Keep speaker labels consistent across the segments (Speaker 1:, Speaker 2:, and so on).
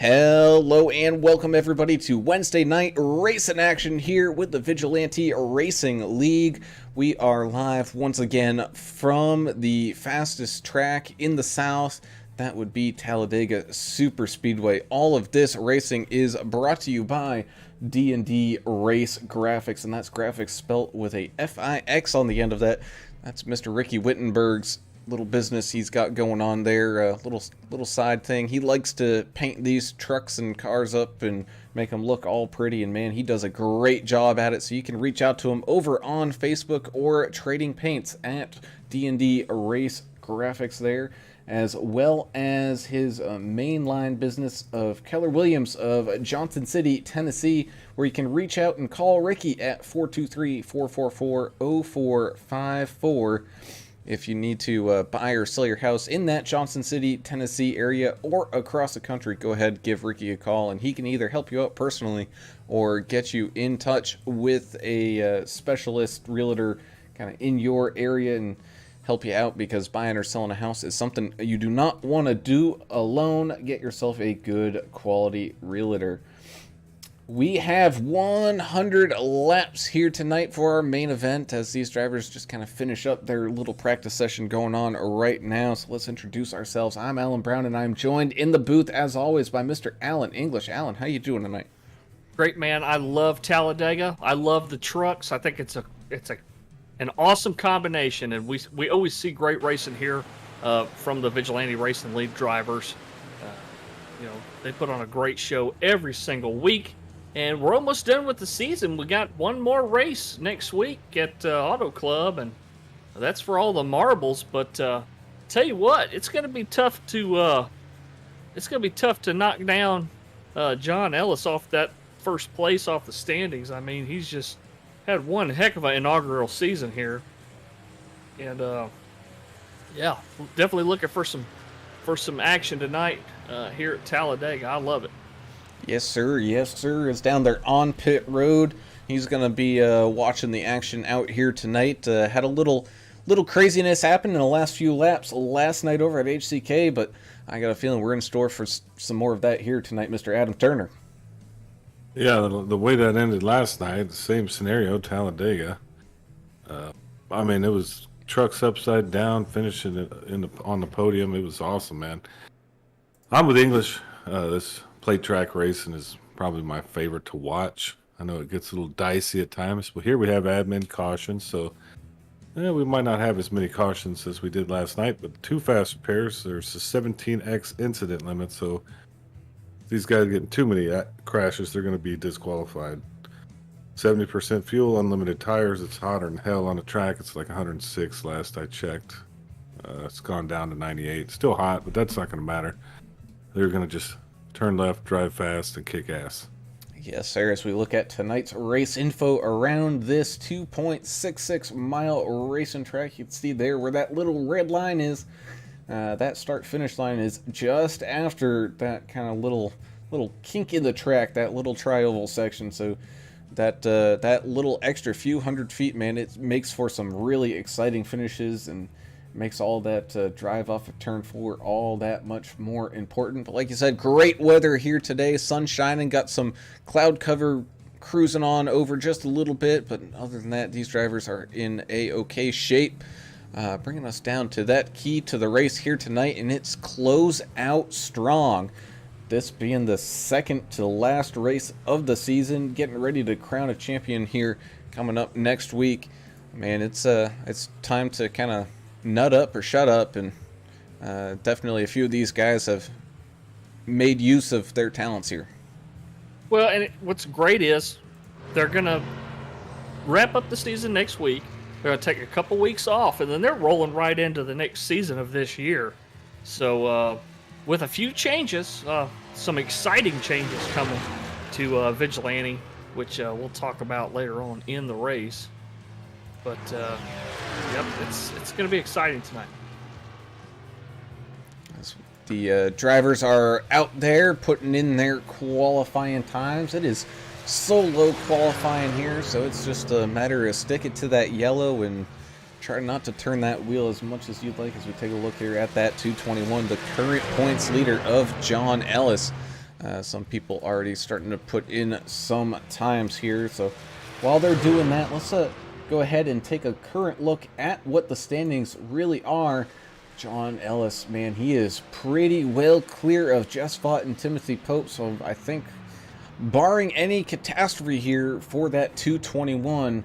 Speaker 1: Hello and welcome everybody to Wednesday night racing action here with the Vigilante Racing League. We are live once again from the fastest track in the South. That would be Talladega Super Speedway. All of this racing is brought to you by D&D Race Graphix, and that's Graphix spelt with a F-I-X on the end of that. That's Mr. Ricky Wittenberg's little business he's got going on there, little side thing. He likes to paint these trucks and cars up and make them look all pretty, and man, he does a great job at it. So you can reach out to him over on Facebook or Trading Paints at D&D Race Graphix there, as well as his mainline business of Keller Williams of Johnson City, Tennessee, where you can reach out and call Ricky at 423-444-0454 if you need to buy or sell your house in that Johnson City, Tennessee area or across the country. Go ahead, give Ricky a call, and he can either help you out personally or get you in touch with a specialist realtor kind of in your area and help you out, because buying or selling a house is something you do not want to do alone. Get yourself a good quality realtor. We have 100 laps here tonight for our main event, as these drivers just kind of finish up their little practice session going on right now. So let's introduce ourselves. I'm Alan Brown, and I'm joined in the booth, as always, by Mr. Alan English. Alan, how you doing tonight?
Speaker 2: Great, man. I love Talladega. I love the trucks. I think it's an awesome combination, and we always see great racing here from the Vigilante Racing League drivers. They put on a great show every single week. And we're almost done with the season. We got one more race next week at Auto Club, and that's for all the marbles. But tell you what, it's going to be tough to knock down John Ellis off that first place off the standings. I mean, he's just had one heck of an inaugural season here, and definitely looking for some action tonight here at Talladega. I love it.
Speaker 1: Yes, sir. Yes, sir. It's down there on pit road. He's going to be watching the action out here tonight. Had a little craziness happen in the last few laps last night over at HCK, but I got a feeling we're in store for some more of that here tonight, Mr. Adam Turner.
Speaker 3: Yeah, the way that ended last night, the same scenario, Talladega. I mean, it was trucks upside down, finishing on the podium. It was awesome, man. I'm with English. This plate track racing is probably my favorite to watch. I know it gets a little dicey at times, but here we have admin cautions, so we might not have as many cautions as we did last night, but too fast repairs, there's a 17x incident limit, so if these guys getting too many crashes, they're going to be disqualified. 70% fuel, unlimited tires. It's hotter than hell on the track. It's like 106 last I checked. It's gone down to 98. Still hot, but that's not going to matter. They're going to just turn left, drive fast, and kick ass.
Speaker 1: Yes, sir. As we look at tonight's race info around this 2.66 mile racing track, you can see there where that little red line is. That start-finish line is just after that kind of little kink in the track, that little tri-oval section. So that little extra few hundred feet, man, it makes for some really exciting finishes and makes all that drive off of turn 4 all that much more important. But like you said, great weather here today. Sun shining, got some cloud cover cruising on over just a little bit, but other than that, these drivers are in a-okay shape. Bringing us down to that key to the race here tonight, and it's close out strong. This being the second to last race of the season, getting ready to crown a champion here coming up next week. Man, it's time to kind of nut up or shut up, and definitely a few of these guys have made use of their talents here.
Speaker 2: Well, and what's great is they're going to wrap up the season next week. They're going to take a couple weeks off, and then they're rolling right into the next season of this year. So with a few changes, some exciting changes coming to Vigilante, which we'll talk about later on in the race. But it's going to be exciting tonight.
Speaker 1: The drivers are out there putting in their qualifying times. It is solo qualifying here, so it's just a matter of stick it to that yellow and try not to turn that wheel as much as you'd like as we take a look here at that 221, the current points leader of John Ellis. Some people already starting to put in some times here. So while they're doing that, let's go ahead and take a current look at what the standings really are. John Ellis, man, he is pretty well clear of Jess Vaught and Timothy Pope. So I think, barring any catastrophe here for that 221,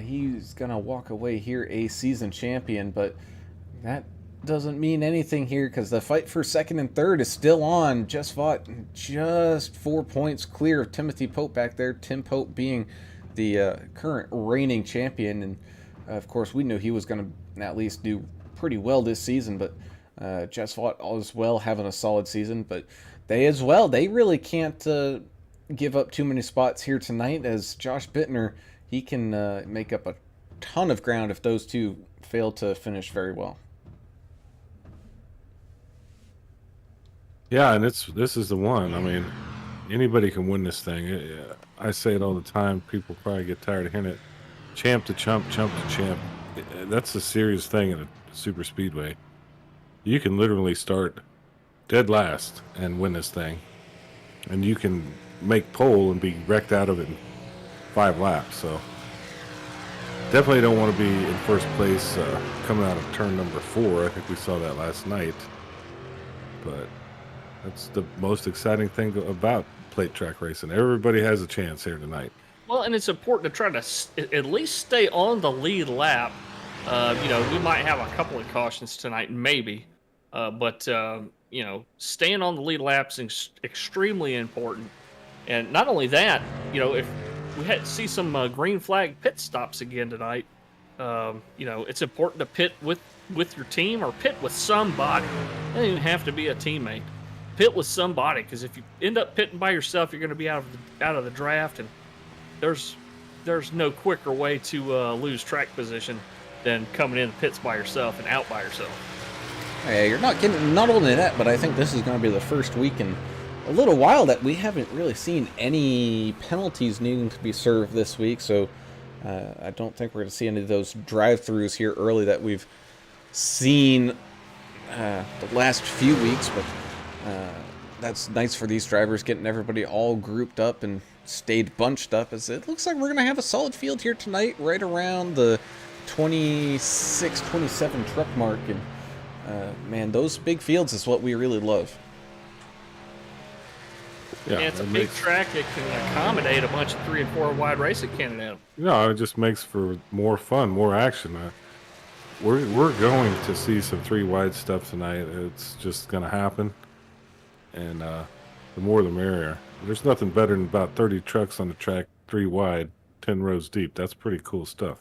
Speaker 1: he's going to walk away here a season champion. But that doesn't mean anything here because the fight for second and third is still on. Jess Vaught just 4 points clear of Timothy Pope back there. Tim Pope being the current reigning champion. And, of course, we knew he was going to at least do pretty well this season. But Jess Vaught as well having a solid season. But they as well, they really can't give up too many spots here tonight, as Josh Bittner, he can make up a ton of ground if those two fail to finish very well.
Speaker 3: Yeah, and this is the one. I mean, anybody can win this thing. I say it all the time. People probably get tired of hearing it. Champ to chump, chump to champ. That's a serious thing in a super speedway. You can literally start dead last and win this thing, and you can make pole and be wrecked out of it in 5 laps. So definitely don't want to be in first place coming out of turn number 4. I think we saw that last night, but that's the most exciting thing about plate track racing. Everybody has a chance here tonight.
Speaker 2: Well, and it's important to try to at least stay on the lead lap. We might have a couple of cautions tonight, maybe, but staying on the lead laps is extremely important. And not only that, if we see some green flag pit stops again tonight, it's important to pit with your team or pit with somebody. It doesn't even have to be a teammate. Pit with somebody, because if you end up pitting by yourself, you're going to be out of the draft, and there's no quicker way to lose track position than coming in the pits by yourself and out by yourself.
Speaker 1: Hey, you're not only that, but I think this is going to be the first week in a little while that we haven't really seen any penalties needing to be served this week. So I don't think we're going to see any of those drive-throughs here early that we've seen the last few weeks, but that's nice for these drivers, getting everybody all grouped up and stayed bunched up, as it looks like we're going to have a solid field here tonight, right around the 26, 27 truck mark. And man, those big fields is what we really love.
Speaker 2: Yeah, it's a big track that can accommodate a bunch of 3 and 4 wide racing candidates.
Speaker 3: No, it just makes for more fun, more action. We're going to see some 3 wide stuff tonight. It's just going to happen, and the more the merrier. There's nothing better than about 30 trucks on the track, 3 wide, 10 rows deep. That's pretty cool stuff.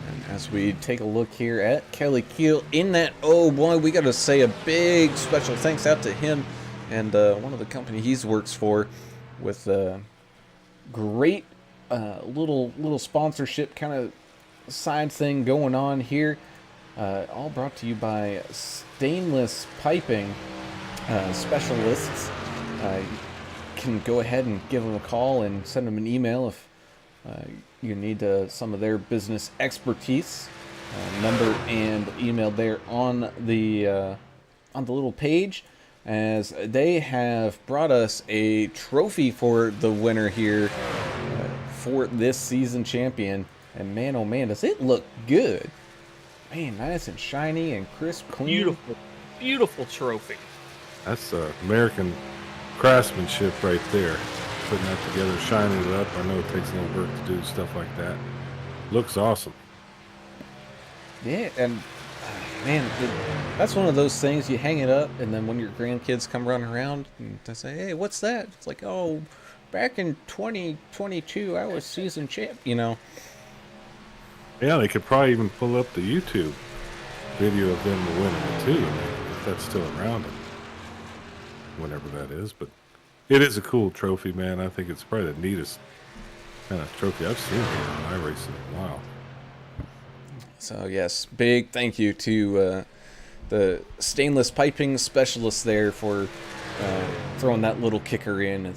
Speaker 1: And as we take a look here at Kelly Keel in that, oh boy, we got to say a big special thanks out to him and one of the company he works for, with great little sponsorship kind of side thing going on here. All brought to you by Stainless Piping Specialists. You can go ahead and give them a call and send them an email if you need some of their business expertise. Number and email there on the little page, as they have brought us a trophy for the winner here for this season champion. And man, oh man, does it look good. Man, nice and shiny and crisp, clean.
Speaker 2: Beautiful trophy.
Speaker 3: That's American craftsmanship right there. Putting that together, shining it up. I know it takes a little work to do stuff like that. Looks awesome.
Speaker 1: Yeah, and man, that's one of those things, you hang it up, and then when your grandkids come running around and they say, hey, what's that? It's like, oh, back in 2022, I was season champ,
Speaker 3: Yeah, they could probably even pull up the YouTube video of them winning it too, if that's still around, whenever that is. But it is a cool trophy, man. I think it's probably the neatest kind of trophy I've seen here in iRacing in a while.
Speaker 1: So yes, big thank you to the Stainless Piping Specialists there for throwing that little kicker in.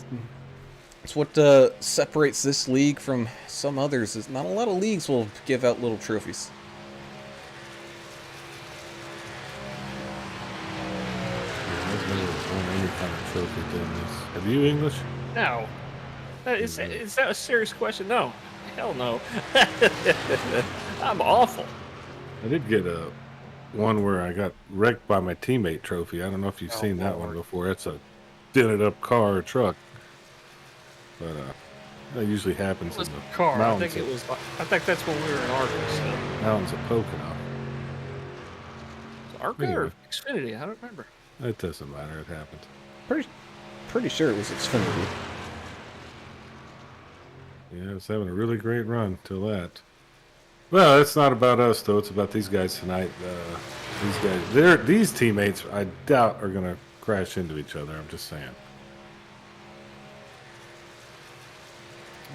Speaker 1: It's what separates this league from some others. Is not a lot of leagues will give out little trophies.
Speaker 3: Any kind of trophy doing this. Have you English?
Speaker 2: No. Is that a serious question? No. Hell no. I'm awful.
Speaker 3: I did get a one where I got wrecked by my teammate trophy. I don't know if you've seen that one before. That's a dented up car or truck. But that usually happens in the
Speaker 2: car.
Speaker 3: mountains.
Speaker 2: I think that's when we were in Arkansas.
Speaker 3: Mountains of Pocono.
Speaker 2: Arca or Xfinity? I don't remember.
Speaker 3: It doesn't matter. It happens.
Speaker 1: Pretty sure it was Xfinity.
Speaker 3: Yeah, I was having a really great run till that. Well, it's not about us though. It's about these guys tonight. These teammates, I doubt, are gonna crash into each other. I'm just saying.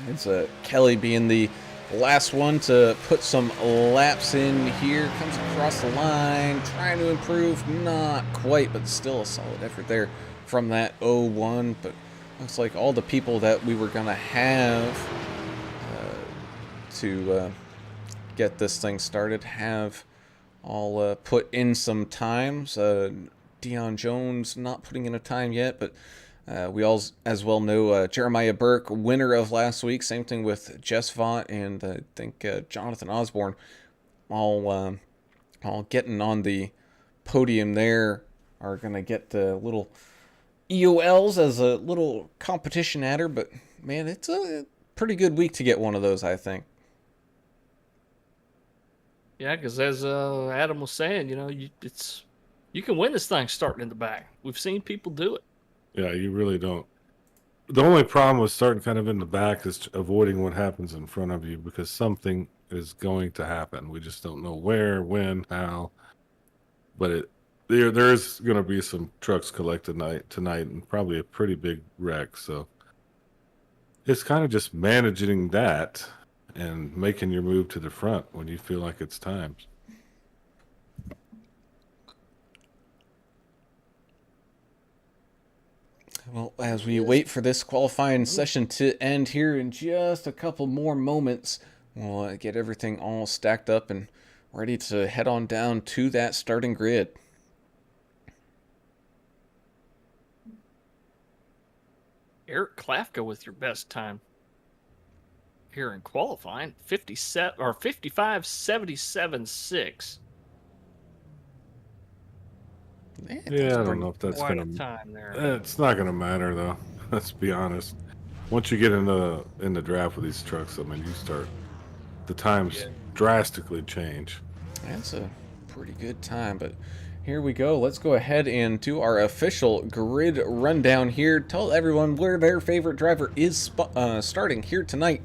Speaker 1: It's Kelly being the last one to put some laps in here. Comes across the line, trying to improve. Not quite, but still a solid effort there from that 0-1. But looks like all the people that we were going to have to get this thing started have all put in some times. Dion Jones not putting in a time yet, but we all as well know Jeremiah Burke, winner of last week. Same thing with Jess Vaught and I think Jonathan Osborne, all getting on the podium there. Are going to get little EOLs as a little competition adder, but man, it's a pretty good week to get one of those, I think.
Speaker 2: Yeah, because as Adam was saying, you can win this thing starting in the back. We've seen people do it.
Speaker 3: Yeah, you really don't. The only problem with starting kind of in the back is avoiding what happens in front of you, because something is going to happen. We just don't know where, when, how. But there's going to be some trucks collected tonight and probably a pretty big wreck. So it's kind of just managing that and making your move to the front when you feel like it's time.
Speaker 1: Well, as we wait for this qualifying session to end here in just a couple more moments, we'll get everything all stacked up and ready to head on down to that starting grid.
Speaker 2: Eric Klafka with your best time here in qualifying, 55.77.6.
Speaker 3: Yeah, I don't know if that's
Speaker 2: quite
Speaker 3: gonna.
Speaker 2: A time there.
Speaker 3: It's not gonna matter though. Let's be honest. Once you get in the draft with these trucks, I mean, the times drastically change.
Speaker 1: That's a pretty good time, but here we go. Let's go ahead and do our official grid rundown here. Tell everyone where their favorite driver is starting here tonight.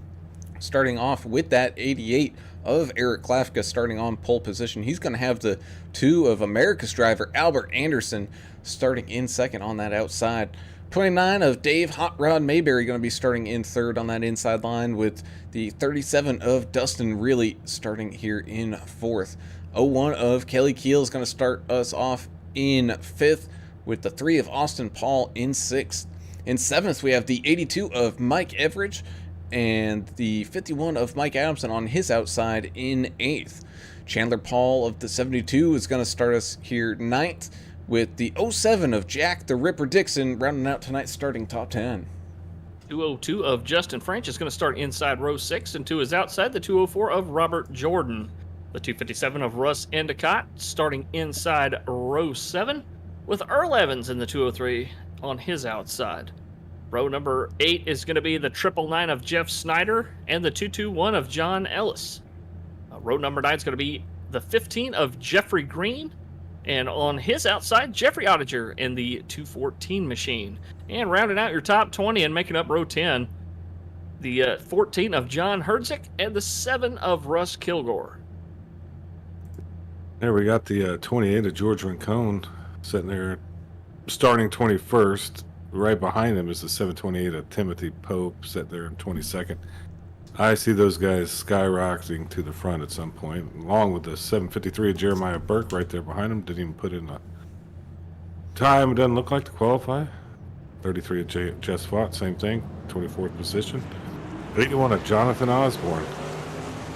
Speaker 1: Starting off with that 88 of Eric Klafka starting on pole position. He's going to have the 2 of America's driver Albert Anderson starting in second on that outside. 29 of Dave Hot Rod Mayberry going to be starting in third on that inside line, with the 37 of Dustin Really starting here in fourth. 01 of Kelly Keel is going to start us off in fifth, with the 3 of Austin Paul in sixth. In seventh, we have the 82 of Mike Everidge and the 51 of Mike Adamson on his outside in eighth. Chandler Paul of the 72 is going to start us here ninth, with the 07 of Jack the Ripper Dixon rounding out tonight's starting top 10.
Speaker 2: 202 of Justin French is going to start inside row 6, and to his outside, the 204 of Robert Jordan. The 257 of Russ Endicott starting inside row 7, with Earl Evans in the 203 on his outside. Row number 8 is going to be the 999 of Jeff Snyder and the 221 of John Ellis. Row number 9 is going to be the 15 of Jeffrey Green, and on his outside, Jeffrey Ottinger in the 214 machine. And rounding out your top 20 and making up row 10, the 14 of John Herdzik and the 7 of Russ Kilgore.
Speaker 3: There we got the 28 of George Rincon sitting there starting 21st. Right behind him is the 728 of Timothy Pope sitting there in 22nd. I see those guys skyrocketing to the front at some point, along with the 753 of Jeremiah Burke right there behind him. Didn't even put in a time. It doesn't look like to qualify. 33 of Jess Vaught, same thing, 24th position. 81 of Jonathan Osborne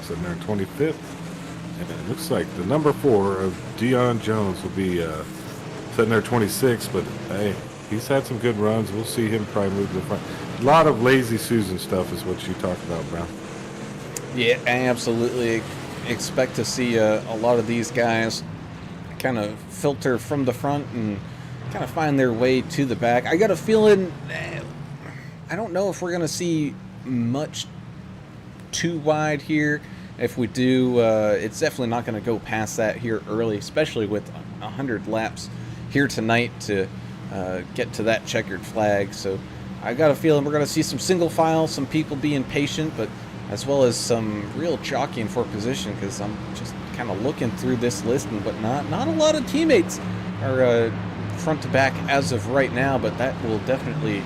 Speaker 3: sitting there in 25th. And it looks like the number 4 of Dion Jones will be sitting there 26th, but hey, He's had some good runs. We'll see him probably move to the front. A lot of lazy Susan stuff is what you talked about, Brown.
Speaker 1: Yeah, I absolutely expect to see a lot of these guys kind of filter from the front and kind of find their way to the back. I got a feeling, I don't know if we're going to see much too wide here. If we do, it's definitely not going to go past that here early, especially with 100 laps here tonight to get to that checkered flag. So I got a feeling we're going to see some single file, some people being patient, but as well as some real jockeying for position, because I'm just kind of looking through this list and whatnot. Not a lot of teammates are front to back as of right now, but that will definitely,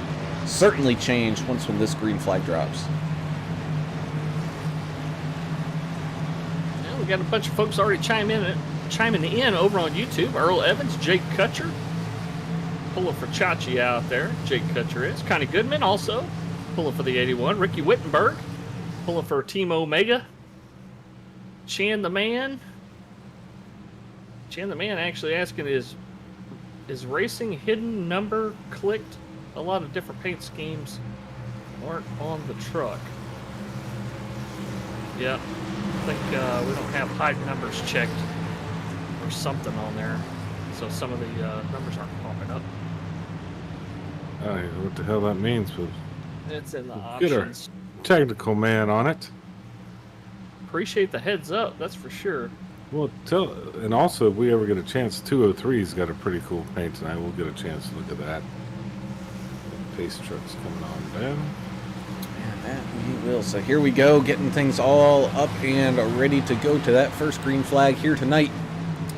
Speaker 1: certainly change when this green flag drops.
Speaker 2: Well, we got a bunch of folks already chiming in over on YouTube. Earl Evans, Jake Kutcher, pulling for Chachi out there. Jake Kutcher is. Connie Goodman also pulling for the 81. Ricky Wittenberg pulling for Team Omega. Chan the Man actually asking, is racing hidden number clicked? A lot of different paint schemes aren't on the truck. Yep. I think we don't have hide numbers checked or something on there, so some of the numbers aren't popping up.
Speaker 3: I don't know what the hell that means, but
Speaker 2: It's in the
Speaker 3: get our
Speaker 2: options.
Speaker 3: technical man on it.
Speaker 2: Appreciate the heads up, that's for sure.
Speaker 3: Well, and also if we ever get a chance, 203's got a pretty cool paint tonight. We'll get a chance to look at that. The pace truck's coming on down.
Speaker 1: And that we will. So here we go, getting things all up and ready to go to that first green flag here tonight.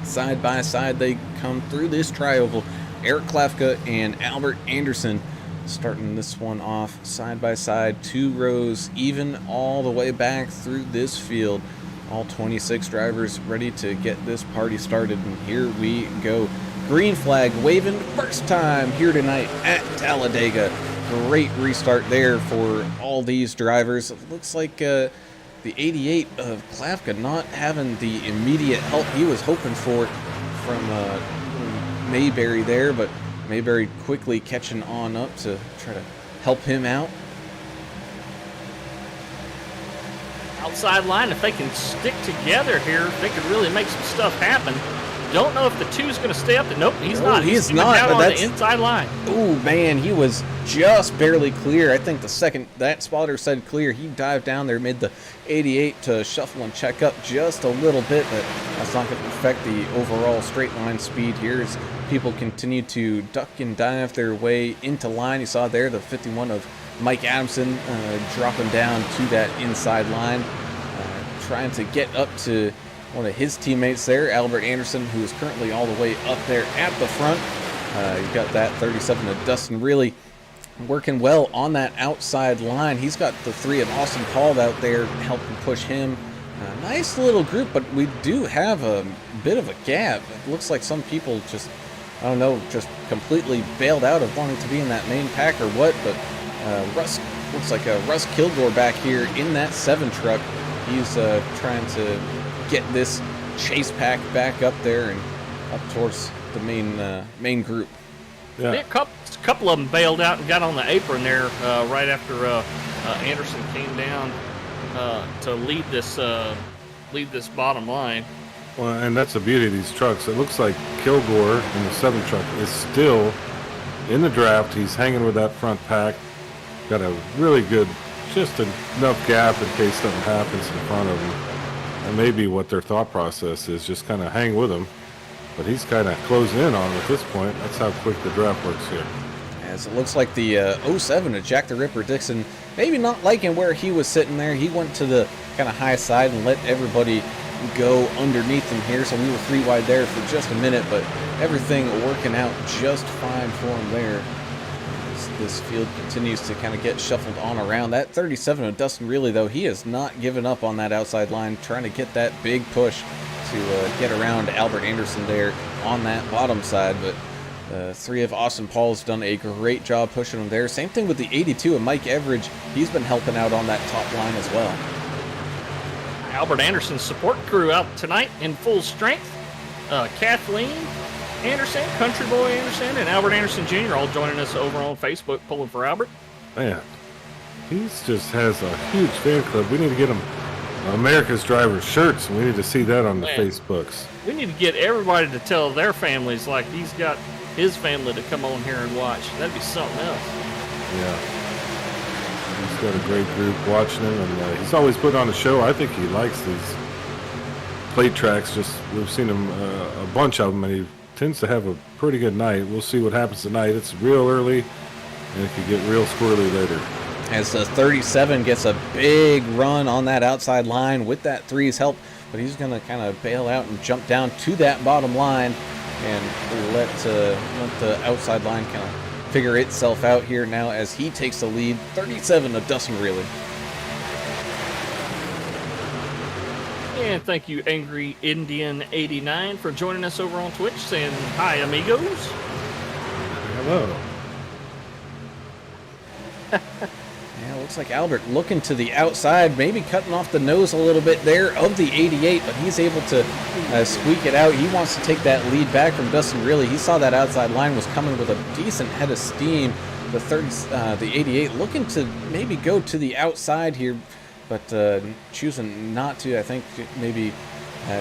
Speaker 1: Side by side, they come through this tri-oval. Eric Klafka and Albert Anderson starting this one off side by side, 2 rows even all the way back through this field. All 26 drivers ready to get this party started, and here we go. Green flag waving first time here tonight at Talladega. Great restart there for all these drivers. It looks like the 88 of Klafka not having the immediate help he was hoping for from Mayberry there, but Mayberry quickly catching on up to try to help him out.
Speaker 2: Outside line, if they can stick together here, they could really make some stuff happen. Don't know if the 2's going to stay up. Nope, he's not.
Speaker 1: He's
Speaker 2: coming
Speaker 1: not,
Speaker 2: down
Speaker 1: but
Speaker 2: on
Speaker 1: that's
Speaker 2: the inside line.
Speaker 1: Oh man, he was just barely clear. I think the second that spotter said clear, he dived down there, made the 88 to shuffle and check up just a little bit, but that's not going to affect the overall straight line speed here as people continue to duck and dive their way into line. You saw there the 51 of Mike Adamson dropping down to that inside line, trying to get up to one of his teammates there, Albert Anderson, who is currently all the way up there at the front. You got that 37 of Dustin really working well on that outside line. He's got the 3 of Austin Paul out there helping push him. Nice little group, but we do have a bit of a gap. It looks like some people just, I don't know, just completely bailed out of wanting to be in that main pack or what, but Russ, looks like Russ Kilgore back here in that 7 truck. He's trying to get this chase pack back up there and up towards the main group.
Speaker 2: Yeah, a couple of them bailed out and got on the apron there right after Anderson came down to lead this bottom line.
Speaker 3: Well, and that's the beauty of these trucks. It looks like Kilgore in the 7 truck is still in the draft. He's hanging with that front pack. Got a really good, just enough gap in case something happens in front of him. And maybe what their thought process is, just kind of hang with him. But he's kind of closing in on him at this point. That's how quick the draft works here.
Speaker 1: As it looks like the 07 of Jack the Ripper Dixon, maybe not liking where he was sitting there. He went to the kind of high side and let everybody go underneath him here. So we were 3 wide there for just a minute, but everything working out just fine for him there. This field continues to kind of get shuffled on around. That 37 of Dustin really, though, he has not given up on that outside line, trying to get that big push to get around Albert Anderson there on that bottom side. But 3 of Austin Paul's done a great job pushing him there. Same thing with the 82 of Mike Everidge. He's been helping out on that top line as well.
Speaker 2: Albert Anderson's support crew out tonight in full strength. Kathleen, Anderson, Country Boy Anderson, and Albert Anderson Jr. all joining us over on Facebook, pulling for Albert.
Speaker 3: Man, he just has a huge fan club. We need to get him America's Driver shirts, and we need to see that on the Facebooks.
Speaker 2: We need to get everybody to tell their families, like he's got his family to come on here and watch. That'd be something else.
Speaker 3: Yeah. He's got a great group watching him, and he's always put on a show. I think he likes these plate tracks. We've seen him a bunch of them, and he tends to have a pretty good night. We'll see what happens tonight. It's real early, and it could get real squirrely later.
Speaker 1: As the 37 gets a big run on that outside line with that 3's help, but he's going to kind of bail out and jump down to that bottom line and let the outside line kind of figure itself out here now as he takes the lead. 37 of Dustin Reilly.
Speaker 2: And thank you, Angry Indian 89, for joining us over on Twitch, saying hi, amigos.
Speaker 3: Hello.
Speaker 1: Yeah, looks like Albert looking to the outside, maybe cutting off the nose a little bit there of the 88, but he's able to squeak it out. He wants to take that lead back from Dustin Reilly. He saw that outside line was coming with a decent head of steam. The 88 looking to maybe go to the outside here, but choosing not to. I think maybe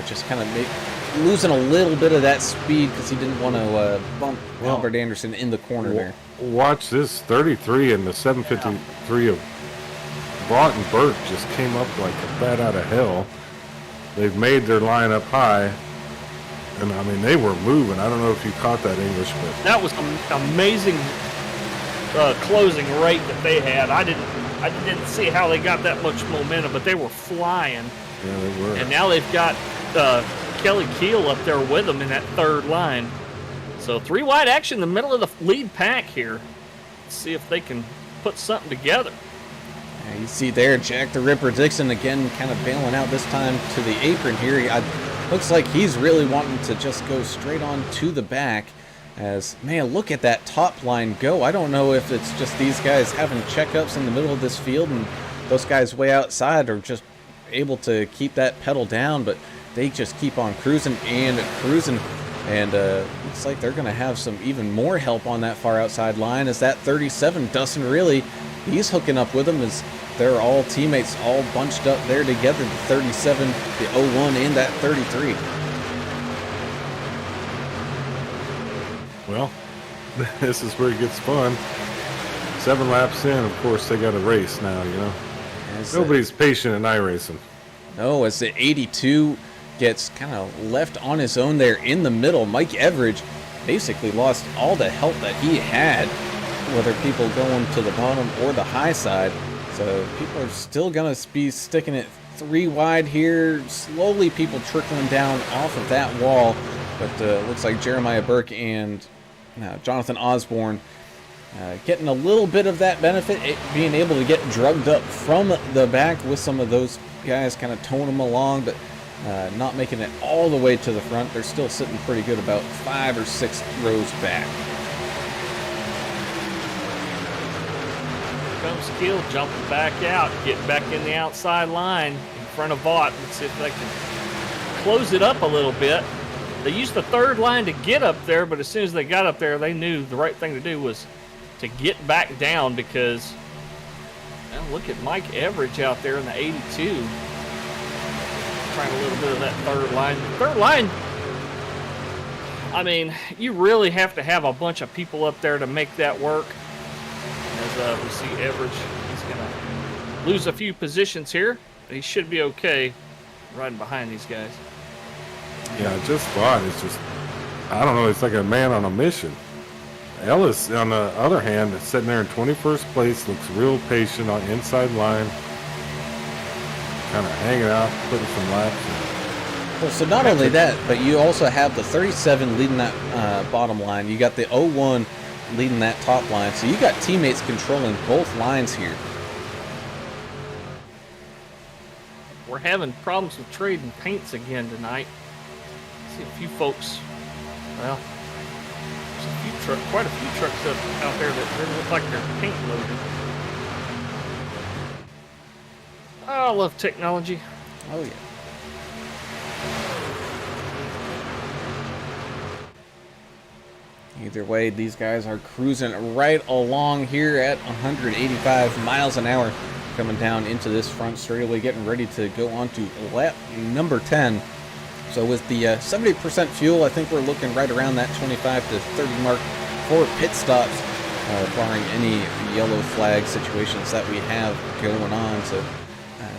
Speaker 1: just kind of losing a little bit of that speed because he didn't want to bump Albert Anderson in the corner there.
Speaker 3: Watch this 33 and the 753 of Broughton Burke just came up like a bat out of hell. They've made their line up high, and I mean they were moving. I don't know if you caught that, English, but
Speaker 2: that was an amazing closing rate that they had. I didn't see how they got that much momentum, but they were flying.
Speaker 3: Yeah, they were.
Speaker 2: And now they've got Kelly Keel up there with them in that third line. So 3 wide action in the middle of the lead pack here. Let's see if they can put something together.
Speaker 1: Yeah, you see there, Jack the Ripper Dixon again kind of bailing out this time to the apron here. Looks like he's really wanting to just go straight on to the back. As, man, look at that top line go. I don't know if it's just these guys having checkups in the middle of this field and those guys way outside are just able to keep that pedal down, but they just keep on cruising and cruising. And looks like they're going to have some even more help on that far outside line as that 37, Dustin Reilly, he's hooking up with them as they're all teammates all bunched up there together, the 37, the 01, and that 33.
Speaker 3: well, this is where it gets fun. 7 laps in, of course, they got a race now, you know. Nobody's patient in iRacing.
Speaker 1: No, as the 82 gets kind of left on his own there in the middle. Mike Everidge basically lost all the help that he had, whether people going to the bottom or the high side. So people are still going to be sticking it 3 wide here. Slowly people trickling down off of that wall. But looks like Jeremiah Burke and Jonathan Osborne getting a little bit of that benefit, being able to get drugged up from the back with some of those guys kind of towing them along, but not making it all the way to the front. They're still sitting pretty good about 5 or 6 rows back.
Speaker 2: Here comes Keel jumping back out, getting back in the outside line in front of Vaught. Let's see if they can close it up a little bit. They used the third line to get up there, but as soon as they got up there, they knew the right thing to do was to get back down because, well, look at Mike Everidge out there in the 82. Trying a little bit of that third line. Third line, I mean, you really have to have a bunch of people up there to make that work. As we see Everidge, he's going to lose a few positions here. He should be okay riding behind these guys.
Speaker 3: Yeah, I just thought it's just, I don't know, it's like a man on a mission. Ellis, on the other hand, is sitting there in 21st place, looks real patient on inside line, kind of hanging out, putting some laps.
Speaker 1: Well, so not only that, but you also have the 37 leading that bottom line. You got the 01 leading that top line. So you got teammates controlling both lines here.
Speaker 2: We're having problems with trading paints again tonight. See a few folks, well, there's quite a few trucks out there that really look like they're paint loaded. I love technology.
Speaker 1: Oh, yeah. Either way, these guys are cruising right along here at 185 miles an hour, coming down into this front straightaway, getting ready to go on to lap number 10. So with the 70% fuel, I think we're looking right around that 25 to 30 mark for pit stops, barring any yellow flag situations that we have going on. So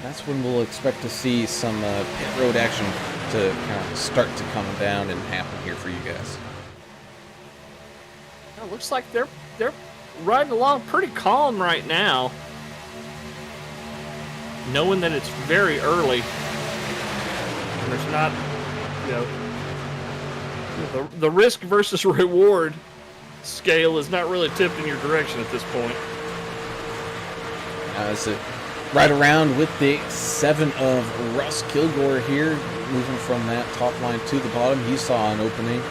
Speaker 1: that's when we'll expect to see some pit road action to kind of start to come down and happen here for you guys.
Speaker 2: It looks like they're riding along pretty calm right now, knowing that it's very early and there's not, the risk versus reward scale is not really tipped in your direction at this point.
Speaker 1: So right around with the 7 of Russ Kilgore here, moving from that top line to the bottom. He saw an opening.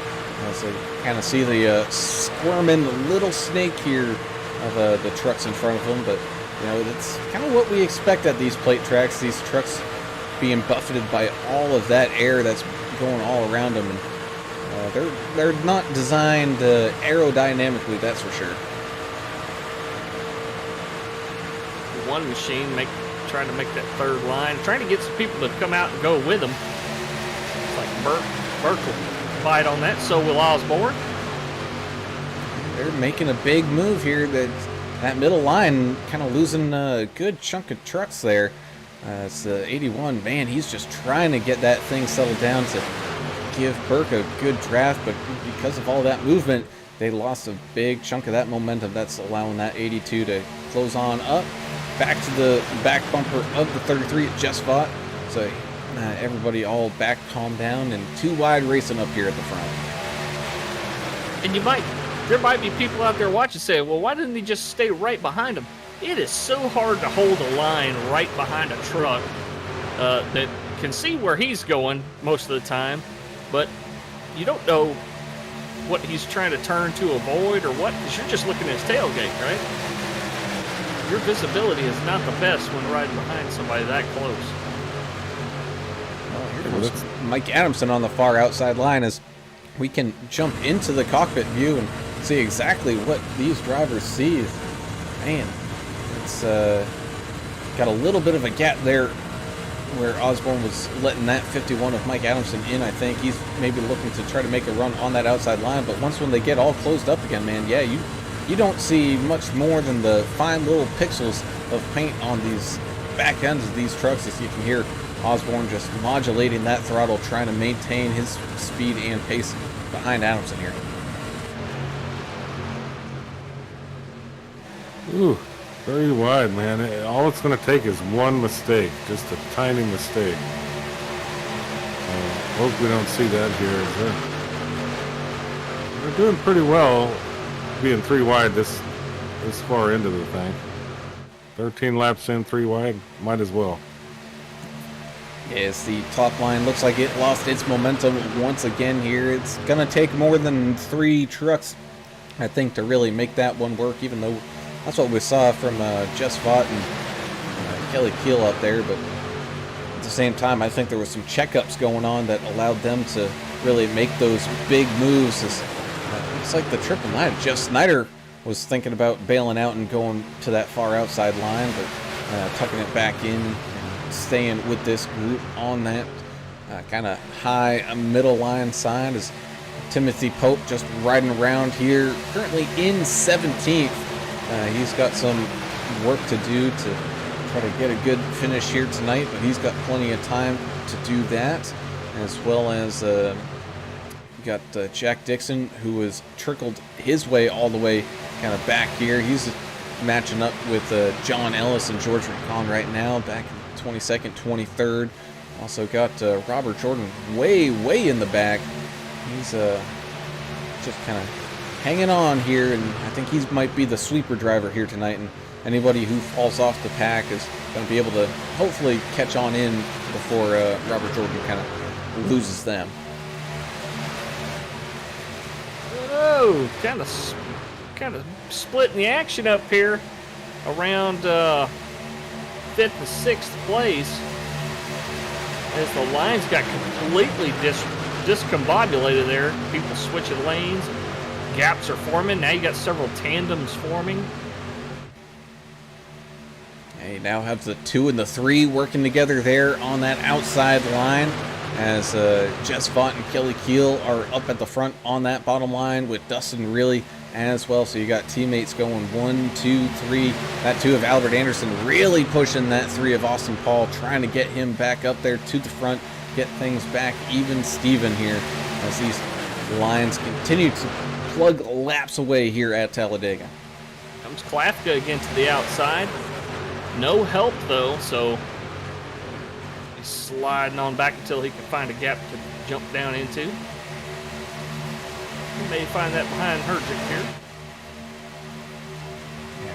Speaker 1: So you kind of see the squirming little snake here of the trucks in front of him, but that's kind of what we expect at these plate tracks. These trucks being buffeted by all of that air that's going all around them, and they're not designed aerodynamically, that's for sure.
Speaker 2: One machine trying to make that third line, trying to get some people to come out and go with them. It's like Burke will fight on that, so will Osborne.
Speaker 1: They're making a big move here. That middle line kind of losing a good chunk of trucks there. It's 81. Man, he's just trying to get that thing settled down to give Burke a good draft, but because of all that movement, they lost a big chunk of that momentum. That's allowing that 82 to close on up. Back to the back bumper of the 33 it just fought. So everybody all back, calm down, and too wide racing up here at the front.
Speaker 2: And there might be people out there watching saying, well, why didn't he just stay right behind him? It is so hard to hold a line right behind a truck that can see where he's going most of the time, but you don't know what he's trying to turn to avoid or what, because you're just looking at his tailgate, right? Your visibility is not the best when riding behind somebody that close.
Speaker 1: Well, here comes Mike Adamson on the far outside line as we can jump into the cockpit view and see exactly what these drivers see. Man, it's got a little bit of a gap there where Osborne was letting that 51 of Mike Adamson in. I think he's maybe looking to try to make a run on that outside line, but when they get all closed up again, man, yeah, you don't see much more than the fine little pixels of paint on these back ends of these trucks, as you can hear Osborne just modulating that throttle, trying to maintain his speed and pace behind Adamson here.
Speaker 3: Ooh, very wide, man. All it's going to take is one mistake, just a tiny mistake. Hope we don't see that here. They're doing pretty well being 3 wide this far into the thing. 13 laps in, 3 wide, might as well.
Speaker 1: Yes, the top line looks like it lost its momentum once again here. It's going to take more than 3 trucks, I think, to really make that one work, even though that's what we saw from Jess Vaught and Kelly Keel up there. But at the same time, I think there was some checkups going on that allowed them to really make those big moves. Looks like the triple nine. Jeff Snyder was thinking about bailing out and going to that far outside line, but tucking it back in and staying with this group on that kind of high middle line side is Timothy Pope just riding around here, currently in 17th. He's got some work to do to try to get a good finish here tonight, but he's got plenty of time to do that, as well as got Jack Dixon, who has trickled his way all the way kind of back here. He's matching up with John Ellis and George Rincon right now, back in 22nd, 23rd. Also got Robert Jordan way in the back. He's just kind of hanging on here, and I think he might be the sweeper driver here tonight, and anybody who falls off the pack is going to be able to hopefully catch on in before Robert Jordan kind of loses them.
Speaker 2: Oh, kind of splitting the action up here around 5th and 6th place as the lines got completely discombobulated there. People switching lanes, gaps are forming. Now you got several tandems forming.
Speaker 1: And you now have the 2 and the 3 working together there on that outside line, as Jess Vaught and Kelly Keel are up at the front on that bottom line with Dustin really as well. So you got teammates going 1, 2, 3. That 2 of Albert Anderson really pushing that 3 of Austin Paul, trying to get him back up there to the front, get things back even Steven here as these lines continue to plug laps away here at Talladega.
Speaker 2: Comes Klafka again to the outside. No help though, so he's sliding on back until he can find a gap to jump down into. He may find that behind Herjic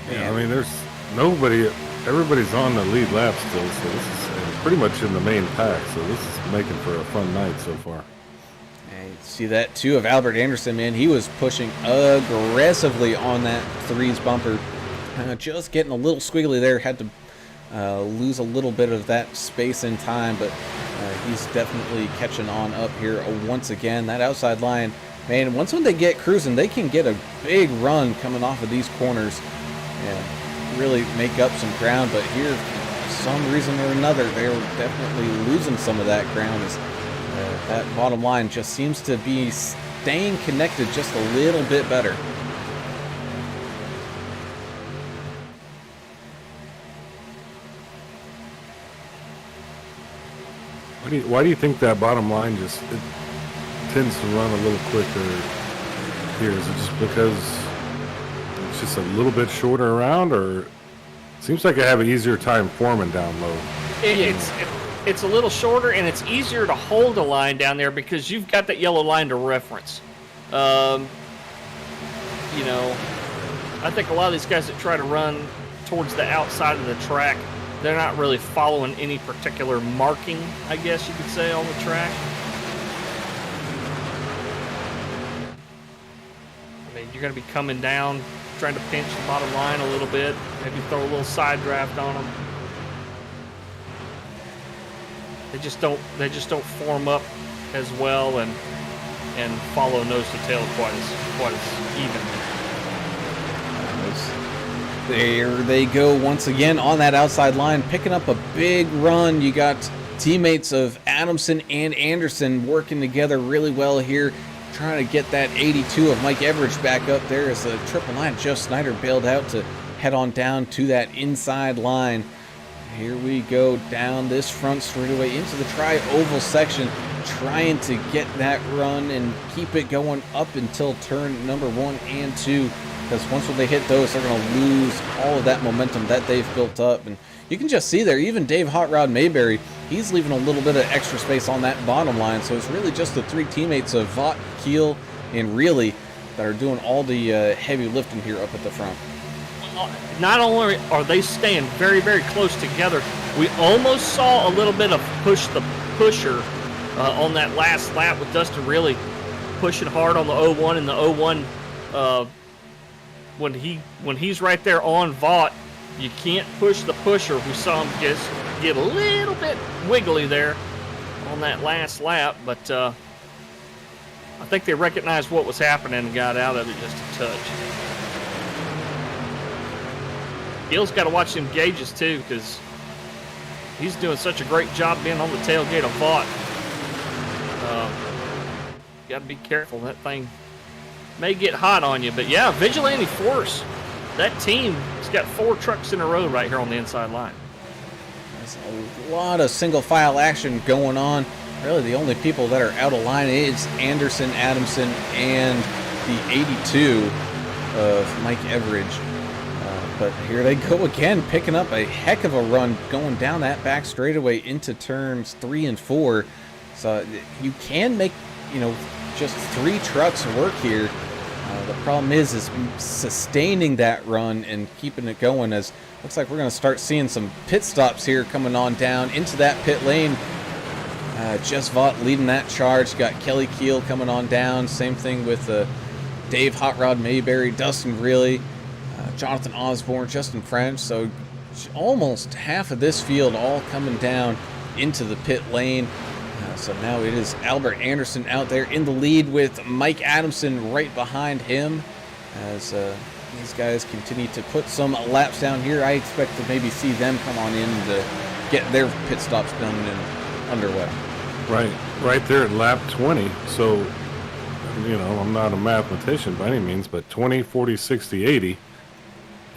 Speaker 2: here.
Speaker 3: Yeah, I mean, there's nobody, everybody's on the lead lap still, so this is pretty much in the main pack, so this is making for a fun night so far.
Speaker 1: And you see that 2 of Albert Anderson, man, he was pushing aggressively on that 3's bumper. Just getting a little squiggly there, had to lose a little bit of that space in time, but he's definitely catching on up here once again. That outside line, man, once when they get cruising, they can get a big run coming off of these corners and really make up some ground, but here, for some reason or another, they're definitely losing some of that ground as that bottom line just seems to be staying connected just a little bit better.
Speaker 3: Why do you think that bottom line just tends to run a little quicker here? Is it just because it's just a little bit shorter around, or it seems like I have an easier time forming down low?
Speaker 2: It's a little shorter, and it's easier to hold a line down there because you've got that yellow line to reference. You know, I think a lot of these guys that try to run towards the outside of the track, they're not really following any particular marking, I guess you could say, on the track. I mean, you're going to be coming down, trying to pinch the bottom line a little bit, maybe throw a little side draft on them. They just don't form up as well and follow nose to tail quite as even.
Speaker 1: There they go once again on that outside line, picking up a big run. You got teammates of Adamson and Anderson working together really well here, trying to get that 82 of Mike Everidge back up there as the triple line. Jeff Snyder bailed out to head on down to that inside line. Here we go down this front straightaway into the tri-oval section, trying to get that run and keep it going up until turn number 1 and 2. Because once when they hit those, they're going to lose all of that momentum that they've built up. And you can just see there, even Dave Hot Rod Mayberry, he's leaving a little bit of extra space on that bottom line. So it's really just the 3 teammates of Vaught, Keel, and Reilly that are doing all the heavy lifting here up at the front.
Speaker 2: Not only are they staying very, very close together, we almost saw a little bit of push the pusher on that last lap with Dustin Reilly pushing hard on the 01, and the 01 when he's right there on Vaught, you can't push the pusher. We saw him just get a little bit wiggly there on that last lap, but I think they recognized what was happening and got out of it just a touch. Gil's got to watch them gauges too, because he's doing such a great job being on the tailgate of Vaught. Got to be careful. That thing may get hot on you, but yeah, Vigilante Force, that team has got 4 trucks in a row right here on the inside line.
Speaker 1: There's a lot of single file action going on. Really the only people that are out of line is Anderson, Adamson, and the 82 of Mike Everidge. But here they go again, picking up a heck of a run going down that back straightaway into turns 3 and 4. So you can make, just 3 trucks work here. The problem is sustaining that run and keeping it going, as looks like we're going to start seeing some pit stops here coming on down into that pit lane. Jess Vaught leading that charge. Got Kelly Keel coming on down. Same thing with Dave Hot Rod Mayberry, Dustin Reilly, Jonathan Osborne, Justin French. So almost half of this field all coming down into the pit lane. So now it is Albert Anderson out there in the lead with Mike Adamson right behind him as these guys continue to put some laps down here. I expect to maybe see them come on in to get their pit stops done and underway.
Speaker 3: Right there at lap 20. So, you know, I'm not a mathematician by any means, but 20, 40, 60, 80.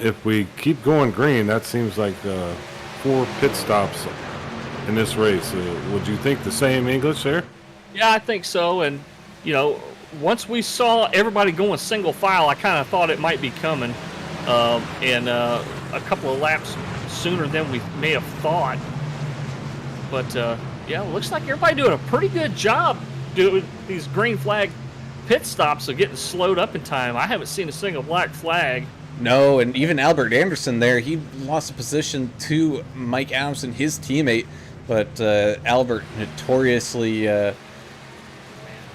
Speaker 3: If we keep going green, that seems like 4 pit stops in this race. Would you think the same, English, there?
Speaker 2: Yeah, I think so. And, you know, once we saw everybody going single file, I kind of thought it might be coming. And a couple of laps sooner than we may have thought. But, yeah, it looks like everybody doing a pretty good job doing these green flag pit stops of getting slowed up in time. I haven't seen a single black flag.
Speaker 1: No, and even Albert Anderson there, he lost a position to Mike Adamson, his teammate, but Albert notoriously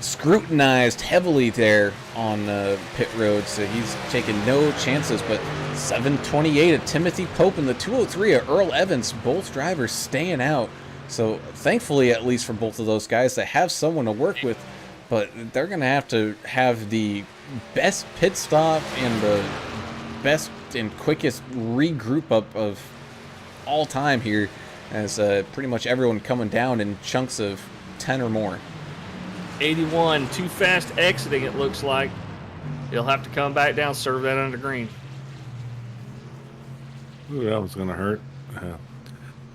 Speaker 1: scrutinized heavily there on pit road, so he's taking no chances. But 728 of Timothy Pope and the 203 of Earl Evans, both drivers staying out. So thankfully, at least for both of those guys, they have someone to work with, but they're going to have the best pit stop and the best and quickest regroup up of all time here, as pretty much everyone coming down in chunks of 10 or more.
Speaker 2: 81, too fast exiting, it looks like. He'll have to come back down, serve that under green.
Speaker 3: Ooh, that was going to hurt.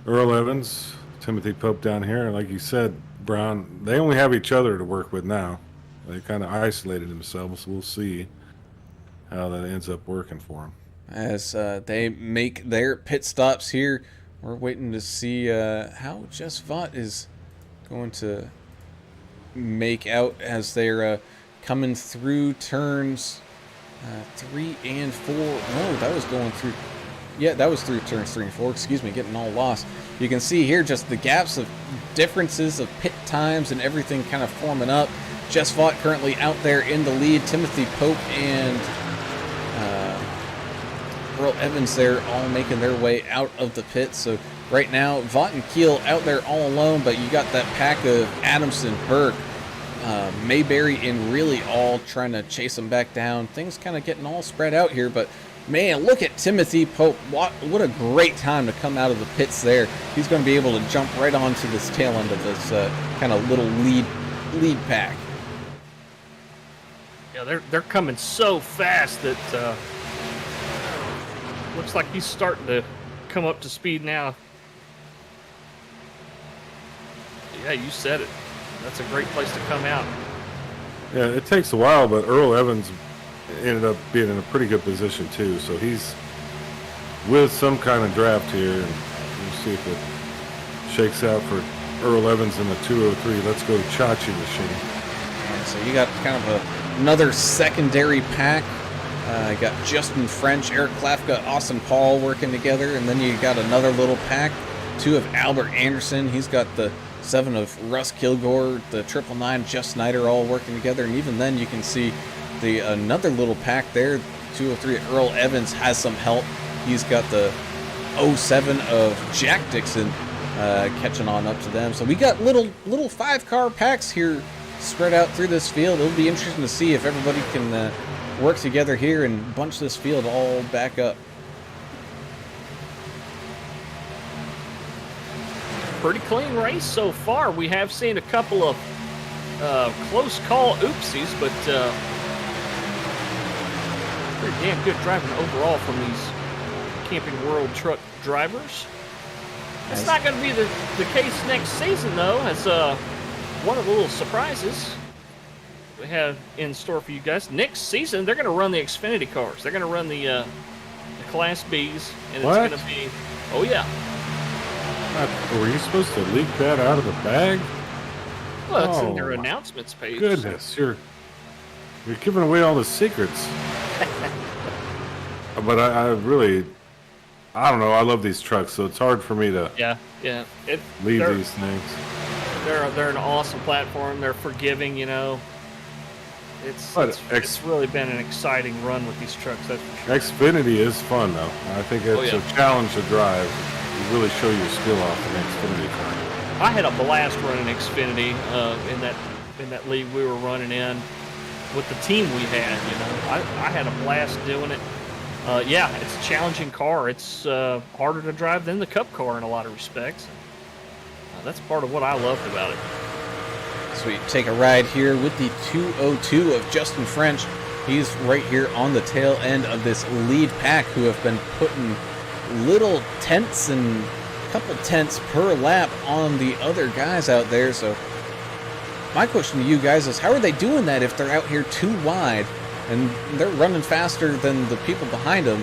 Speaker 3: Earl Evans, Timothy Pope down here. Like you said, Brown, they only have each other to work with now. They kind of isolated themselves. We'll see how that ends up working for them.
Speaker 1: As they make their pit stops here, we're waiting to see how Jess Vaught is going to make out as they're coming through turns 3 and 4. No, that was going through. Yeah, that was through turns 3 and 4. Excuse me, getting all lost. You can see here just the gaps of differences of pit times and everything kind of forming up. Jess Vaught currently out there in the lead. Timothy Pope and Earl Evans there all making their way out of the pit. So right now, Vaught and Keel out there all alone, but you got that pack of Adamson, Burke, Mayberry, and really all trying to chase them back down. Things kind of getting all spread out here, but man, look at Timothy Pope. What a great time to come out of the pits there. He's going to be able to jump right onto this tail end of this kind of little lead pack.
Speaker 2: Yeah, they're coming so fast that looks like he's starting to come up to speed now. Yeah, you said it. That's a great place to come out.
Speaker 3: Yeah, it takes a while, but Earl Evans ended up being in a pretty good position too. So he's with some kind of draft here, and we'll see if it shakes out for Earl Evans in the 203. Let's go Chachi machine.
Speaker 1: And so you got kind of another secondary pack. You got Justin French, Eric Klafka, Austin Paul working together, and then you got another little pack, 2 of Albert Anderson. He's got the 7 of Russ Kilgore, the 999, Jeff Snyder all working together, and even then you can see the another little pack there, 203 Earl Evans has some help. He's got the 07 of Jack Dixon catching on up to them. So we got little 5-car packs here spread out through this field. It'll be interesting to see if everybody can work together here and bunch this field all back up.
Speaker 2: Pretty clean race so far. We have seen a couple of close call oopsies, but pretty damn good driving overall from these Camping World truck drivers. It's not going to be the case next season, though, as one of the little surprises we have in store for you guys. Next season, they're going to run the Xfinity cars. They're going to run the Class Bs, and
Speaker 3: What?
Speaker 2: it's going to be, oh yeah.
Speaker 3: Were you supposed to leak that out of the bag?
Speaker 2: Well, it's in
Speaker 3: Oh,
Speaker 2: their
Speaker 3: my
Speaker 2: announcements page.
Speaker 3: Goodness, you're giving away all the secrets. But I really, I don't know. I love these trucks, so it's hard for me to
Speaker 2: Yeah.
Speaker 3: leave
Speaker 2: they're-
Speaker 3: these things.
Speaker 2: They're an awesome platform. They're forgiving, you know.
Speaker 3: But
Speaker 2: It's really been an exciting run with these trucks. That's for sure.
Speaker 3: Xfinity is fun, though. I think it's
Speaker 2: yeah.
Speaker 3: a challenge to drive. You really show your skill off an Xfinity car.
Speaker 2: I had a blast running Xfinity in that league we were running in with the team we had. You know, I had a blast doing it. Yeah, it's a challenging car. It's harder to drive than the Cup car in a lot of respects. That's part of what I loved about it.
Speaker 1: So we take a ride here with the 202 of Justin French. He's right here on the tail end of this lead pack, who have been putting little tenths and a couple tenths per lap on the other guys out there. So my question to you guys is, how are they doing that if they're out here too wide and they're running faster than the people behind them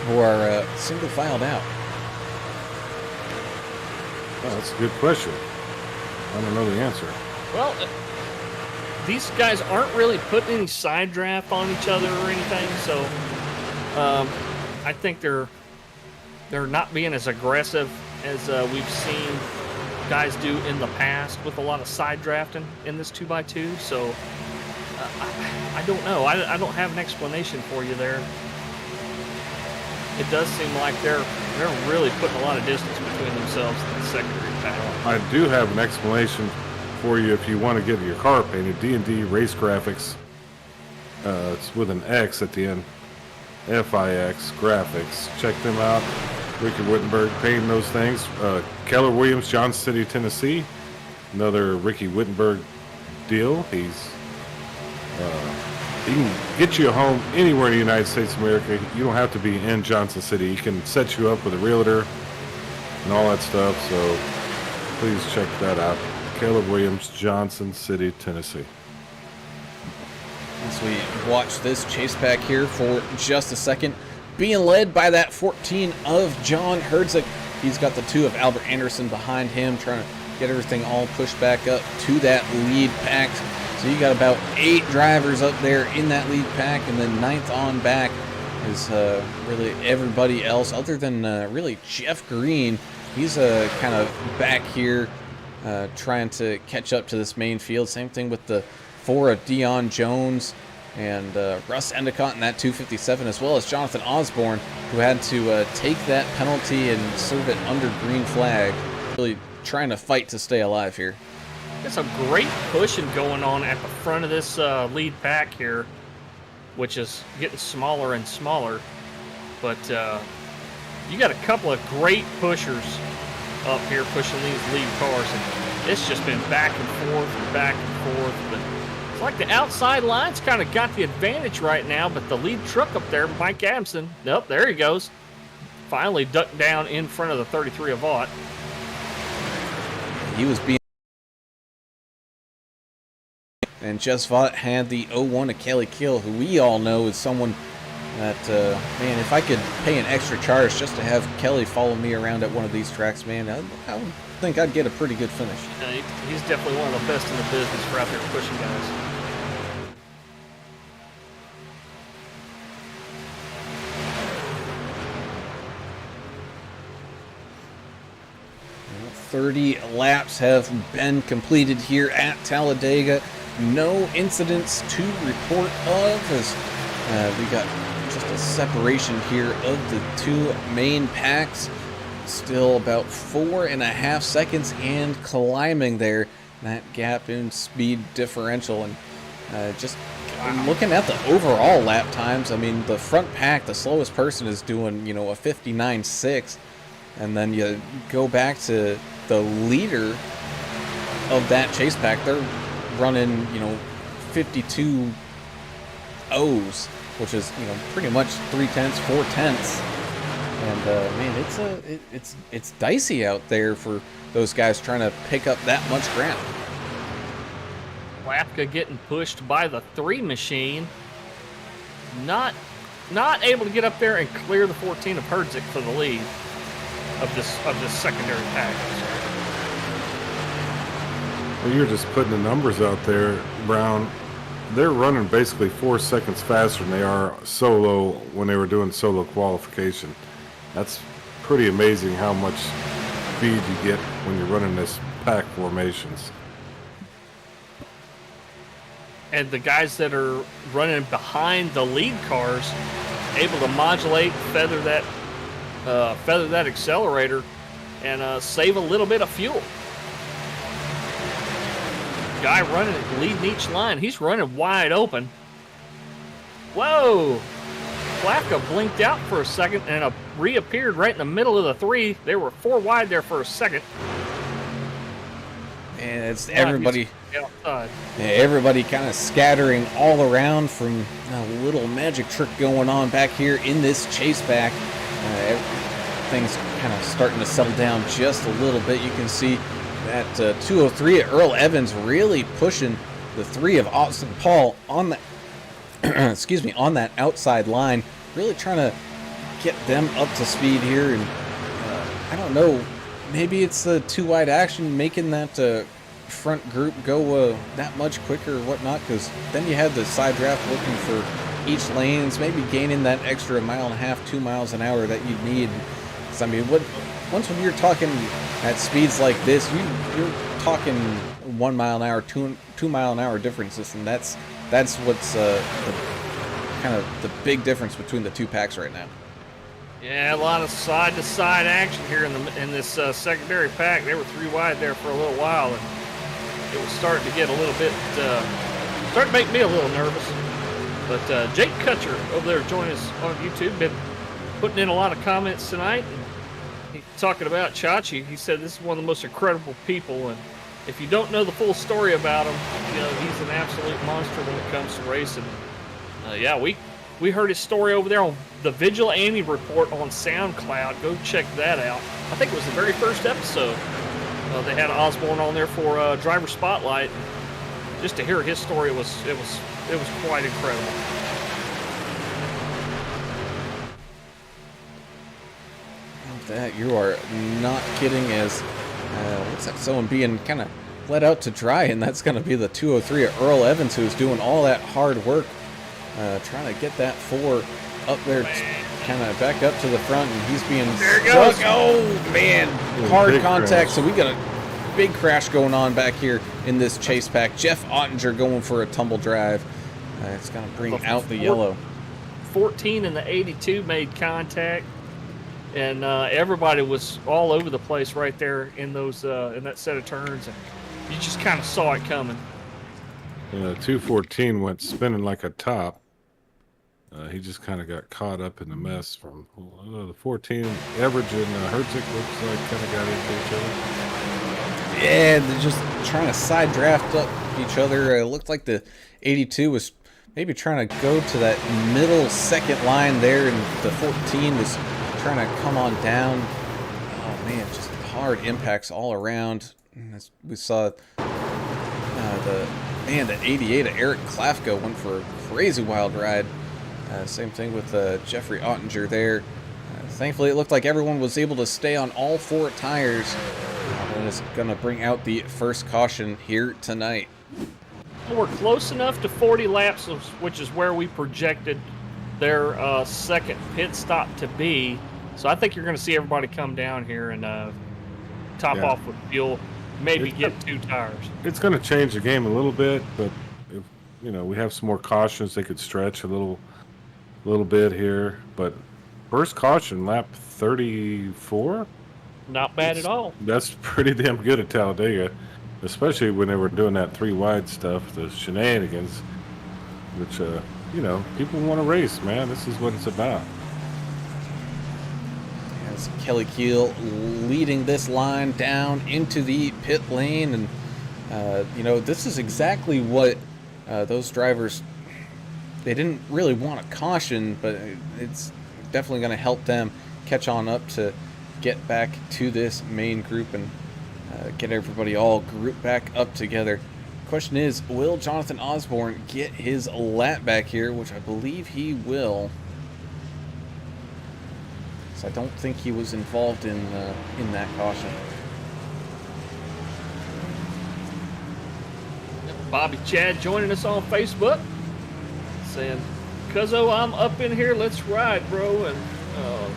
Speaker 1: who are single filed out?
Speaker 3: Oh, that's a good question. I don't know the answer.
Speaker 2: Well, these guys aren't really putting any side draft on each other or anything, so I think they're not being as aggressive as we've seen guys do in the past with a lot of side drafting in this 2x2. So I don't know. I don't have an explanation for you there. It does seem like they're really putting a lot of distance between themselves and the secondary pack.
Speaker 3: I do have an explanation for you if you want to get your car painted. D&D Race Graphics. It's with an X at the end. FIX Graphix. Check them out. Ricky Wittenberg painting those things. Keller Williams, Johnson City, Tennessee. Another Ricky Wittenberg deal. He can get you a home anywhere in the United States of America. You don't have to be in Johnson City. He can set you up with a realtor and all that stuff. So please check that out. Keller Williams, Johnson City, Tennessee.
Speaker 1: As we watch this chase pack here for just a second, being led by that 14 of John Herzig. He's got the 2 of Albert Anderson behind him, trying to get everything all pushed back up to that lead pack. So you got about 8 drivers up there in that lead pack, and then 9th on back is really everybody else other than really Jeff Green. He's kind of back here trying to catch up to this main field. Same thing with the 4 of Dion Jones and Russ Endicott in that 257, as well as Jonathan Osborne, who had to take that penalty and serve it under green flag. Really trying to fight to stay alive here.
Speaker 2: There's a great pushing going on at the front of this lead pack here, which is getting smaller and smaller. But you got a couple of great pushers up here pushing these lead cars, and it's just been back and forth and back and forth. But it's like the outside line's kind of got the advantage right now, but the lead truck up there, Mike Adamson, nope, there he goes. Finally ducked down in front of the 33 of Vaught.
Speaker 1: He was being... And Jess Vaught had the 01 of Kelly Kill, who we all know is someone that, man, if I could pay an extra charge just to have Kelly follow me around at one of these tracks, man, I would think I'd get a pretty good finish.
Speaker 2: Yeah, he's definitely one of the best in the business for out there pushing guys.
Speaker 1: Well, 30 laps have been completed here at Talladega. No incidents to report of, as we got just a separation here of the 2 main packs. Still about 4.5 seconds and climbing there, that gap in speed differential. And just looking at the overall lap times, I mean, the front pack, the slowest person is doing, you know, a 59.6. And then you go back to the leader of that chase pack, they're running, you know, 52 O's, which is, you know, pretty much 3/10, 4/10. And man, it's dicey out there for those guys trying to pick up that much ground.
Speaker 2: Lapka getting pushed by the 3 machine, not able to get up there and clear the 14 of Herzig for the lead of this secondary package.
Speaker 3: Well, you're just putting the numbers out there, Brown. They're running basically 4 seconds faster than they are solo when they were doing solo qualification. That's pretty amazing how much speed you get when you're running this pack formations.
Speaker 2: And the guys that are running behind the lead cars, able to modulate, feather that accelerator, and save a little bit of fuel. guy leading each line. He's running wide open. Whoa! Flacco blinked out for a second and reappeared right in the middle of the 3. They were 4 wide there for a second.
Speaker 1: And it's everybody.
Speaker 2: Outside.
Speaker 1: Everybody kind of scattering all around from a little magic trick going on back here in this chase back. Things kind of starting to settle down just a little bit. You can see that 203 Earl Evans really pushing the 3 of Austin Paul on the excuse me, on that outside line, really trying to get them up to speed here. And I don't know, maybe it's the 2 wide action making that front group go that much quicker or whatnot, because then you had the side draft looking for each lanes, maybe gaining that extra 1.5 miles, 2 miles an hour that you need. So, I mean, once when you're talking at speeds like this, you're talking 1 mile an hour, 2 mile an hour differences, and that's what's the kind of the big difference between the 2 packs right now.
Speaker 2: Yeah, a lot of side-to-side action here in this secondary pack. They were 3 wide there for a little while, and it was starting to get a little bit, starting to make me a little nervous. But Jake Kutcher over there joining us on YouTube, been putting in a lot of comments tonight. And he's talking about Chachi. He said this is one of the most incredible people, and if you don't know the full story about him, you know, he's an absolute monster when it comes to racing. Yeah, we heard his story over there on the Vigilante Report on SoundCloud. Go check that out. I think it was the very first episode. They had Osborne on there for Driver Spotlight. Just to hear his story, it was quite incredible.
Speaker 1: That you are not kidding. As looks like someone being kind of let out to dry, and that's going to be the 203 of Earl Evans, who's doing all that hard work, trying to get that 4 up there, kind of back up to the front, and he's being stuck. Oh man, hard contact. So we got a big crash going on back here in this chase pack. Jeff Ottinger going for a tumble drive. It's going to bring out the yellow.
Speaker 2: 14 and the 82 made contact. And everybody was all over the place right there in those in that set of turns, and you just kind of saw it coming.
Speaker 3: 214 went spinning like a top. He just kind of got caught up in the mess from the 14. Everidge and Herzig looks like kind of got into each other.
Speaker 1: Yeah, they're just trying to side draft up each other. It looked like the 82 was maybe trying to go to that middle second line there, and the 14 was trying to come on down. Oh man, just hard impacts all around. As we saw the 88 of Eric Klafka went for a crazy wild ride. Same thing with Jeffrey Ottinger there. Thankfully, it looked like everyone was able to stay on all 4 tires. And it's going to bring out the first caution here tonight.
Speaker 2: We're close enough to 40 laps, which is where we projected their second pit stop to be. So I think you're going to see everybody come down here and top off with fuel, maybe get 2 tires.
Speaker 3: It's going to change the game a little bit, but if we have some more cautions, they could stretch a little bit here. But first caution, lap 34.
Speaker 2: Not bad at all.
Speaker 3: That's pretty damn good at Talladega, especially when they were doing that 3 wide stuff, the shenanigans, which people want to race, man. This is what it's about.
Speaker 1: As Kelly Keel leading this line down into the pit lane, and this is exactly what those drivers, they didn't really want a caution, but it's definitely going to help them catch on up to get back to this main group and get everybody all grouped back up together. Question is, will Jonathan Osborne get his lap back here, which I believe he will. So I don't think he was involved in that caution.
Speaker 2: Bobby Chad joining us on Facebook, saying, "Cuzzo, I'm up in here. Let's ride, bro." And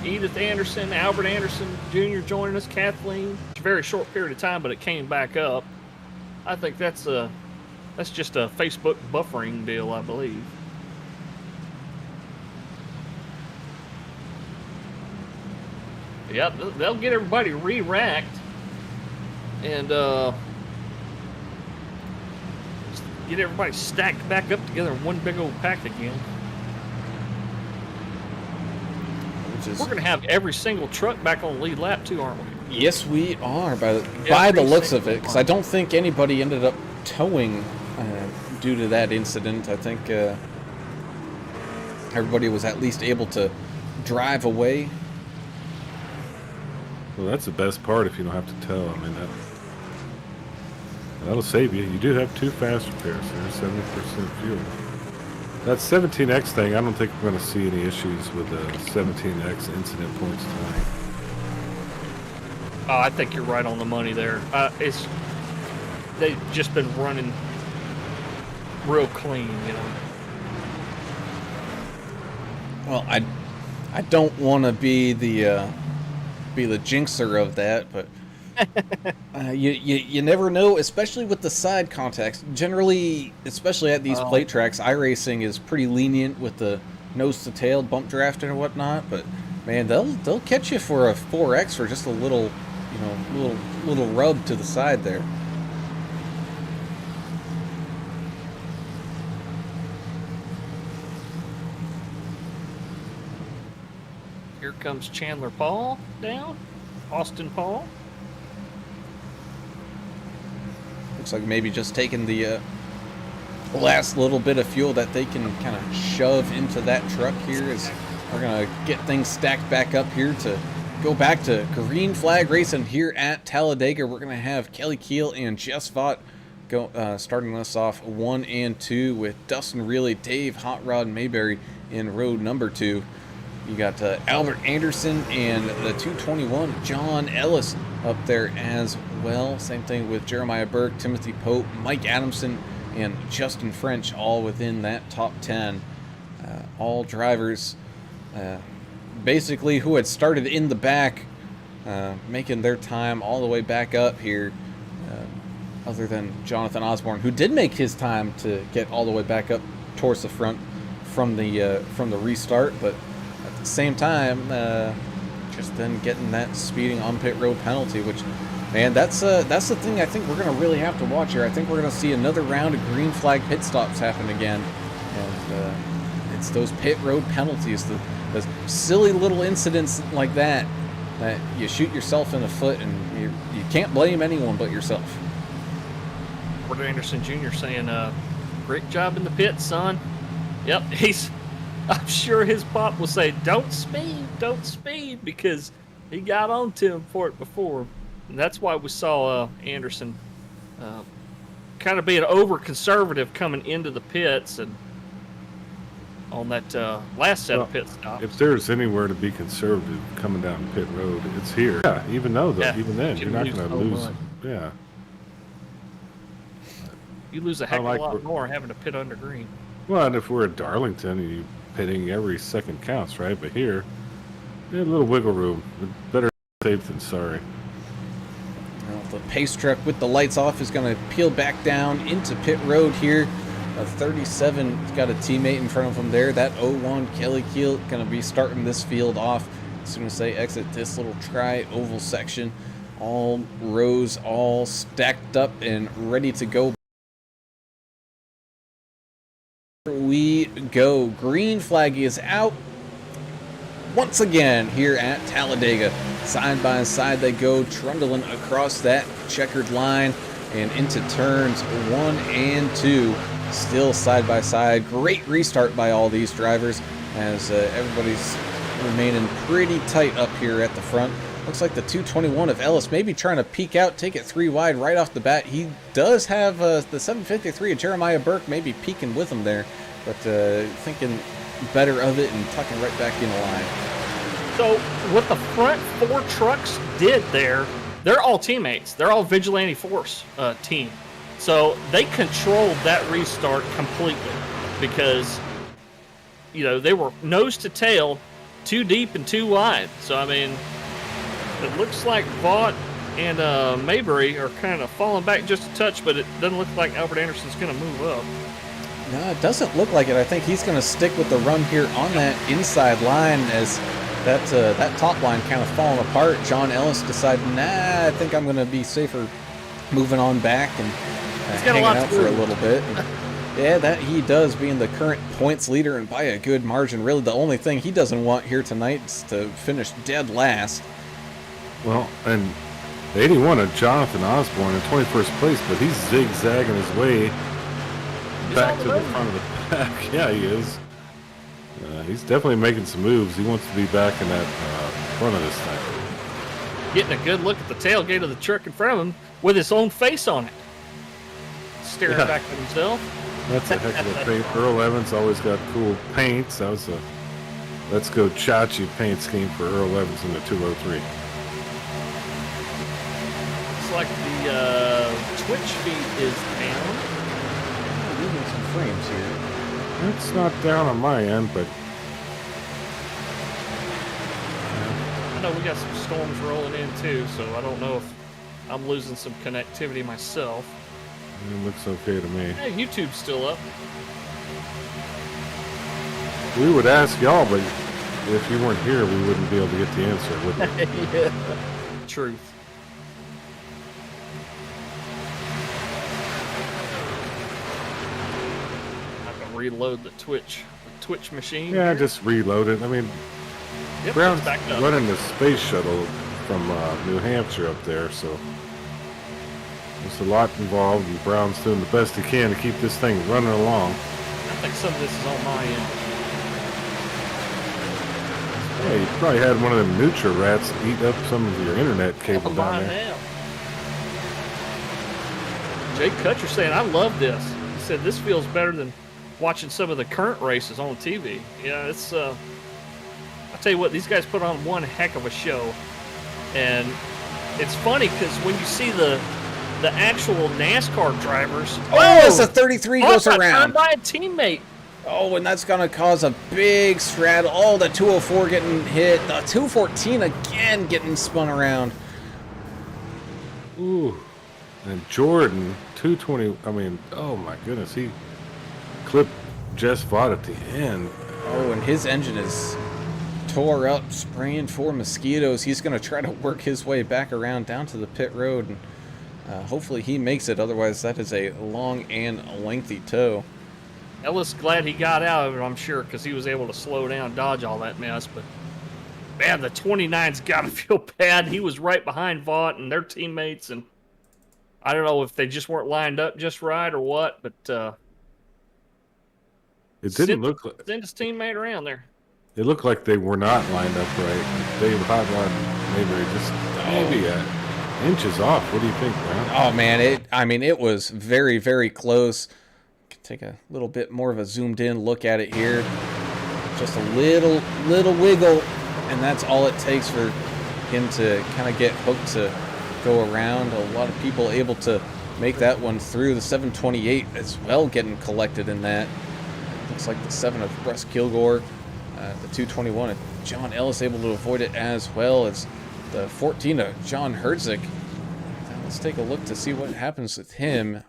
Speaker 2: Edith Anderson, Albert Anderson Jr. joining us. Kathleen. It's a very short period of time, but it came back up. I think that's just a Facebook buffering deal, I believe. Yeah, they'll get everybody re-racked. And get everybody stacked back up together in one big old pack again. We're going to have every single truck back on the lead lap too, aren't we?
Speaker 1: Yes, we are, by the looks of it, because I don't think anybody ended up towing due to that incident. I think everybody was at least able to drive away.
Speaker 3: Well, that's the best part if you don't have to tow. I mean, that'll save you. You do have 2 fast repairs there, 70% fuel. That 17X thing, I don't think we're going to see any issues with the 17X incident points tonight.
Speaker 2: Oh, I think you're right on the money there. They've just been running real clean, you know.
Speaker 1: Well, I don't want to be the jinxer of that, but you never know, especially with the side contacts. Generally, especially at these plate tracks, iRacing is pretty lenient with the nose to tail bump drafting and whatnot. But man, they'll catch you for a 4X for just a little, little rub to the side there.
Speaker 2: Here comes Chandler Paul down. Austin Paul.
Speaker 1: Looks like maybe just taking the last little bit of fuel that they can kind of shove into that truck here as we're going to get things stacked back up here to go back to green flag racing here at Talladega. We're going to have Kelly Keel and Jess Vaught starting us off 1 and 2 with Dustin Reilly, Dave Hot Rod Mayberry in road number 2. You got Albert Anderson and the 221 John Ellis up there as well. Same thing with Jeremiah Burke, Timothy Pope, Mike Adamson, and Justin French, all within that top 10. All drivers basically who had started in the back, making their time all the way back up here, other than Jonathan Osborne, who did make his time to get all the way back up towards the front from the restart, but at the same time, just then getting that speeding on pit road penalty, which, man, that's the thing I think we're going to really have to watch here. I think we're going to see another round of green flag pit stops happen again, and it's those pit road penalties, the silly little incidents like that you shoot yourself in the foot, and you can't blame anyone but yourself.
Speaker 2: Robert Anderson Jr. saying, great job in the pit, son. Yep, I'm sure his pop will say, don't speed, because he got onto him for it before. And that's why we saw Anderson kind of being over-conservative coming into the pits and on that last set of pit stops.
Speaker 3: If there's anywhere to be conservative coming down pit road, it's here. Yeah, even then, you're not going to lose. Yeah.
Speaker 2: You lose a heck of a lot more having to pit under green.
Speaker 3: Well, and if we're at Darlington, you pitting every second counts, right? But here, a little wiggle room. Better safe than sorry.
Speaker 1: Well, the pace truck with the lights off is going to peel back down into pit road here. 37's got a teammate in front of him there. That 01 Kelly Keel going to be starting this field off as soon as they exit this little tri-oval section. All rows all stacked up and ready to go. We go. Green flag is out once again here at Talladega. Side by side they go, trundling across that checkered line and into turns 1 and 2. Still side by side. Great restart by all these drivers as everybody's remaining pretty tight up here at the front. Looks like the 221 of Ellis maybe trying to peek out, take it 3 wide right off the bat. He does have the 753 of Jeremiah Burke maybe peeking with him there, but thinking better of it and tucking right back in the line.
Speaker 2: So what the front 4 trucks did there, they're all teammates. They're all Vigilante Force team. So they controlled that restart completely because, they were nose to tail, too deep and too wide. So, I mean, it looks like Vaught and Mayberry are kind of falling back just a touch, but it doesn't look like Albert Anderson's going to move up.
Speaker 1: No, it doesn't look like it. I think he's going to stick with the run here on that inside line as that top line kind of falling apart. John Ellis decided, I think I'm going to be safer moving on back and hanging out for a little bit. Yeah, that he does, being the current points leader and by a good margin. Really, the only thing he doesn't want here tonight is to finish dead last.
Speaker 3: Well, and the 81 of Jonathan Osborne in 21st place, but he's zigzagging his way back to the front of the pack. Yeah, he is. He's definitely making some moves. He wants to be back in that front of this thing.
Speaker 2: Getting a good look at the tailgate of the truck in front of him with his own face on it. Staring back at himself.
Speaker 3: That's a heck of a paint. Earl Evans always got cool paints. That was a Let's Go Chachi paint scheme for Earl Evans in the 203.
Speaker 2: Looks like the Twitch feed is down.
Speaker 1: Losing some frames here.
Speaker 3: It's not down on my end, but
Speaker 2: I know we got some storms rolling in too, so I don't know if I'm losing some connectivity myself.
Speaker 3: it looks okay to me.
Speaker 2: Hey, YouTube's still up.
Speaker 3: We would ask y'all, but if you weren't here, we wouldn't be able to get the answer, would we?
Speaker 2: Yeah. Truth. I can reload the Twitch machine.
Speaker 3: Yeah,
Speaker 2: here.
Speaker 3: just reload it. I mean,
Speaker 2: Yep,
Speaker 3: Brown's
Speaker 2: it's backed up.
Speaker 3: running the space shuttle from New Hampshire up there, so there's a lot involved, and Brown's doing the best he can to keep this thing running along.
Speaker 2: I think some of this is on my end.
Speaker 3: Yeah, you probably had one of them Nutra rats eat up some of your internet cable
Speaker 2: On
Speaker 3: down
Speaker 2: mine
Speaker 3: there.
Speaker 2: now. Jake Kutcher saying, I love this. He said, this feels better than watching some of the current races on TV. Yeah, it's, I'll tell you what, these guys put on one heck of a show. And it's funny because when you see the actual NASCAR drivers.
Speaker 1: Oh, it's a 33 goes
Speaker 2: got
Speaker 1: around.
Speaker 2: turned by a teammate.
Speaker 1: Oh, and that's going to cause a big straddle. Oh, the 204 getting hit. The 214 again getting spun around.
Speaker 3: Ooh. And Jordan, 220, I mean, oh my goodness, he clipped Jess Vaught at the end.
Speaker 1: Oh, and his engine is tore up, spraying for mosquitoes. He's going to try to work his way back around down to the pit road, and hopefully he makes it. Otherwise, that is a long and lengthy tow.
Speaker 2: Ellis glad he got out of it, I'm sure, because he was able to slow down, dodge all that mess. But man, the 29's got to feel bad. He was right behind Vaught and their teammates, and I don't know if they just weren't lined up just right or what. But
Speaker 3: It didn't look like
Speaker 2: send his teammate around there.
Speaker 3: it looked like they were not lined up right. Dave Hotline maybe just inches off. What do you think, Brown?
Speaker 1: Oh man, it was very, very close. Take a little bit more of a zoomed in look at it here. Just a little wiggle, and that's all it takes for him to kind of get hooked to go around. A lot of people able to make that one through. The 728 as well getting collected in that. Looks like the 7 of Russ Kilgore, the 221 of John Ellis able to avoid it, as well as the 14 of John Herzig. Let's take a look to see what happens with him.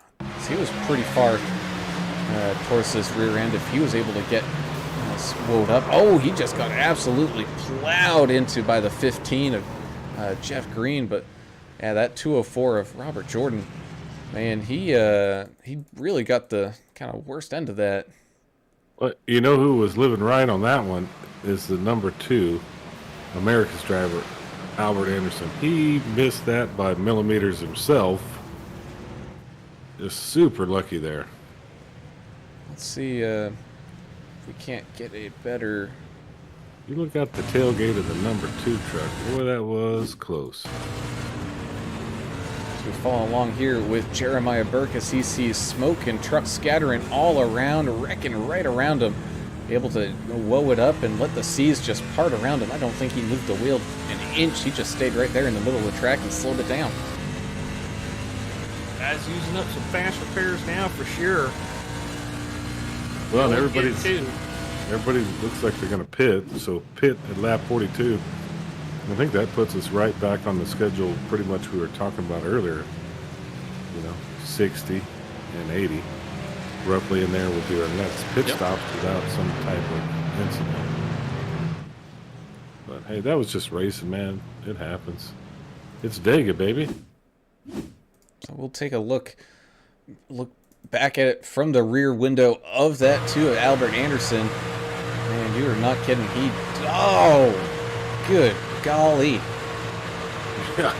Speaker 1: He was pretty far towards this rear end. If he was able to get swolled up. Oh, he just got absolutely plowed into by the 15 of Jeff Green. But yeah, that 204 of Robert Jordan, man, he really got the kind of worst end of that.
Speaker 3: Well, you know who was living right on that one is the number 2, America's driver, Albert Anderson. He missed that by millimeters himself. Just super lucky there.
Speaker 1: Let's see if we can't get a better...
Speaker 3: You look out the tailgate of the number 2 truck. Boy, that was close.
Speaker 1: So we follow along here with Jeremiah Burke as he sees smoke and trucks scattering all around, wrecking right around him. Able to woe it up and let the seas just part around him. I don't think he moved the wheel an inch. He just stayed right there in the middle of the track and slowed it down.
Speaker 2: Guys using up some fast repairs now for sure.
Speaker 3: Well, and
Speaker 2: Only
Speaker 3: everybody looks like they're going to pit, so pit at lap 42. I think that puts us right back on the schedule pretty much we were talking about earlier. 60 and 80. Roughly in there will be our next pit stop without some type of incident. But hey, that was just racing, man. It happens. It's Dega, baby.
Speaker 1: So we'll take a look back at it from the rear window of that too of Albert Anderson. Man, you are not kidding. Oh, good golly.
Speaker 3: Yeah.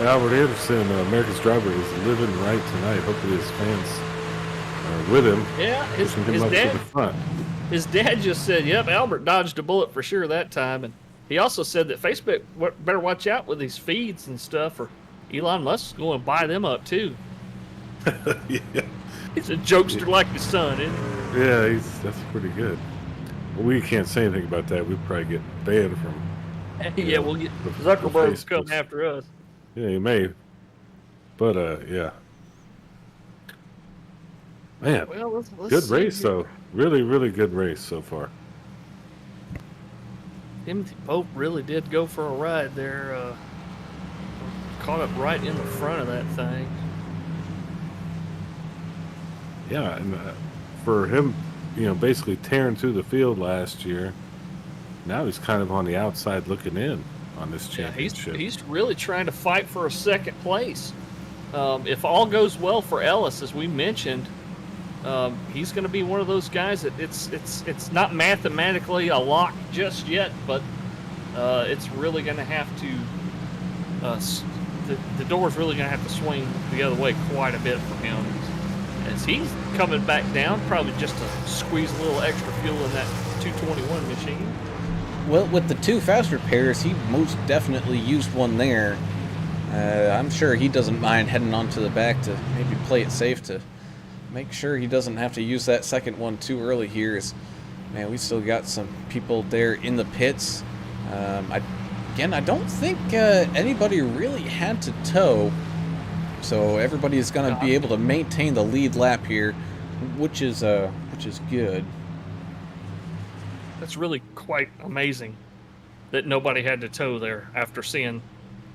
Speaker 3: Albert Anderson, America's driver, is living right tonight. Hopefully his fans are with him.
Speaker 2: Yeah, his
Speaker 3: pushing him up
Speaker 2: dad.
Speaker 3: to the front.
Speaker 2: His dad just said, "Yep, Albert dodged a bullet for sure that time." And he also said that Facebook better watch out with these feeds and stuff, or Elon Musk's going to buy them up too.
Speaker 3: Yeah.
Speaker 2: He's a jokester like his son, isn't he?
Speaker 3: Yeah, that's pretty good. We can't say anything about that. We'd probably get banned from.
Speaker 2: Yeah, we'll get
Speaker 3: the
Speaker 2: Zuckerberg's
Speaker 3: Facebook.
Speaker 2: coming after us.
Speaker 3: Yeah, you may. But yeah. Man,
Speaker 2: Well, let's
Speaker 3: good
Speaker 2: see
Speaker 3: race
Speaker 2: here.
Speaker 3: though. Really, really good race so far.
Speaker 2: Timothy Pope really did go for a ride there. Caught up right in the front of that thing.
Speaker 3: Yeah, and for him, basically tearing through the field last year, now he's kind of on the outside looking in on this
Speaker 2: Yeah,
Speaker 3: championship.
Speaker 2: he's really trying to fight for a second place. If all goes well for Ellis, as we mentioned, he's going to be one of those guys that it's not mathematically a lock just yet, but it's really going to have to the door's really going to have to swing the other way quite a bit for him as he's coming back down, probably just to squeeze a little extra fuel in that 221 machine.
Speaker 1: Well, with the two faster pairs, he most definitely used one there. I'm sure he doesn't mind heading onto the back to maybe play it safe to make sure he doesn't have to use that second one too early here. Man, we still got some people there in the pits. I don't think anybody really had to tow, so everybody is going to be able to maintain the lead lap here, which is good.
Speaker 2: That's really quite amazing that nobody had to tow there after seeing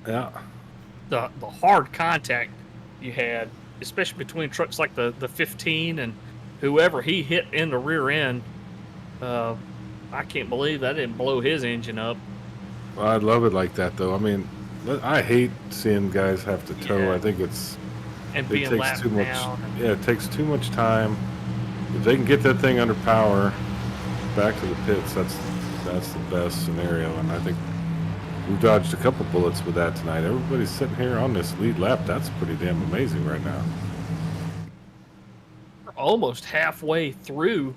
Speaker 3: Yeah.
Speaker 2: the hard contact you had, especially between trucks like the 15 and whoever he hit in the rear end. I can't believe that didn't blow his engine up.
Speaker 3: Well, I love it like that, though. I mean, I hate seeing guys have to tow.
Speaker 2: Yeah.
Speaker 3: I think it
Speaker 2: Being
Speaker 3: takes
Speaker 2: lapped
Speaker 3: too much.
Speaker 2: down.
Speaker 3: Yeah, it takes too much time. If they can get that thing under power, back to the pits, that's the best scenario. And I think we dodged a couple bullets with that tonight. Everybody's sitting here on this lead lap. That's pretty damn amazing right now.
Speaker 2: We're almost halfway through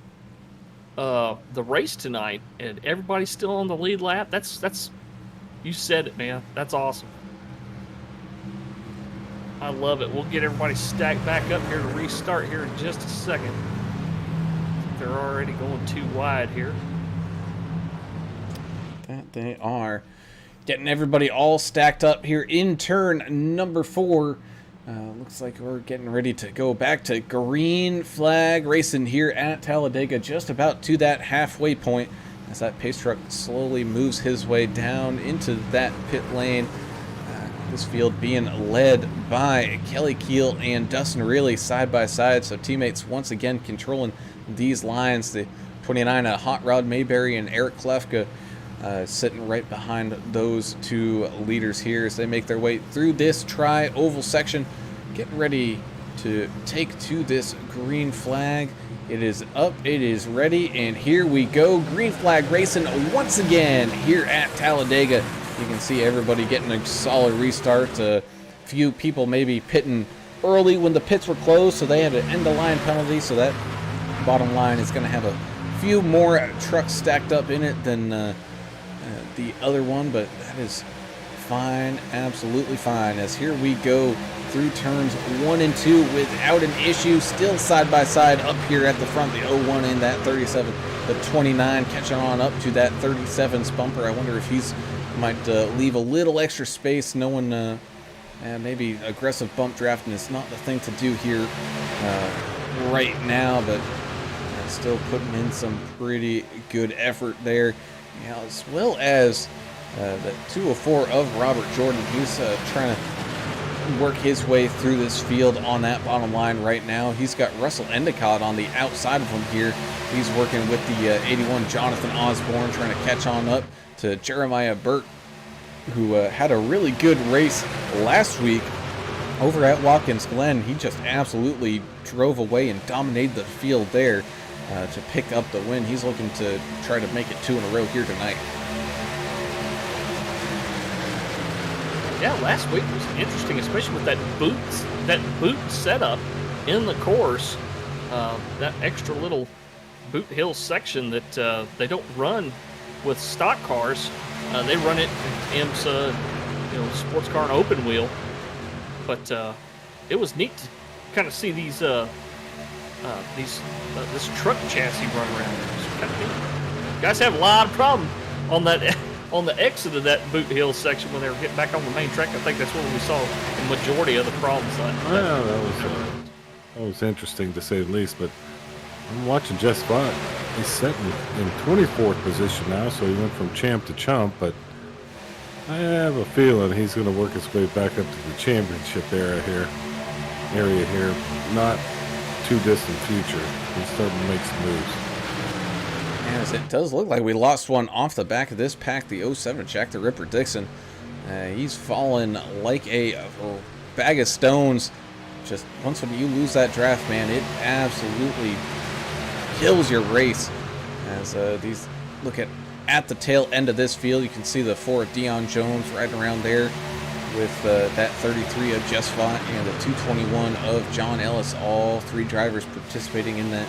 Speaker 2: the race tonight, and everybody's still on the lead lap. That's you said it, man. That's awesome. I love it. We'll get everybody stacked back up here to restart here in just a second. They're already going too wide here.
Speaker 1: That they are. Getting everybody all stacked up here in turn number 4. Looks like we're getting ready to go back to green flag racing here at Talladega, just about to that halfway point as that pace truck slowly moves his way down into that pit lane. This field being led by Kelly Keel and Dustin Reilly side by side, so teammates once again controlling these lines. The 29 Hot Rod Mayberry and Eric Klefka sitting right behind those two leaders here as they make their way through this tri-oval section, getting ready to take to this green flag. It is up, it is ready, and here we go. Green flag racing once again here at Talladega. You can see everybody getting a solid restart. A few people maybe pitting early when the pits were closed, so they had an end-of-line penalty, so that bottom line is going to have a few more trucks stacked up in it than the other one, but that is fine, absolutely fine, as here we go through turns 1 and 2 without an issue, still side by side up here at the front, the 01 and that 37, the 29 catching on up to that 37's bumper. I wonder if he's might leave a little extra space, knowing maybe aggressive bump drafting is not the thing to do here right now, but still putting in some pretty good effort there. Yeah, as well as the 204 of Robert Jordan. He's trying to work his way through this field on that bottom line right now. He's got Russell Endicott on the outside of him here. He's working with the 81 Jonathan Osborne, trying to catch on up to Jeremiah Burt, who had a really good race last week over at Watkins Glen, he just absolutely drove away and dominated the field there to pick up the win. He's looking to try to make it 2 in a row here tonight.
Speaker 2: Yeah, last week was interesting, especially with that boot setup in the course. That extra little boot hill section that they don't run with stock cars. They run it in IMSA, sports car and open wheel. But it was neat to kind of see this truck chassis run around. It was kind of neat. Guys have a lot of problems on that on the exit of that boot hill section when they were getting back on the main track. I think that's when we saw the majority of the problems.
Speaker 3: Yeah, that was interesting to say the least. But I'm watching Jess Bott. He's sitting in 24th position now, so he went from champ to chump. But I have a feeling he's going to work his way back up to the championship area here. Not too distant future. He's starting to make some moves.
Speaker 1: As it does look like we lost one off the back of this pack, the 07 Jack the Ripper Dixon. He's fallen like a bag of stones. Just once when you lose that draft, man, it absolutely kills your race. As these look at the tail end of this field, you can see the 4 of Dion Jones right around there with that 33 of Jess Vaught and the 221 of John Ellis. All 3 drivers participating in that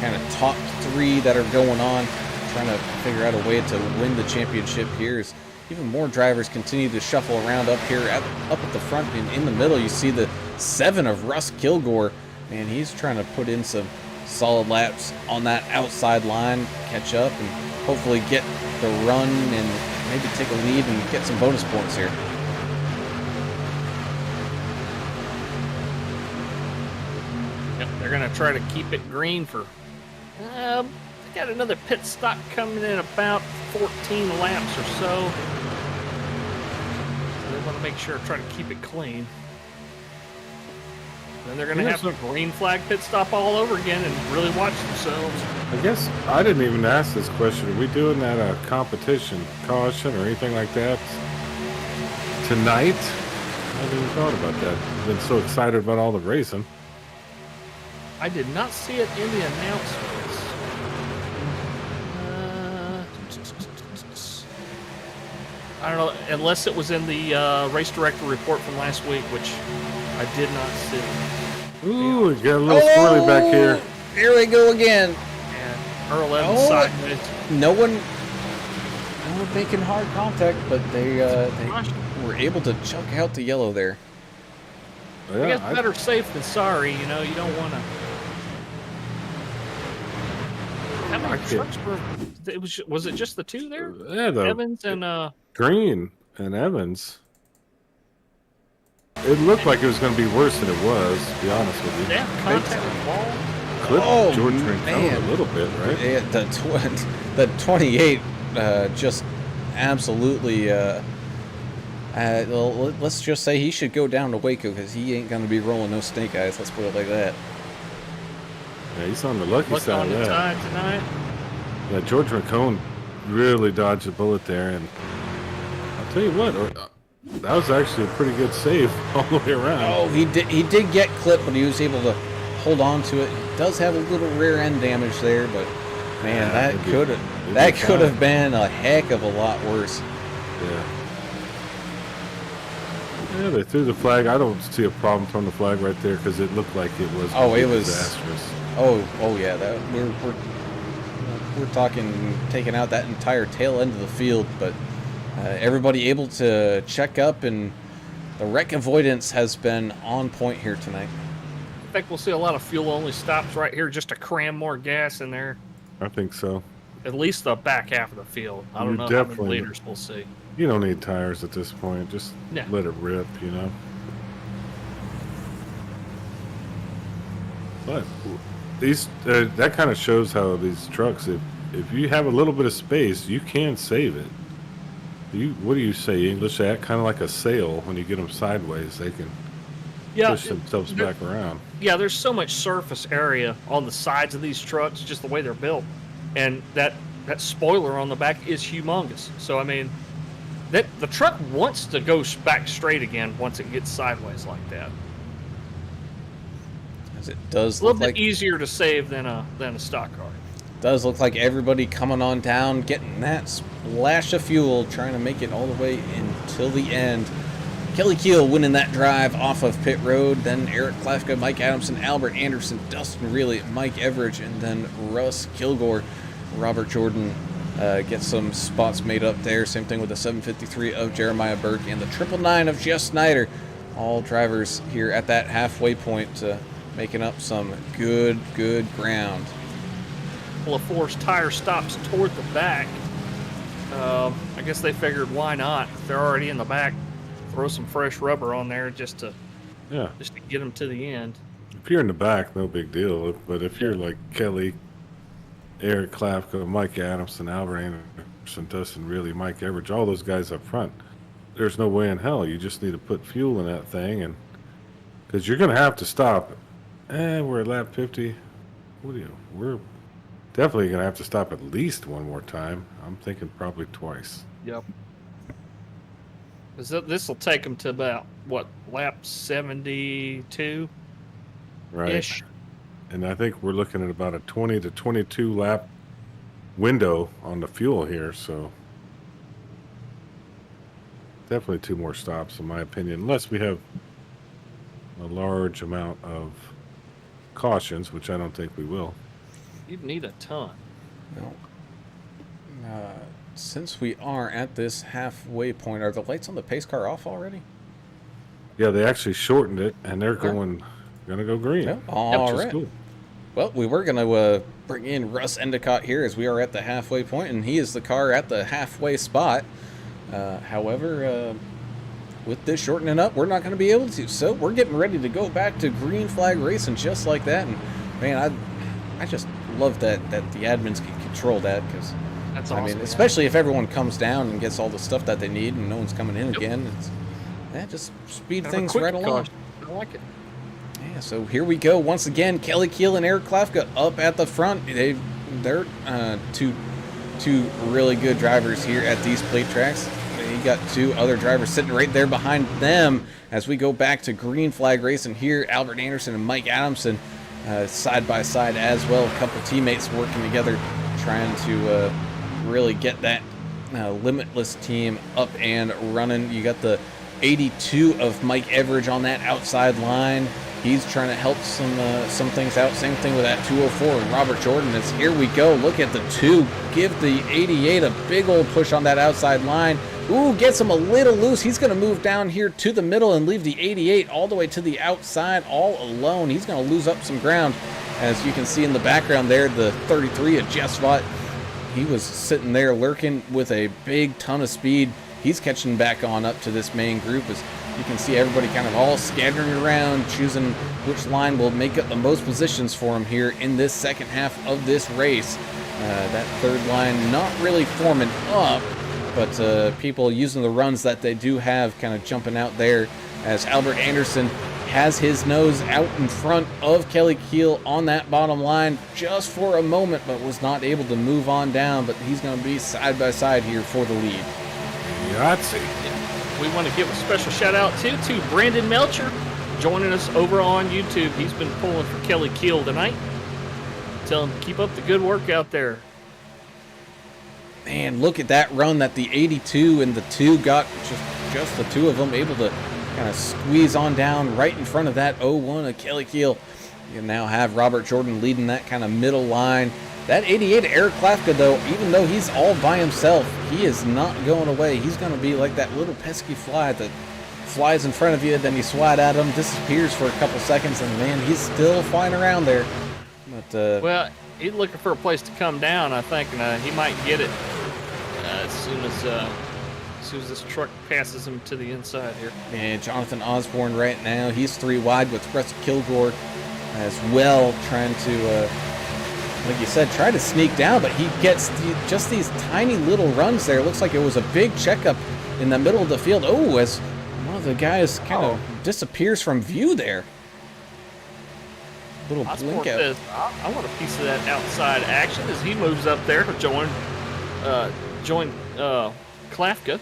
Speaker 1: kind of top 3 that are going on, trying to figure out a way to win the championship here. As even more drivers continue to shuffle around up here, up at the front and in the middle. You see the 7 of Russ Kilgore, and he's trying to put in some solid laps on that outside line, catch up, and hopefully get the run and maybe take a lead and get some bonus points here.
Speaker 2: Yep, they're going to try to keep it green for... they got another pit stop coming in about 14 laps or so. They want to make sure, try to keep it clean. Then they're going to have a green flag pit stop all over again and really watch themselves.
Speaker 3: I guess I didn't even ask this question. Are we doing that competition, caution, or anything like that tonight? I haven't even thought about that. I've been so excited about all the racing.
Speaker 2: I did not see it in the announcements. I don't know, unless it was in the race director report from last week, which I did not see.
Speaker 3: Ooh, we got a little squirrely back here.
Speaker 1: Here we go again.
Speaker 2: And Earl Evans sideways.
Speaker 1: No one making hard contact, but they were able to chuck out the yellow there.
Speaker 3: Yeah,
Speaker 2: I guess better safe than sorry. You don't want to. How many trucks were? Was it just the 2 there?
Speaker 3: Yeah,
Speaker 2: Evans and
Speaker 3: Green and Evans. It looked like it was going to be worse than it was, to be honest with you.
Speaker 2: Yeah, contact with the ball.
Speaker 3: Clipped George Rincon a little bit, right?
Speaker 1: Yeah, the 28 just absolutely. Well, let's just say he should go down to Waco because he ain't going to be rolling no snake eyes. Let's put it like that.
Speaker 3: Yeah, he's on the lucky side
Speaker 2: on
Speaker 3: of
Speaker 2: the
Speaker 3: that.
Speaker 2: side tonight.
Speaker 3: Yeah, George Rincon really dodged a bullet there, and I'll tell you what, that was actually a pretty good save all the way around.
Speaker 1: Oh, he did get clipped, but he was able to hold on to it. He does have a little rear end damage there, but man, that could have been a heck of a lot worse.
Speaker 3: Yeah. Yeah, they threw the flag. I don't see a problem throwing the flag right there because it looked like it was.
Speaker 1: It was
Speaker 3: disastrous.
Speaker 1: Oh yeah. That we're talking taking out that entire tail end of the field, but everybody able to check up, and the wreck avoidance has been on point here tonight.
Speaker 2: I think we'll see a lot of fuel-only stops right here just to cram more gas in there.
Speaker 3: I think so.
Speaker 2: At least the back half of the field. I don't know how many liters we'll see.
Speaker 3: You don't need tires at this point. Just let it rip, But these that kind of shows how these trucks, if you have a little bit of space, you can save it. What do you say, English? That kind of like a sail. When you get them sideways, they can push themselves back around.
Speaker 2: Yeah, there's so much surface area on the sides of these trucks, just the way they're built, and that spoiler on the back is humongous. So I mean, that the truck wants to go back straight again once it gets sideways like that.
Speaker 1: As it does
Speaker 2: A little
Speaker 1: look
Speaker 2: bit
Speaker 1: like
Speaker 2: easier to save than a stock car.
Speaker 1: does look like everybody coming on down, getting that splash of fuel, trying to make it all the way until the end. Kelly Keel winning that drive off of pit road, then Eric Klafka, Mike Adamson, Albert Anderson, Dustin Reilly, Mike Everidge, and then Russ Kilgore. Robert Jordan gets some spots made up there. Same thing with the 753 of Jeremiah Burke and the 999 of Jeff Snyder. All drivers here at that halfway point making up some good ground.
Speaker 2: Couple of forced tire stops toward the back. I guess they figured, why not? If they're already in the back, throw some fresh rubber on there just to get them to the end.
Speaker 3: If you're in the back, no big deal. But if you're like Kelly, Eric Klafka, Mike Adamson, Albert Anderson, Dustin Reilly, Mike Everidge, all those guys up front, there's no way in hell. You just need to put fuel in that thing, and because you're going to have to stop. We're at lap 50. We're definitely going to have to stop at least one more time. I'm thinking probably twice.
Speaker 2: Yep. This will take them to about, what, lap 72?
Speaker 3: Right.
Speaker 2: Ish.
Speaker 3: And I think we're looking at about a 20 to 22 lap window on the fuel here, so definitely 2 more stops in my opinion, unless we have a large amount of cautions, which I don't think we will.
Speaker 2: You'd need a ton.
Speaker 1: No. Since we are at this halfway point, are the lights on the pace car off already?
Speaker 3: Yeah, they actually shortened it, and they're gonna go green.
Speaker 1: Yeah. All right.
Speaker 3: Cool.
Speaker 1: Well, we were going to bring in Russ Endicott here as we are at the halfway point, and he is the car at the halfway spot. However, with this shortening up, we're not going to be able to. So we're getting ready to go back to green flag racing just like that. And man, I just love that the admins can control that, because
Speaker 2: That's awesome.
Speaker 1: I mean, especially if everyone comes down and gets all the stuff that they need and no one's coming in again. Just speed
Speaker 2: Kind of a
Speaker 1: things
Speaker 2: quick
Speaker 1: right along.
Speaker 2: caution. I like it.
Speaker 1: Yeah, so here we go once again. Kelly Keel and Eric Klafka up at the front. They're two really good drivers here at these plate tracks. You got 2 other drivers sitting right there behind them as we go back to green flag racing here. Albert Anderson and Mike Adamson side by side as well. A couple teammates working together, trying to really get that limitless team up and running. You got the 82 of Mike Everidge on that outside line. He's trying to help some things out. Same thing with that 204 and Robert Jordan. It's here we go. Look at the 2. Give the 88 a big old push on that outside line. Ooh, gets him a little loose. He's going to move down here to the middle and leave the 88 all the way to the outside all alone. He's going to lose up some ground. As you can see in the background there, the 33 of Jeff Svot, he was sitting there lurking with a big ton of speed. He's catching back on up to this main group. As you can see everybody kind of all scattering around, choosing which line will make up the most positions for him here in this second half of this race. That third line not really forming up, but people using the runs that they do have kind of jumping out there, as Albert Anderson has his nose out in front of Kelly Keel on that bottom line just for a moment, but was not able to move on down. But he's going to be side by side here for the lead.
Speaker 3: Yahtzee.
Speaker 2: We want to give a special shout out to Brandon Melcher joining us over on YouTube. He's been pulling for Kelly Keel tonight. Tell him to keep up the good work out there.
Speaker 1: Man, look at that run that the 82 and the 2 got. Just the 2 of them able to kind of squeeze on down right in front of that 01 of Kelly Keel. You now have Robert Jordan leading that kind of middle line. That 88 Eric Klafka, though, even though he's all by himself, he is not going away. He's going to be like that little pesky fly that flies in front of you, then you swat at him, disappears for a couple seconds, and man, he's still flying around there. But
Speaker 2: well, he's looking for a place to come down, I think, and he might get it as soon as this truck passes him to the inside here.
Speaker 1: And Jonathan Osborne right now, he's 3 wide with Russ Kilgore as well, trying to, like you said, try to sneak down, but he gets just these tiny little runs there. It looks like it was a big checkup in the middle of the field. Oh, as one of the guys kind of disappears from view there. Little blink out.
Speaker 2: Says, I want a piece of that outside action as he moves up there to join Klafka.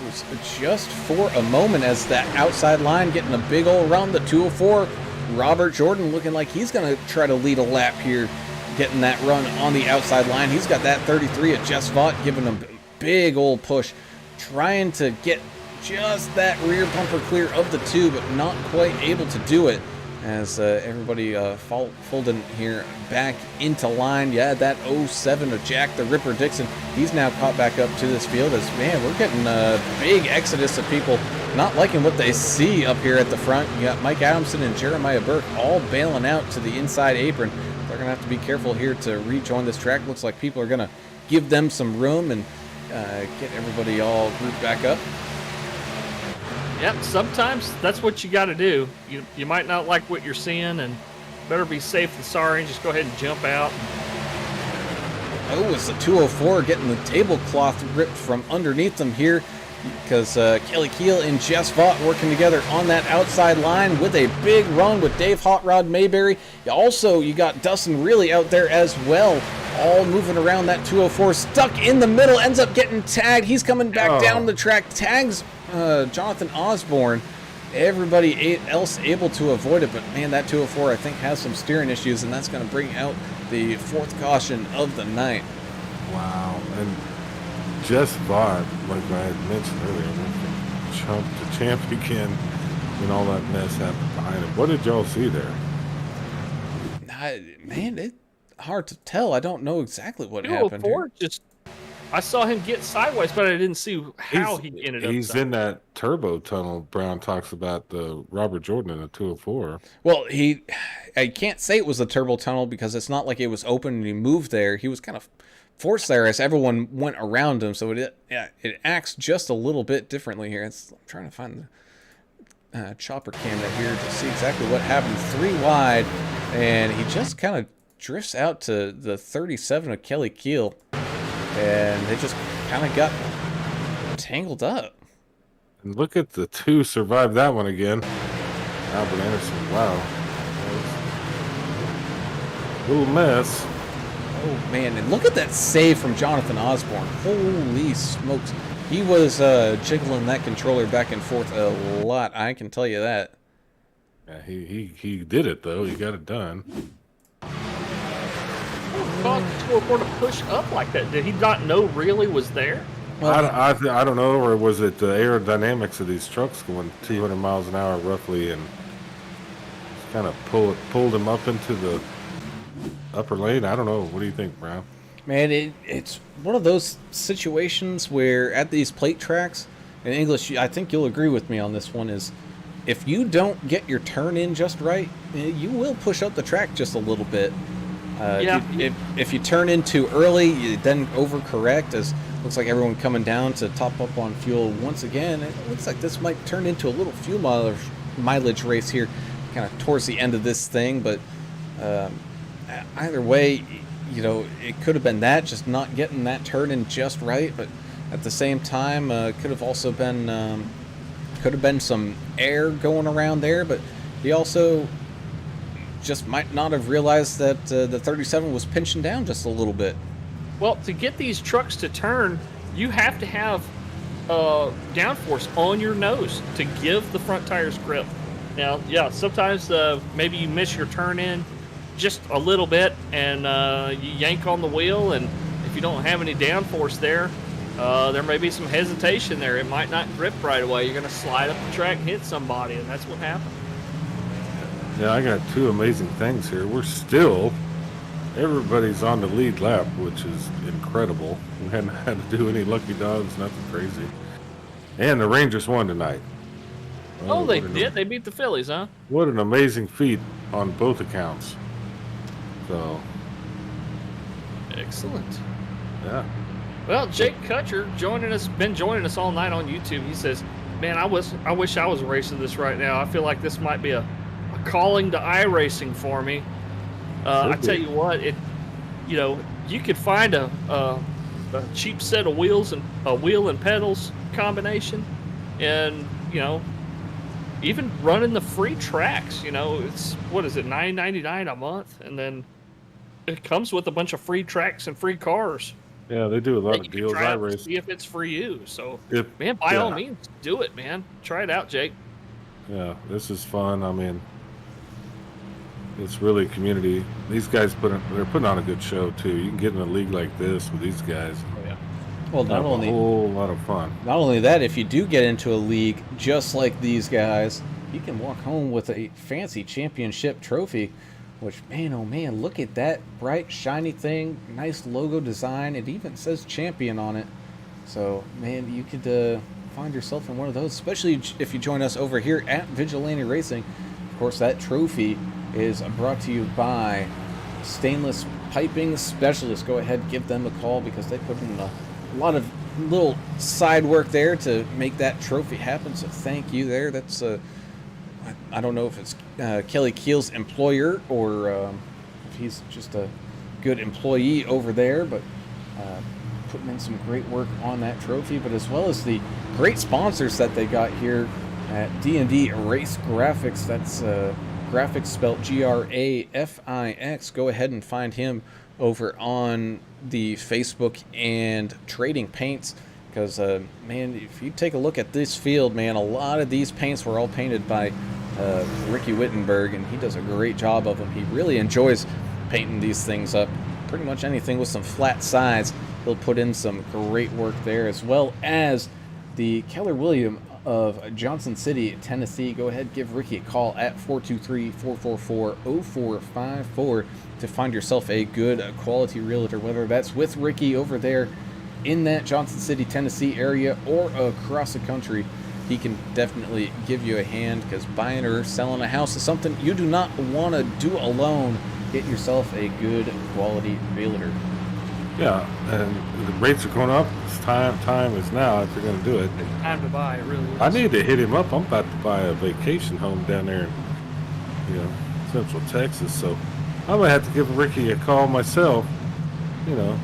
Speaker 1: was just for a moment as that outside line getting a big old run. The 204, Robert Jordan looking like he's going to try to lead a lap here, getting that run on the outside line. He's got that 33 at Jess Vaught, giving him a big old push, trying to get just that rear bumper clear of the 2, but not quite able to do it. As everybody folding here back into line. Yeah, that 07 of Jack the Ripper Dixon, he's now caught back up to this field. As, man, we're getting a big exodus of people not liking what they see up here at the front. You got Mike Adamson and Jeremiah Burke all bailing out to the inside apron. They're going to have to be careful here to rejoin this track. Looks like people are going to give them some room and get everybody all grouped back up.
Speaker 2: Yep, sometimes that's what you got to do. You might not like what you're seeing, and better be safe than sorry, and just go ahead and jump out.
Speaker 1: Oh, it's the 204 getting the tablecloth ripped from underneath them here, because Kelly Keel and Jess Vaught working together on that outside line with a big run with Dave Hot Rod Mayberry. You got Dustin really out there as well, all moving around that 204, stuck in the middle, ends up getting tagged. He's coming back down the track, tags Jonathan Osborne. Everybody else able to avoid it, but man, that 204 I think has some steering issues, and that's going to bring out the 4th caution of the night.
Speaker 3: Wow. And Jess Vaught, like I had mentioned earlier, went from chump to champ again when all that mess happened behind him. What did y'all see there?
Speaker 1: Man, it's hard to tell. I don't know exactly what happened here.
Speaker 2: I saw him get sideways, but I didn't see how he ended up.
Speaker 3: He's in that turbo tunnel. Brown talks about the Robert Jordan in the 204.
Speaker 1: Well, I can't say it was a turbo tunnel because it's not like it was open and he moved there. He was kind of forced there as everyone went around him, so it acts just a little bit differently here. I'm trying to find the chopper camera here to see exactly what happened. 3 wide, and he just kind of drifts out to the 37 of Kelly Keel. And they just kind of got tangled up.
Speaker 3: And look at the 2 survive that one again. Albert Anderson, wow. Little mess.
Speaker 1: Oh, man. And look at that save from Jonathan Osborne. Holy smokes. He was jiggling that controller back and forth a lot. I can tell you that.
Speaker 3: Yeah, he did it, though. He got it done.
Speaker 2: Caused the 204 to push up like that? Did he not know really was there?
Speaker 3: Well, I don't know, or was it the aerodynamics of these trucks going 200 miles an hour roughly and kind of pulled him up into the upper lane? I don't know. What do you think, Brown?
Speaker 1: Man, it's one of those situations where at these plate tracks, in English, I think you'll agree with me on this one, is if you don't get your turn in just right, you will push up the track just a little bit. If you turn in too early, you then overcorrect, as looks like everyone coming down to top up on fuel once again. It looks like this might turn into a little fuel mileage race here, kind of towards the end of this thing. But either way, it could have been that, just not getting that turn in just right. But at the same time, could have also been some air going around there. But he also just might not have realized that the 37 was pinching down just a little bit.
Speaker 2: Well, to get these trucks to turn, you have to have downforce on your nose to give the front tires grip. Now, yeah, sometimes maybe you miss your turn in just a little bit and you yank on the wheel, and if you don't have any downforce there may be some hesitation there. It might not grip right away. You're going to slide up the track and hit somebody, and that's what happened.
Speaker 3: Yeah, I got 2 amazing things here. Everybody's on the lead lap, which is incredible. We hadn't had to do any lucky dogs, nothing crazy. And the Rangers won tonight.
Speaker 2: Oh, they did? They beat the Phillies, huh?
Speaker 3: What an amazing feat on both accounts. So.
Speaker 2: Excellent.
Speaker 3: Yeah.
Speaker 2: Well, Jake Kutcher been joining us all night on YouTube. He says, man, I wish I was racing this right now. I feel like this might be a calling to iRacing for me. I tell you what, you could find a cheap set of wheels and a wheel and pedals combination, and even running the free tracks. It's $9.99 a month, and then it comes with a bunch of free tracks and free cars.
Speaker 3: Yeah, they do a lot
Speaker 2: Then
Speaker 3: of
Speaker 2: you can
Speaker 3: deals.
Speaker 2: try
Speaker 3: I
Speaker 2: it out to
Speaker 3: race.
Speaker 2: see if it's for you. So,
Speaker 3: If,
Speaker 2: man, by all
Speaker 3: yeah,
Speaker 2: means, do it, man. Try it out, Jake.
Speaker 3: yeah, this is fun. I mean, it's really community. These guys they're putting on a good show too. You can get in a league like this with these guys
Speaker 2: Oh yeah.
Speaker 1: Well,
Speaker 3: and have a whole lot of fun.
Speaker 1: not only that, if you do get into a league just like these guys, you can walk home with a fancy championship trophy. Which, man, oh man, look at that bright, shiny thing. Nice logo design. It even says champion on it. So, man, you could find yourself in one of those, especially if you join us over here at Vigilante Racing. Of course, that trophy is brought to you by Stainless Piping Specialists. Go ahead, give them a call because they put in a lot of little side work there to make that trophy happen. So thank you there. That's I don't know if it's Kelly Keel's employer or if he's just a good employee over there, but putting in some great work on that trophy, but as well as the great sponsors that they got here at D&D Race Graphix. That's Graphix spelled Grafix. Go ahead and find him over on the Facebook and Trading Paints. Because, man, if you take a look at this field, man, a lot of these paints were all painted by Ricky Wittenberg, and he does a great job of them. He really enjoys painting these things up. Pretty much anything with some flat sides, he'll put in some great work there, as well as the Keller William of Johnson City, Tennessee. Go ahead, give Ricky a call at 423-444-0454 to find yourself a good quality realtor, whether that's with Ricky over there in that Johnson City, Tennessee area or across the country. He can definitely give you a hand, because buying or selling a house is something you do not want to do alone. Get yourself a good quality realtor.
Speaker 3: Yeah, and the rates are going up. It's time is now if you're going to do it.
Speaker 2: It's time to buy. It really is.
Speaker 3: I need to hit him up. I'm about to buy a vacation home down there in, Central Texas. So I might have to give Ricky a call myself. I'd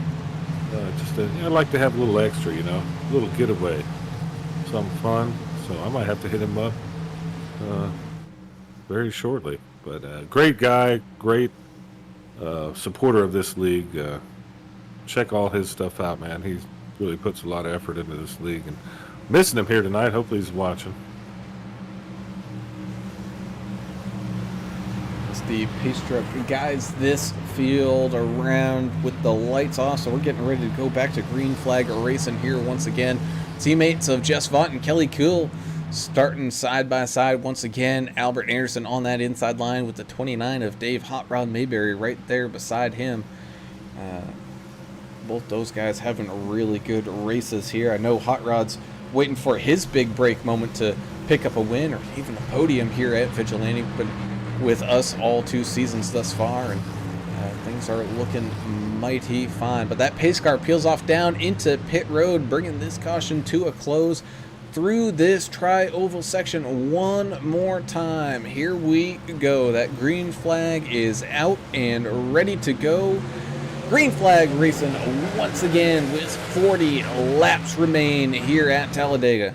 Speaker 3: like to have a little extra, a little getaway, something fun. So I might have to hit him up very shortly. But great guy, great supporter of this league. Check all his stuff out, man. He really puts a lot of effort into this league. And missing him here tonight. Hopefully he's watching.
Speaker 1: It's the pace truck guys this field around with the lights off, so we're getting ready to go back to green flag racing here once again. Teammates of Jess Vaught and Kelly Kuhl starting side by side once again. Albert Anderson on that inside line with the 29 of Dave Hot Rod Mayberry right there beside him. Both those guys having really good races here. I know Hot Rod's waiting for his big break moment to pick up a win or even a podium here at Vigilante, but with us all 2 seasons thus far, and things are looking mighty fine. But that pace car peels off down into pit road, bringing this caution to a close through this tri-oval section one more time. Here we go. That green flag is out and ready to go. Green flag racing once again with 40 laps remain here at Talladega.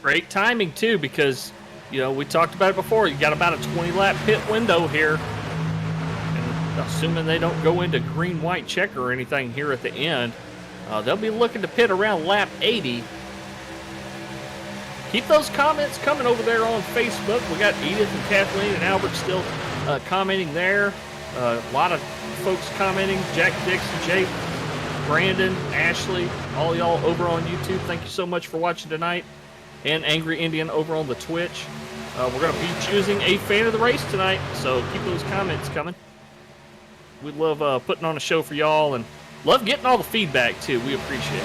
Speaker 2: Great timing, too, because, we talked about it before. You got about a 20-lap pit window here. And assuming they don't go into green-white checker or anything here at the end, they'll be looking to pit around lap 80. Keep those comments coming over there on Facebook. We got Edith and Kathleen and Albert still commenting there. A lot of folks commenting. Jack Dixon, Jake, Brandon, Ashley, all y'all over on YouTube. Thank you so much for watching tonight. And Angry Indian over on the Twitch. We're going to be choosing a fan of the race tonight, so keep those comments coming. We love putting on a show for y'all and love getting all the feedback, too. We appreciate it.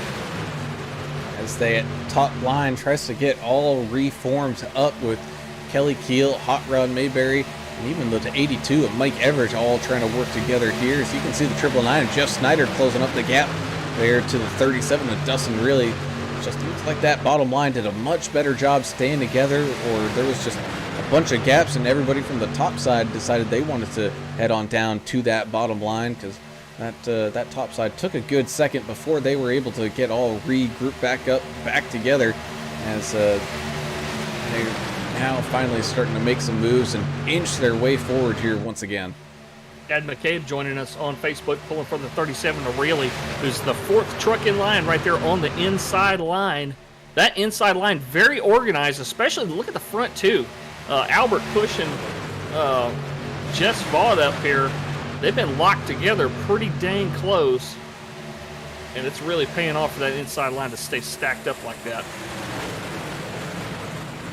Speaker 1: As the top line tries to get all reformed up with Kelly Keel, Hot Rod Mayberry, and even the 82 of Mike Everidge all trying to work together here. As you can see, the 999 of Jeff Snyder closing up the gap there to the 37 of Dustin. Really just looks like that bottom line did a much better job staying together, or there was just a bunch of gaps and everybody from the top side decided they wanted to head on down to that bottom line, because that top side took a good second before they were able to get all regrouped back together, as they're now finally starting to make some moves and inch their way forward here once again.
Speaker 2: Ed McCabe joining us on Facebook, pulling from the 37 to Reilly, who's the 4th truck in line right there on the inside line. That inside line very organized, especially look at the front too. Albert pushing Jess Vaught up here. They've been locked together pretty dang close, and it's really paying off for that inside line to stay stacked up like that.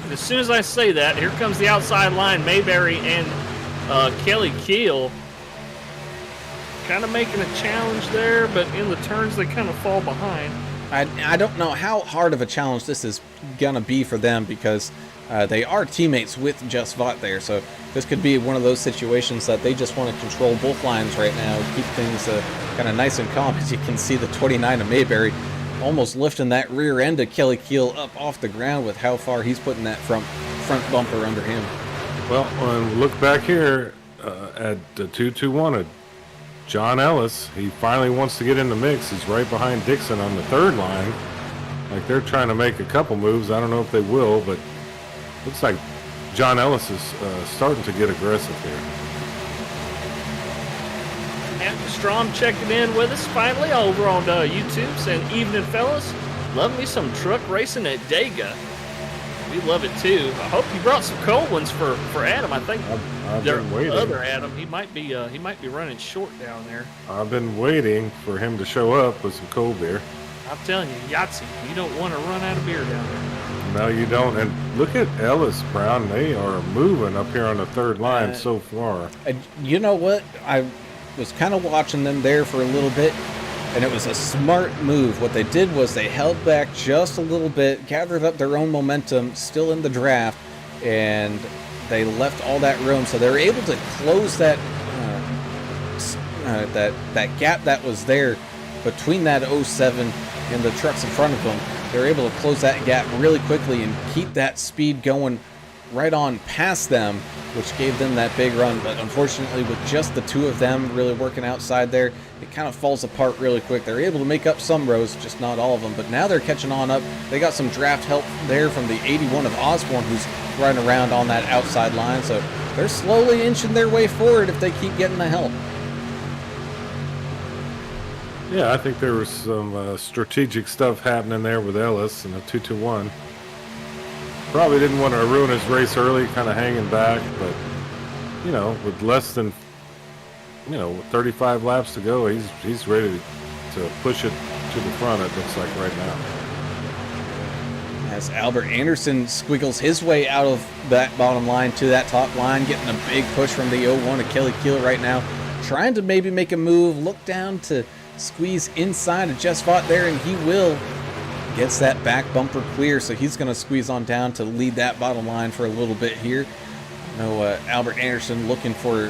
Speaker 2: And as soon as I say that, here comes the outside line. Mayberry and Kelly Keel kind of making a challenge there, but in the turns they kind of fall behind.
Speaker 1: I don't know how hard of a challenge this is gonna be for them, because they are teammates with Jess Vaught there, so this could be one of those situations that they just want to control both lines right now, keep things kind of nice and calm. As you can see, the 29 of Mayberry almost lifting that rear end of Kelly Keel up off the ground with how far he's putting that front bumper under him.
Speaker 3: Well, when we look back here at the 221, John Ellis, he finally wants to get in the mix. He's right behind Dixon on the 3rd line. Like, they're trying to make a couple moves. I don't know if they will, but looks like John Ellis is starting to get aggressive here.
Speaker 2: And Strom checking in with us finally over on YouTube, saying, "Evening, fellas. Love me some truck racing at Dega." We love it too. I hope you brought some cold ones for Adam. I think
Speaker 3: I've
Speaker 2: their
Speaker 3: been waiting.
Speaker 2: other Adam, he might be running short down there.
Speaker 3: I've been waiting for him to show up with some cold beer.
Speaker 2: I'm telling you, Yahtzee, you don't want to run out of beer down there.
Speaker 3: No, you don't. And look at Ellis, Brown. They are moving up here on the 3rd line so far.
Speaker 1: You know what? I was kind of watching them there for a little bit, and it was a smart move. What they did was they held back just a little bit, gathered up their own momentum, still in the draft, and they left all that room. So they were able to close that that gap that was there between that 07 and the trucks in front of them. They were able to close that gap really quickly and keep that speed going right on past them, which gave them that big run. But unfortunately, with just the 2 of them really working outside there, it kind of falls apart really quick. They're able to make up some rows, just not all of them. But now they're catching on up. They got some draft help there from the 81 of Osborne, who's running around on that outside line. So they're slowly inching their way forward if they keep getting the help.
Speaker 3: Yeah, I think there was some strategic stuff happening there with Ellis and the 221. Probably didn't want to ruin his race early, kind of hanging back, but, you know, with less than, 35 laps to go, he's ready to push it to the front, it looks like right now.
Speaker 1: As Albert Anderson squiggles his way out of that bottom line to that top line, getting a big push from the 01 of Kelly Keel right now, trying to maybe make a move, look down to squeeze inside of Jess Vaught there, and he will. Gets that back bumper clear, so he's going to squeeze on down to lead that bottom line for a little bit here. Albert Anderson looking for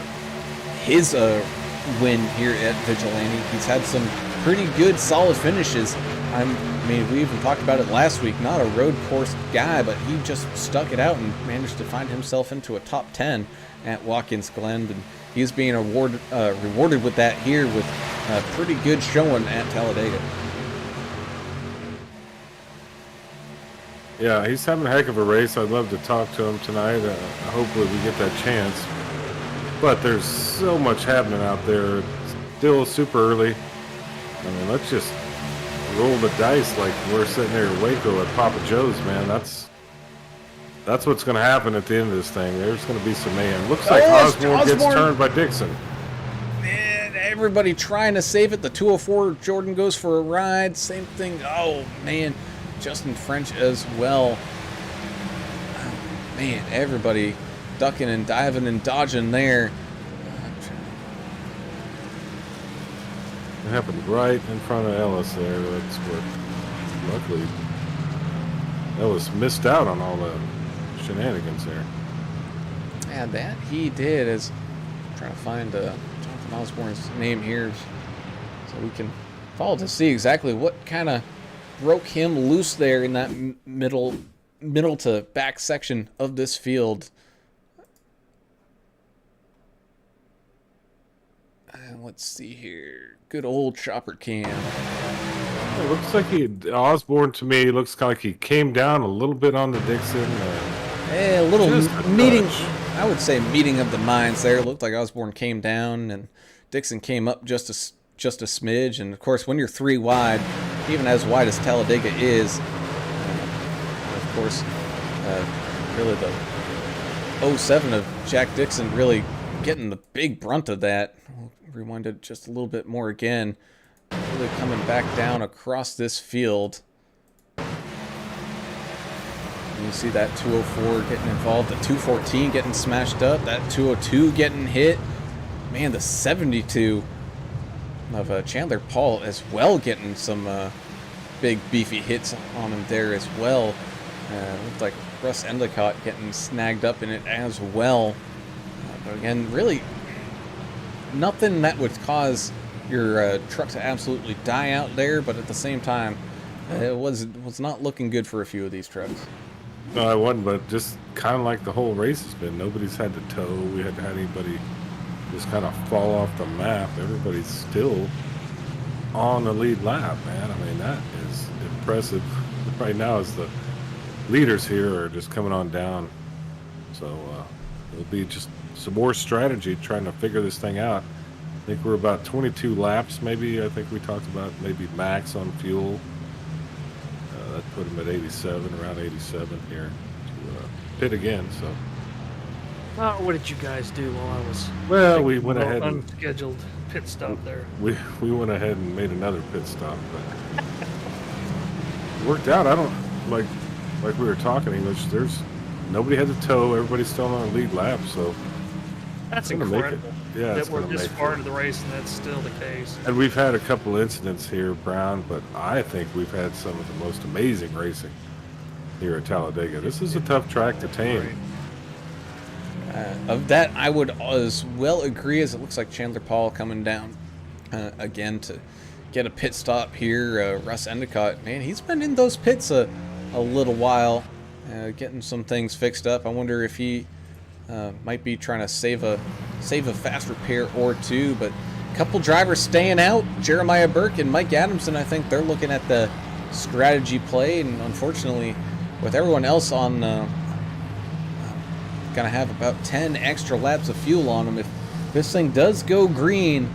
Speaker 1: his win here at Vigilante. He's had some pretty good, solid finishes. I mean, we even talked about it last week. Not a road course guy, but he just stuck it out and managed to find himself into a top 10 at Watkins Glen. And he's being rewarded with that here with a pretty good showing at Talladega.
Speaker 3: Yeah, he's having a heck of a race. I'd love to talk to him tonight. Hopefully we get that chance. But there's so much happening out there. It's still super early. I mean, let's just roll the dice like we're sitting there in Waco at Papa Joe's, man. That's what's going to happen at the end of this thing. There's going to be some mayhem. Looks like Osborne gets turned by Dixon.
Speaker 1: Man, everybody trying to save it. The 204, Jordan goes for a ride. Same thing. Oh, man. Justin French as well. Oh, man, everybody ducking and diving and dodging there.
Speaker 3: It happened right in front of Ellis there. That's what, luckily, Ellis missed out on all the shenanigans there.
Speaker 1: Yeah, that he did. As I'm trying to find Jonathan Osborne's name here so we can follow to see exactly what kind of broke him loose there in that middle to back section of this field. And let's see here. Good old chopper cam.
Speaker 3: It looks like Osborne to me looks kind of like he came down a little bit on the Dixon.
Speaker 1: A little meeting I would say meeting of the minds there. It looked like Osborne came down and Dixon came up just a smidge. And of course, when you're 3 wide, even as wide as Talladega is, of course, really the 07 of Jack Dixon really getting the big brunt of that. We'll rewind it just a little bit more again. Really coming back down across this field. You see that 204 getting involved, the 214 getting smashed up, that 202 getting hit. Man, the 72 of Chandler Paul as well getting some big beefy hits on him there as well. Looked like Russ Endicott getting snagged up in it as well. But again, really nothing that would cause your truck to absolutely die out there, but at the same time, it was not looking good for a few of these trucks.
Speaker 3: No, I wasn't, but just kind of like the whole race has been. Nobody's had to tow. We haven't had anybody just kind of fall off the map. Everybody's still on the lead lap, man. I mean, that is impressive. Right now, as the leaders here are just coming on down. So it'll be just some more strategy trying to figure this thing out. I think we're about 22 laps, maybe. I think we talked about maybe max on fuel. That put him at 87, around 87 here to pit again. So,
Speaker 2: what did you guys do while I was?
Speaker 3: Well, we went ahead and
Speaker 2: unscheduled pit stop there.
Speaker 3: we went ahead and made another pit stop, but it worked out. I don't like we were talking English. There's nobody had to tow. Everybody's still on a lead lap, so
Speaker 2: that's
Speaker 3: it's gonna make
Speaker 2: incredible.
Speaker 3: it. Yeah,
Speaker 2: that
Speaker 3: it's
Speaker 2: we're
Speaker 3: gonna
Speaker 2: this
Speaker 3: make
Speaker 2: far
Speaker 3: it.
Speaker 2: into the race and that's still the case.
Speaker 3: And we've had a couple incidents here, Brown, but I think we've had some of the most amazing racing here at Talladega. This is a tough track to tame.
Speaker 1: Of that, I would as well agree, as it looks like Chandler Paul coming down again to get a pit stop here. Russ Endicott, man, he's been in those pits a little while, getting some things fixed up. I wonder if he might be trying to save a fast repair or two, but a couple drivers staying out. Jeremiah Burke and Mike Adamson, I think they're looking at the strategy play, and unfortunately, with everyone else on, gonna have about 10 extra laps of fuel on them. If this thing does go green,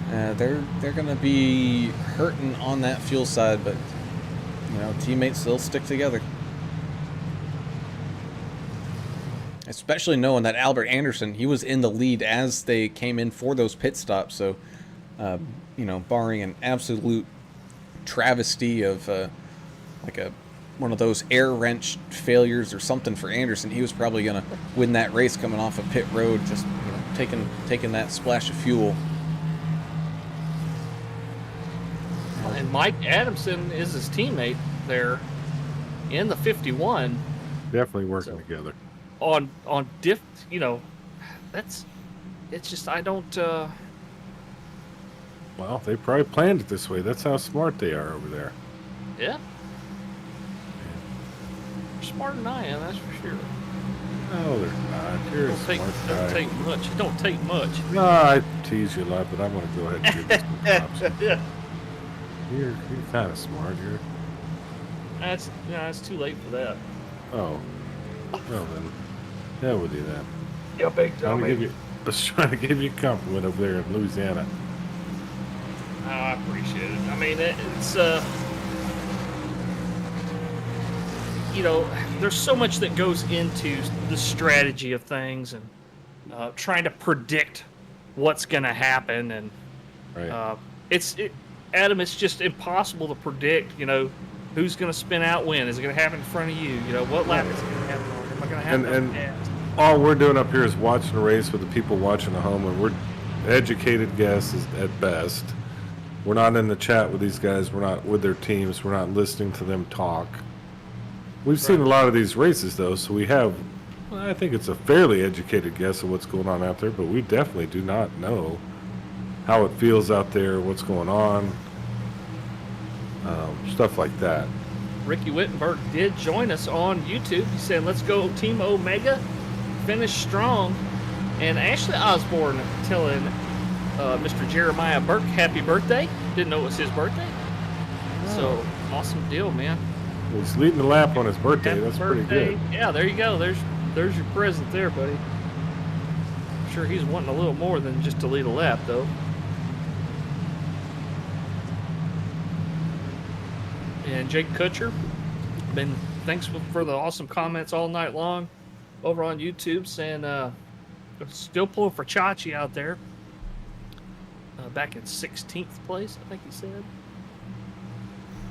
Speaker 1: they're gonna be hurting on that fuel side, but you know, teammates still stick together. Especially knowing that Albert Anderson, he was in the lead as they came in for those pit stops. So, you know, barring an absolute travesty of one of those air wrench failures or something for Anderson, he was probably going to win that race coming off of pit road, just taking that splash of fuel.
Speaker 2: And Mike Adamson is his teammate there in the 51.
Speaker 3: Definitely working together.
Speaker 2: On you know, it's just I don't.
Speaker 3: Well, they probably planned it this way. That's how smart they are over there.
Speaker 2: Yeah. Smarter than I am, that's for sure.
Speaker 3: No, they're not. You're a smart guy.
Speaker 2: Don't take much. It don't take much.
Speaker 3: No, I tease you a lot, but I'm going to go ahead and give you some props. You're kind of smart.
Speaker 2: It's too late for that.
Speaker 3: Oh, well then, hell with you then.
Speaker 2: Yeah, big
Speaker 3: I
Speaker 2: dummy.
Speaker 3: was trying to give you a compliment over there in Louisiana.
Speaker 2: Oh, I appreciate it. I mean, it's you know, there's so much that goes into the strategy of things and trying to predict what's going to happen, and
Speaker 3: Right.
Speaker 2: Adam, it's just impossible to predict. You know, who's going to spin out when? Is it going to happen in front of you? You know, what lap is it going to happen on? Am I going to have
Speaker 3: And
Speaker 2: gas?
Speaker 3: all we're doing up here is watching a race with the people watching at home, and we're educated guesses at best. We're not in the chat with these guys. We're not with their teams. We're not listening to them talk. We've seen a lot of these races, though, so we have, well, I think it's a fairly educated guess of what's going on out there, but we definitely do not know how it feels out there, what's going on, stuff like that.
Speaker 2: Ricky Wittenberg did join us on YouTube. He said, "Let's go Team Omega, finish strong." And Ashley Osborne telling Mr. Jeremiah Burke happy birthday. Didn't know it was his birthday. So awesome deal, man.
Speaker 3: He's leading the lap on his birthday.
Speaker 2: Happy
Speaker 3: That's
Speaker 2: birthday.
Speaker 3: pretty good.
Speaker 2: Yeah, there you go. There's your present there, buddy. sure he's wanting a little more than just to lead a lap, though. And Jake Kutcher, thanks for the awesome comments all night long over on YouTube, saying still pulling for Chachi out there. Back in 16th place, I think he said.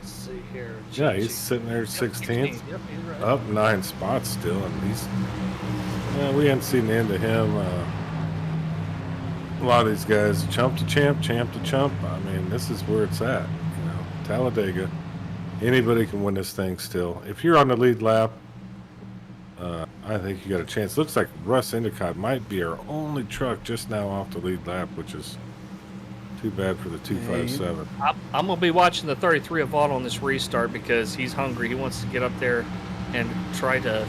Speaker 2: Let's see here.
Speaker 3: Yeah, he's sitting there 16th.
Speaker 2: Yep, he's right.
Speaker 3: Up 9 spots still, and we hadn't seen the end of him. A lot of these guys, chump to champ to chump. I mean, this is where it's at. You know, Talladega. Anybody can win this thing still. If you're on the lead lap, I think you got a chance. Looks like Russ Endicott might be our only truck just now off the lead lap, which is too bad for the 257.
Speaker 2: I'm going to be watching the 33 of Vaught on this restart because he's hungry. He wants to get up there and try to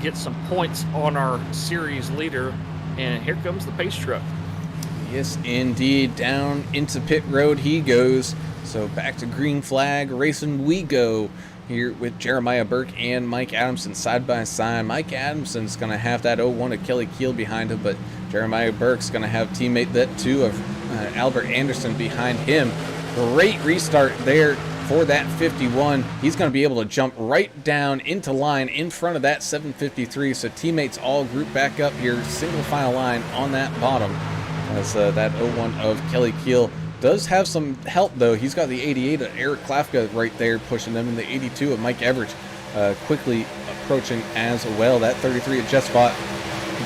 Speaker 2: get some points on our series leader. And here comes the pace truck.
Speaker 1: Yes, indeed. Down into pit road he goes. So back to green flag racing we go here with Jeremiah Burke and Mike Adamson side by side. Mike Adamson's going to have that 01 of Kelly Keel behind him, but Jeremiah Burke's going to have teammate that 2 of Albert Anderson behind him. Great restart there for that 51. He's going to be able to jump right down into line in front of that 753. So teammates all group back up here, single file line on that bottom. As that 01 of Kelly Keel does have some help, though. He's got the 88 of Eric Klafka right there pushing them, and the 82 of Mike Everidge quickly approaching as well. That 33 of Jeff Spot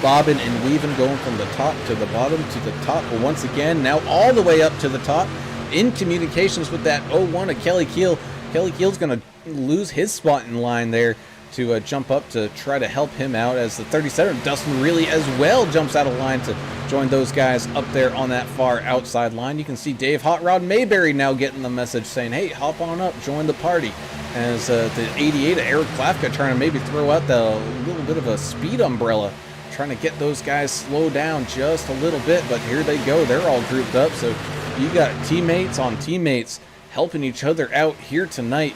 Speaker 1: bobbing and weaving, going from the top to the bottom to the top once again. Now all the way up to the top in communications with that 01 of Kelly Keel. Kelly Keel's going to lose his spot in line there to jump up to try to help him out, as the 37 Dustin Really as well jumps out of line to join those guys up there on that far outside line. You can see Dave Hot Rod Mayberry now getting the message saying, hey, hop on up, join the party, as the 88 of Eric Klafka trying to maybe throw out the little bit of a speed umbrella, trying to get those guys slowed down just a little bit. But here they go, they're all grouped up, so you got teammates on teammates helping each other out here tonight,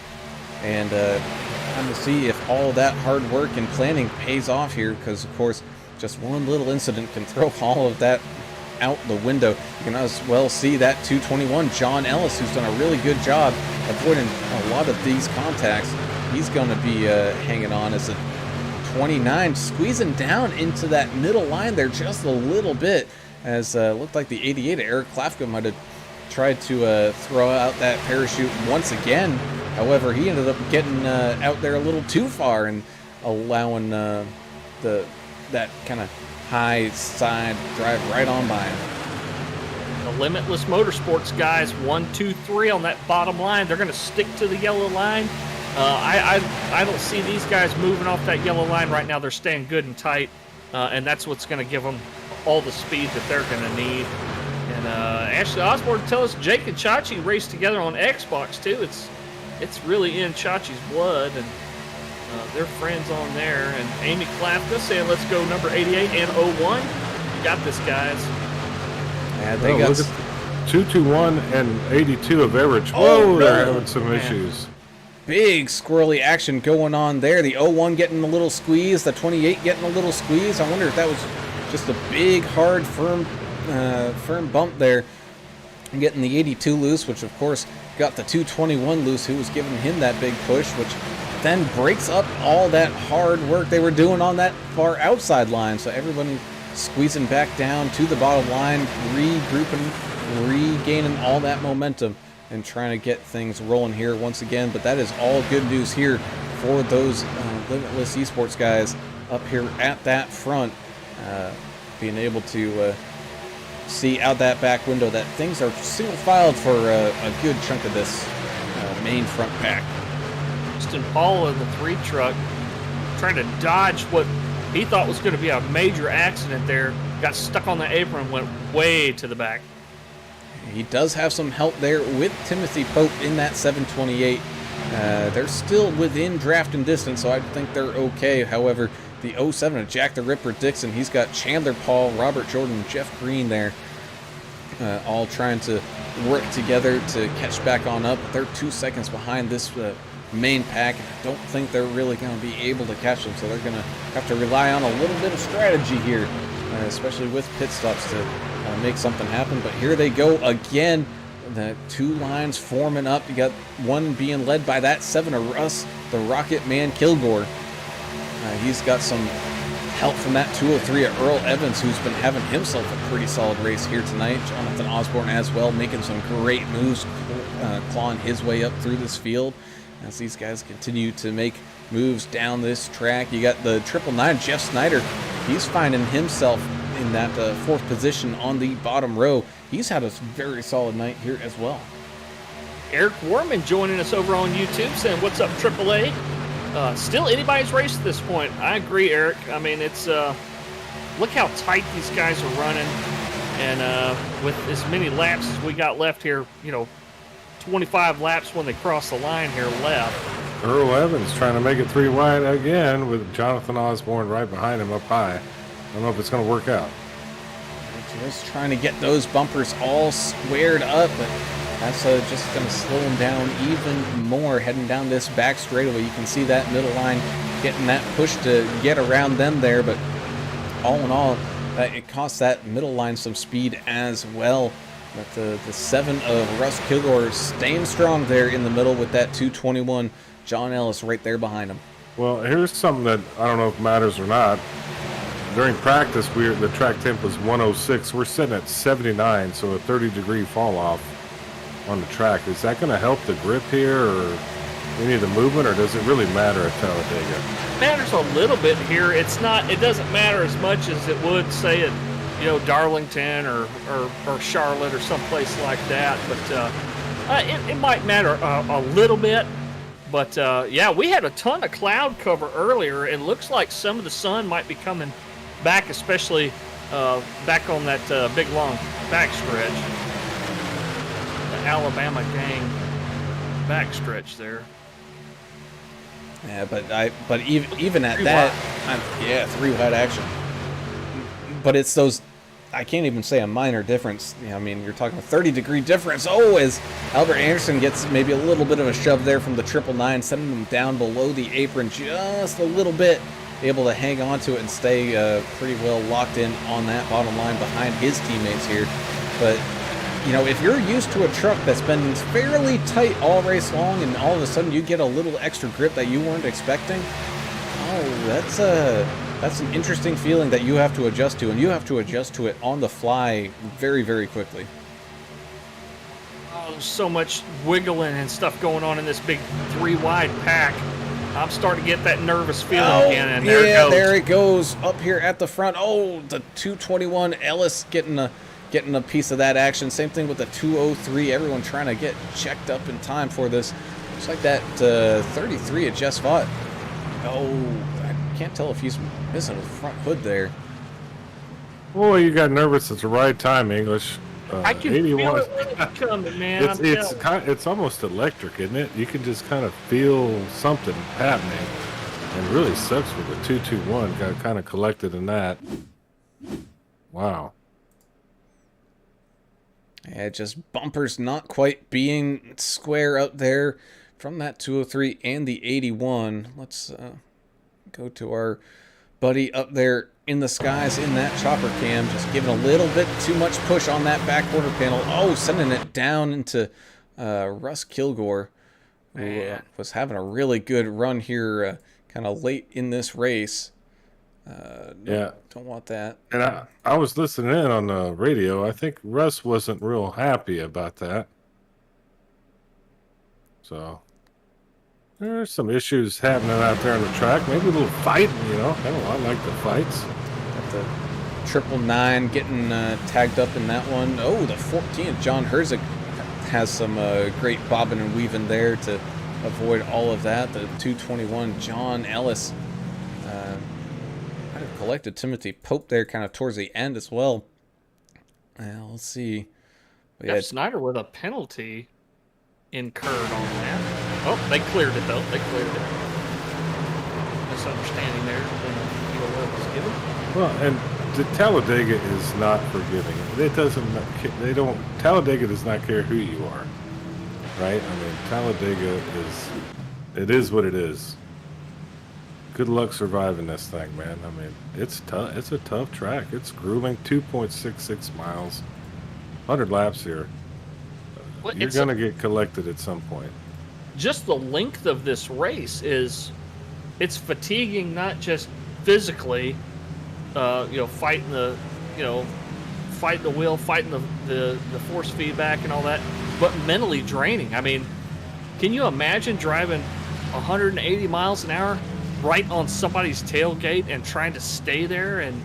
Speaker 1: and time to see if all that hard work and planning pays off here, because of course just one little incident can throw all of that out the window. You can as well see that 221 John Ellis, who's done a really good job avoiding a lot of these contacts. He's going to be hanging on as a 29 squeezing down into that middle line there just a little bit, as looked like the 88 of Eric Klafka might have tried to throw out that parachute once again. However, he ended up getting out there a little too far and allowing that kind of high side drive right on by him.
Speaker 2: The Limitless Motorsports guys, 1, 2, 3 on that bottom line. They're going to stick to the yellow line. I don't see these guys moving off that yellow line right now. They're staying good and tight, and that's what's going to give them all the speed that they're going to need. And Ashley Osborne tell us Jake and Chachi raced together on Xbox too. It's really in Chachi's blood, and they're friends on there. And Amy Klafka saying, let's go number 88 and 01. You got this, guys.
Speaker 1: Yeah, they got
Speaker 3: 221 and 82 of Everidge. Whoa, they're having some issues.
Speaker 1: Big squirrely action going on there. The 01 getting a little squeeze, the 28 getting a little squeeze. I wonder if that was just a big, hard, firm bump there, and getting the 82 loose, which of course got the 221 loose, who was giving him that big push, which then breaks up all that hard work they were doing on that far outside line. So everybody squeezing back down to the bottom line, regrouping, regaining all that momentum, and trying to get things rolling here once again. But that is all good news here for those Limitless Esports guys up here at that front, being able to see out that back window that things are single filed for a good chunk of this main front pack.
Speaker 2: Justin Paul in the 3 truck trying to dodge what he thought was going to be a major accident there. Got stuck on the apron, went way to the back.
Speaker 1: He does have some help there with Timothy Pope in that 728. They're still within drafting distance, so I think they're okay. However, the 07 of Jack the Ripper Dixon, he's got Chandler Paul, Robert Jordan, Jeff Green there, all trying to work together to catch back on up. They're 2 seconds behind this main pack. I don't think they're really going to be able to catch them, so they're going to have to rely on a little bit of strategy here especially with pit stops to make something happen. But here they go again. The two lines forming up. You got one being led by that 7 of Russ, the Rocket Man Kilgore. He's got some help from that 203 of Earl Evans, who's been having himself a pretty solid race here tonight. Jonathan Osborne as well, making some great moves, clawing his way up through this field as these guys continue to make moves down this track. You got the 999, Jeff Snyder. He's finding himself in that 4th position on the bottom row. He's had a very solid night here as well.
Speaker 2: Eric Warman joining us over on YouTube saying, "What's up, AAA?" Still anybody's race at this point. I agree, Eric. I mean, it's look how tight these guys are running, and with as many laps as we got left here, 25 laps when they cross the line here left.
Speaker 3: Earl Evans trying to make it 3 wide again with Jonathan Osborne right behind him up high. I don't know if it's going to work out.
Speaker 1: Just trying to get those bumpers all squared up, but that's just going to slow him down even more heading down this back straightaway. You can see that middle line getting that push to get around them there, but all in all, it costs that middle line some speed as well. But the 7 of Russ Kilgore staying strong there in the middle with that 221 John Ellis right there behind him.
Speaker 3: Well, here's something that I don't know if it matters or not. During practice, the track temp was 106. We're sitting at 79, so a 30-degree fall off on the track. Is that going to help the grip here, or any of the movement, or does it really matter at Talladega?
Speaker 2: It matters a little bit here. It's not. It doesn't matter as much as it would, say, at Darlington or Charlotte or someplace like that. But it might matter a little bit. But yeah, we had a ton of cloud cover earlier. It looks like some of the sun might be coming back, especially back on that big long backstretch, the Alabama gang backstretch there.
Speaker 1: Yeah, but even at that, 3 wide action. But it's those, I can't even say a minor difference. I mean, you're talking a 30-degree difference. Oh, as Albert Anderson gets maybe a little bit of a shove there from the 999, sending them down below the apron just a little bit, able to hang on to it and stay pretty well locked in on that bottom line behind his teammates here. But, if you're used to a truck that's been fairly tight all race long and all of a sudden you get a little extra grip that you weren't expecting, that's an interesting feeling that you have to adjust to, and you have to adjust to it on the fly very, very quickly.
Speaker 2: Oh, there's so much wiggling and stuff going on in this big 3-wide pack. I'm starting to get that nervous feeling again, and there
Speaker 1: it goes up here at the front. Oh, the 221 Ellis getting a piece of that action. Same thing with the 203. Everyone trying to get checked up in time for this. Looks like that 33 of Jess Vaught. Oh, I can't tell if he's missing the front hood there.
Speaker 3: Boy, you got nervous at the right time, English.
Speaker 2: I can
Speaker 3: 81.
Speaker 2: feel it when it's coming, man.
Speaker 3: It's almost electric, isn't it? You can just kind of feel something happening. And it really sucks with the 221. Got kind of collected in that. Wow.
Speaker 1: Yeah, just bumpers not quite being square up there from that 203 and the 81. Let's go to our buddy up there in the skies in that chopper cam, just giving a little bit too much push on that back quarter panel. Oh, sending it down into Russ Kilgore, who was having a really good run here kind of late in this race. Don't want that.
Speaker 3: And I was listening in on the radio. I think Russ wasn't real happy about that. So there's some issues happening out there on the track. Maybe a little fight, I like the fights.
Speaker 1: Got the 999 getting tagged up in that one. Oh, the 14 John Herzig has some great bobbing and weaving there to avoid all of that. The 221 John Ellis might have collected Timothy Pope there kind of towards the end as well. Let's see.
Speaker 2: Jeff Snyder with a penalty incurred on that. Oh, they cleared it though. They cleared it. Misunderstanding there. What was given.
Speaker 3: Well, and the Talladega is not forgiving. It doesn't. They don't. Talladega does not care who you are, right? I mean, Talladega is. It is what it is. good luck surviving this thing, man. I mean, it's tough. It's a tough track. It's grueling. 2.66 miles, 100 laps here.
Speaker 2: Well,
Speaker 3: You're gonna get collected at some point.
Speaker 2: just the length of this race it's fatiguing, not just physically, fighting the, fighting the wheel, fighting the force feedback and all that, but mentally draining. I mean, can you imagine driving 180 miles an hour right on somebody's tailgate and trying to stay there and,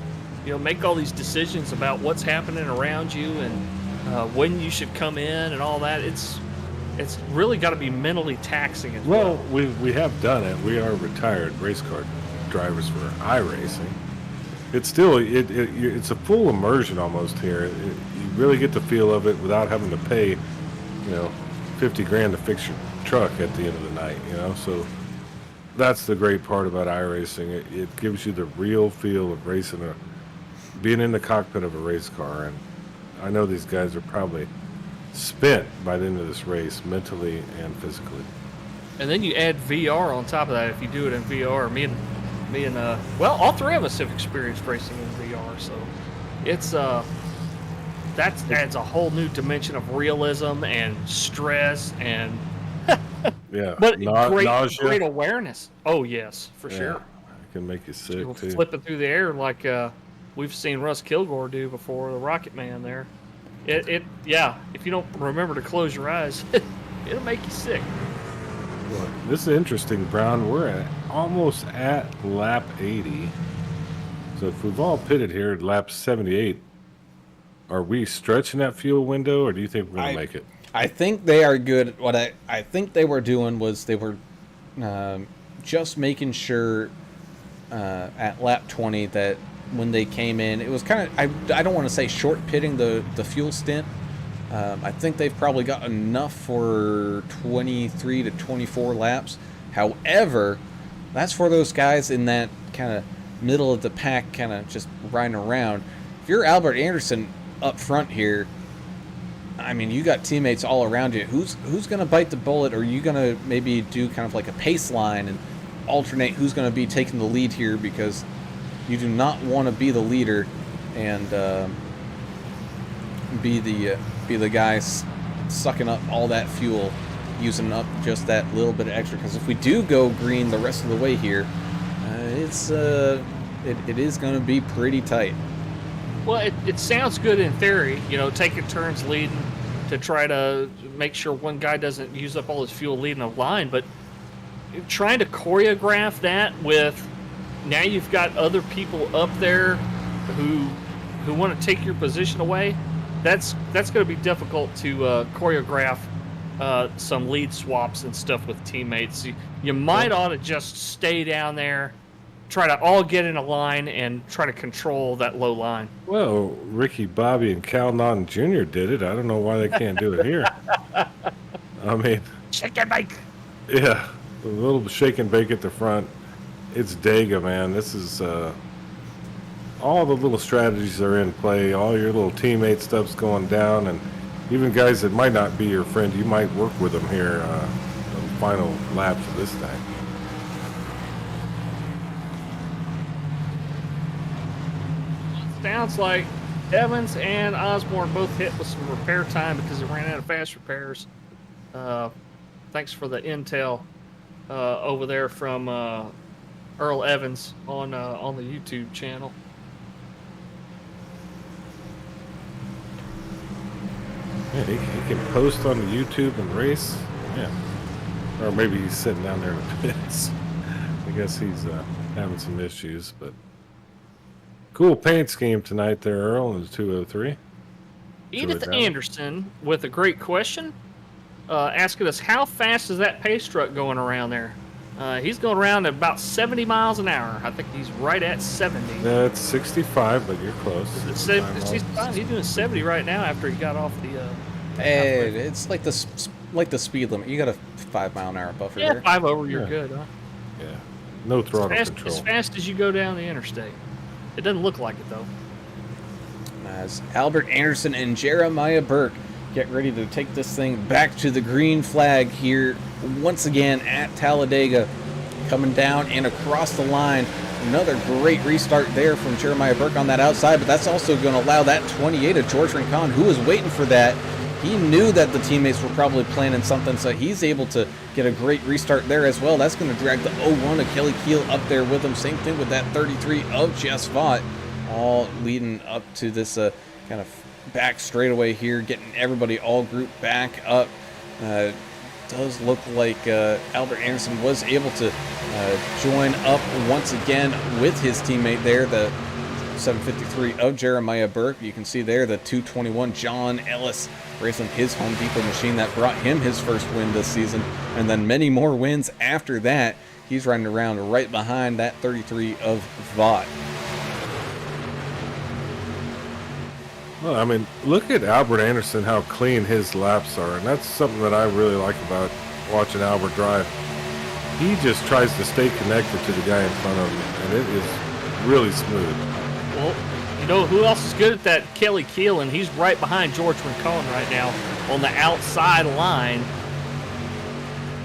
Speaker 2: make all these decisions about what's happening around you and when you should come in and all that? It's really got to be mentally taxing as well.
Speaker 3: Well, we have done it. We are retired race car drivers for iRacing. It's still it's a full immersion almost here. You really get the feel of it without having to pay, 50 grand to fix your truck at the end of the night. So that's the great part about iRacing. It gives you the real feel of racing, being in the cockpit of a race car. And I know these guys are probably spent by the end of this race, mentally and physically.
Speaker 2: And then you add VR on top of that if you do it in VR. Me and all three of us have experienced racing in VR, so it's that adds a whole new dimension of realism and stress and
Speaker 3: Yeah,
Speaker 2: but
Speaker 3: nausea.
Speaker 2: great awareness. Oh yes, for
Speaker 3: Yeah,
Speaker 2: sure.
Speaker 3: it can make you sick
Speaker 2: You'll
Speaker 3: too.
Speaker 2: flip it through the air like we've seen Russ Kilgore do before, the Rocket Man there. Yeah, if you don't remember to close your eyes, it'll make you sick.
Speaker 3: Well, this is interesting, Brown. We're almost at lap 80. So if we've all pitted here at lap 78, are we stretching that fuel window, or do you think we're going to make it?
Speaker 1: I think they are good. What I think they were doing was they were just making sure at lap 20 that when they came in, it was kind of, I don't want to say short pitting the fuel stint. I think they've probably got enough for 23 to 24 laps. However, that's for those guys in that kind of middle of the pack, kind of just riding around. If you're Albert Anderson up front here, I mean, you got teammates all around you. Who's going to bite the bullet? Or are you going to maybe do kind of like a pace line and alternate who's going to be taking the lead here? Because you do not want to be the leader and be the guy sucking up all that fuel, using up just that little bit of extra. Because if we do go green the rest of the way here, it is going to be pretty tight.
Speaker 2: Well, it sounds good in theory, taking turns leading to try to make sure one guy doesn't use up all his fuel leading a line, but trying to choreograph that with now you've got other people up there who want to take your position away, that's going to be difficult to choreograph some lead swaps and stuff with teammates. You might ought to just stay down there, try to all get in a line and try to control that low line.
Speaker 3: Well, Ricky Bobby and Cal Naughton Jr. did it. I don't know why they can't do it here. I mean,
Speaker 2: Shake and bake.
Speaker 3: yeah, a little shake and bake at the front. It's Dega, man. This is all the little strategies are in play. All your little teammate stuff's going down, and even guys that might not be your friend, you might work with them here on the final laps of this thing.
Speaker 2: Sounds like Evans and Osborne both hit with some repair time because they ran out of fast repairs. Thanks for the intel over there from Earl Evans on the YouTube channel.
Speaker 3: Yeah, he can post on the YouTube and race. Yeah. Or maybe he's sitting down there in the pits. I guess he's having some issues, but cool paint scheme tonight there, Earl, in the 203.
Speaker 2: Edith Anderson with a great question, asking us how fast is that pace truck going around there? He's going around at about 70 miles an hour. I think he's right at 70.
Speaker 3: That's 65, but you're close.
Speaker 2: He's doing 70 right now after he got off the.
Speaker 1: Hey, it's like the speed limit. You got a 5 mile an hour buffer
Speaker 2: Yeah,
Speaker 1: there.
Speaker 2: 5 over, you're good, huh?
Speaker 3: Yeah. No throttle control.
Speaker 2: As fast as you go down the interstate. It doesn't look like it, though.
Speaker 1: As Albert Anderson and Jeremiah Burke get ready to take this thing back to the green flag here once again at Talladega. coming down and across the line. Another great restart there from Jeremiah Burke on that outside, but that's also going to allow that 28 of George Rincon, who was waiting for that. He knew that the teammates were probably planning something, so he's able to get a great restart there as well. That's going to drag the 01 of Kelly Keel up there with him. Same thing with that 33 of Jess Vaught, all leading up to this kind of back straightaway here, getting everybody all grouped back up. Does look like Albert Anderson was able to join up once again with his teammate there, the 753 of Jeremiah Burke. You can see there the 221 John Ellis racing his Home Depot machine that brought him his first win this season, and then many more wins after that. He's running around right behind that 33 of Vaught.
Speaker 3: Well, I mean, look at Albert Anderson, how clean his laps are, and that's something that I really like about watching Albert drive. He just tries to stay connected to the guy in front of him, and it is really smooth.
Speaker 2: Well, you know who else is good at that? Kelly Keel, and he's right behind George Rincon right now on the outside line,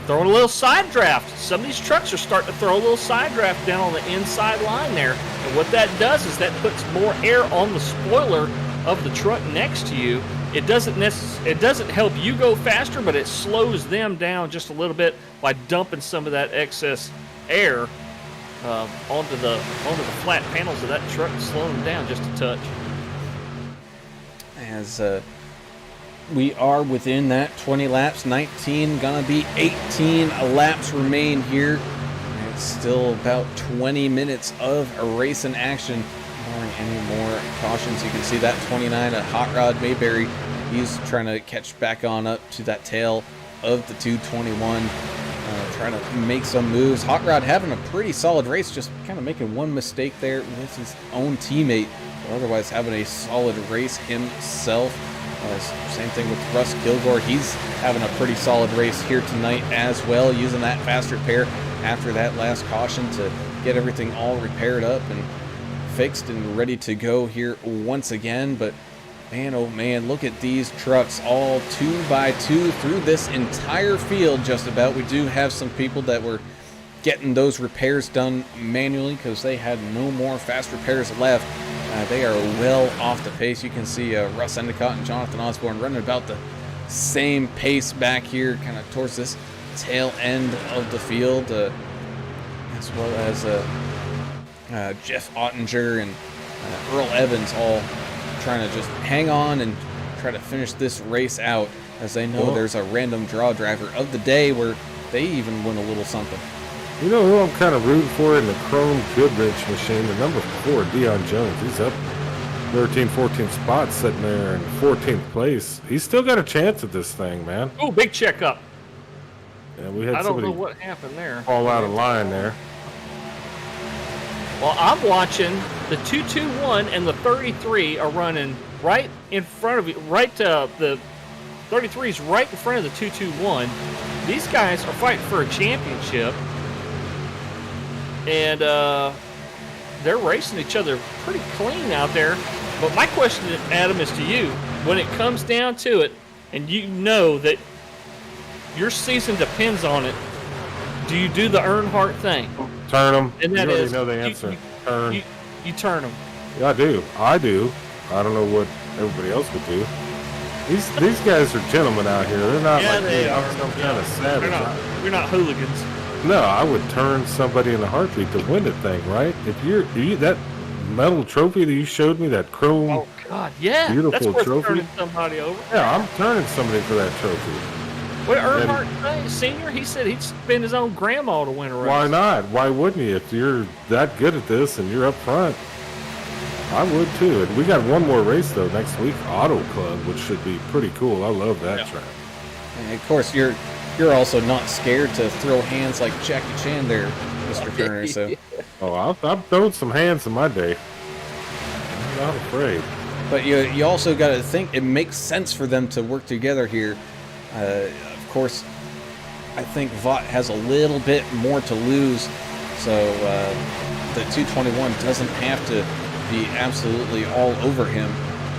Speaker 2: throwing a little side draft. Some of these trucks are starting to throw a little side draft down on the inside line there, and what that does is that puts more air on the spoiler of the truck next to you. It doesn't help you go faster, but it slows them down just a little bit by dumping some of that excess air onto the flat panels of that truck, slowing them down just a touch.
Speaker 1: As we are within that 20 laps, 19, gonna be 18 laps remain here. It's still about 20 minutes of a race in action. Barring any more cautions, you can see that 29 at Hot Rod Mayberry. He's trying to catch back on up to that tail of the 221, trying to make some moves. Hot Rod having a pretty solid race, just kind of making one mistake there with his own teammate, but otherwise having a solid race himself. Same thing with Russ Kilgore. He's having a pretty solid race here tonight as well, using that fast repair after that last caution to get everything all repaired up and fixed and ready to go here once again. But man, oh man, look at these trucks, all 2x2 through this entire field just about. We do have some people that were getting those repairs done manually because they had no more fast repairs left. They are well off the pace. You can see Russ Endicott and Jonathan Osborne running about the same pace back here, kind of towards this tail end of the field, as well as Jeff Ottinger and Earl Evans all trying to just hang on and try to finish this race out, as they know there's a random draw driver of the day where they even win a little something.
Speaker 3: You know who I'm kind of rooting for in the Chrome Goodrich machine? The number 4, Deion Jones. He's up 13, 14 spots sitting there in 14th place. He's still got a chance at this thing, man.
Speaker 2: Oh, big checkup.
Speaker 3: Yeah, we had
Speaker 2: I don't
Speaker 3: somebody
Speaker 2: know what happened there.
Speaker 3: fall out of line there.
Speaker 2: Well, I'm watching the 221 and the 33 are running right in front of you. The 33 is right in front of the 221. These guys are fighting for a championship, and they're racing each other pretty clean out there. But my question, Adam, is to you. When it comes down to it, and you know that your season depends on it, do you do the Earnhardt thing?
Speaker 3: Turn them.
Speaker 2: And that
Speaker 3: you already
Speaker 2: is,
Speaker 3: know the answer. Turn.
Speaker 2: You turn them.
Speaker 3: Yeah, I do. I don't know what everybody else would do. These guys are gentlemen out here. They're not like
Speaker 2: they
Speaker 3: me.
Speaker 2: are.
Speaker 3: I'm some kind of savage.
Speaker 2: We're not hooligans.
Speaker 3: No, I would turn somebody in a heartbeat to win the thing, right? If you that metal trophy that you showed me, that chrome,
Speaker 2: Oh God, yeah,
Speaker 3: beautiful
Speaker 2: that's worth
Speaker 3: trophy.
Speaker 2: turning somebody over.
Speaker 3: Yeah, I'm turning somebody for that trophy.
Speaker 2: What Earnhardt Senior? He said he'd spend his own grandma to win a race.
Speaker 3: Why not? Why wouldn't you? If you're that good at this and you're up front, I would too. And we got one more race though next week, Auto Club, which should be pretty cool. I love that track.
Speaker 1: And of course, you're also not scared to throw hands like Jackie Chan there, Mr. Turner. So,
Speaker 3: Oh, I've thrown some hands in my day. I'm not afraid.
Speaker 1: but you also got to think it makes sense for them to work together here. Of course, I think Vaught has a little bit more to lose, so the 221 doesn't have to be absolutely all over him.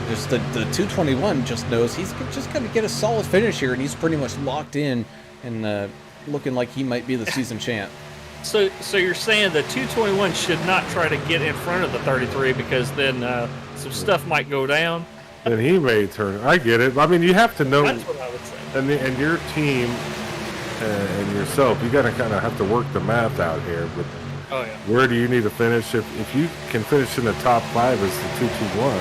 Speaker 1: Just the 221 just knows he's just going to get a solid finish here, and he's pretty much locked in and looking like he might be the season champ.
Speaker 2: So you're saying the 221 should not try to get in front of the 33 because then some stuff might go down?
Speaker 3: Then he may turn. I get it. I mean, you have to know.
Speaker 2: That's what I would say.
Speaker 3: And your team and yourself, you got to kind of have to work the math out here. But
Speaker 2: Oh, yeah.
Speaker 3: where do you need to finish? If you can finish in the top 5 as the 221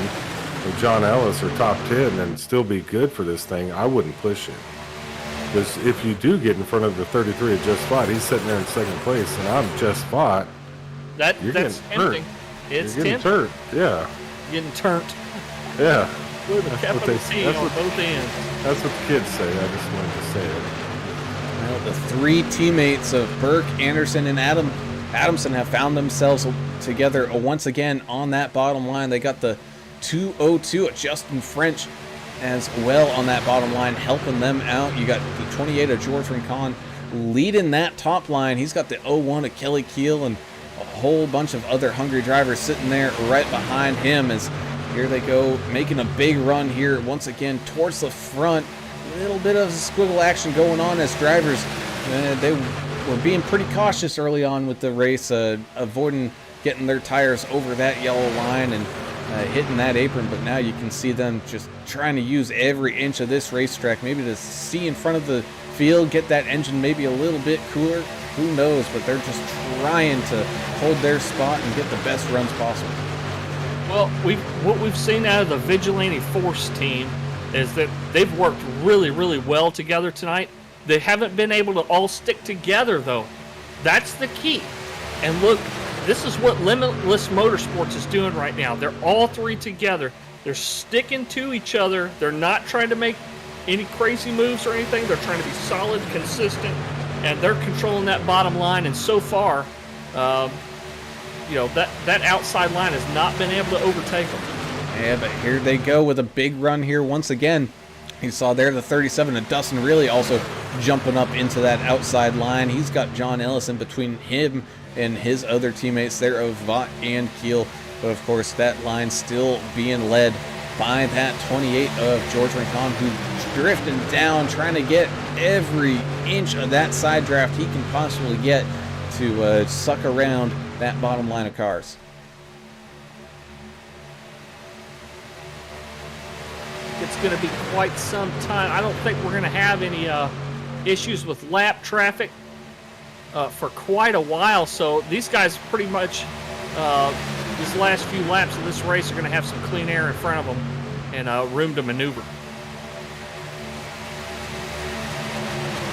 Speaker 3: with John Ellis or top 10 and still be good for this thing, I wouldn't push it. Because if you do get in front of the 33 at Just Fought, he's sitting there in second place, and I'm Just Fought.
Speaker 2: That's
Speaker 3: getting
Speaker 2: tempting. It's
Speaker 3: You're getting
Speaker 2: tempting.
Speaker 3: turned. Yeah.
Speaker 2: Getting turned
Speaker 3: Yeah.
Speaker 2: with a capital T on both ends.
Speaker 3: That's what the kids say. I just wanted to say it.
Speaker 1: Well, the 3 teammates of Burke, Anderson, and Adamson have found themselves together once again on that bottom line. They got the 202 at Justin French as well on that bottom line, helping them out. You got the 28 of George Rincon leading that top line. He's got the 01 of Kelly Keel and a whole bunch of other hungry drivers sitting there right behind him as here they go, making a big run here once again towards the front. A little bit of squiggle action going on as drivers, they were being pretty cautious early on with the race, avoiding getting their tires over that yellow line and hitting that apron, but now you can see them just trying to use every inch of this racetrack, maybe to see in front of the field, get that engine maybe a little bit cooler, who knows, but they're just trying to hold their spot and get the best runs possible.
Speaker 2: Well, what we've seen out of the Vigilante Force team is that they've worked really, really well together tonight. They haven't been able to all stick together, though. That's the key. And look, this is what Limitless Motorsports is doing right now. They're all 3 together. They're sticking to each other. They're not trying to make any crazy moves or anything. They're trying to be solid, consistent, and they're controlling that bottom line. And so far, that outside line has not been able to overtake them.
Speaker 1: Yeah, but here they go with a big run here once again. You saw there the 37 of Dustin really also jumping up into that outside line. He's got John Ellis in between him and his other teammates there of Vaught and Keel. But of course, that line still being led by that 28 of George Rincon, who's drifting down, trying to get every inch of that side draft he can possibly get to suck around that bottom line of cars.
Speaker 2: It's going to be quite some time. I don't think we're going to have any issues with lap traffic for quite a while. So these guys pretty much, these last few laps of this race are going to have some clean air in front of them and room to maneuver.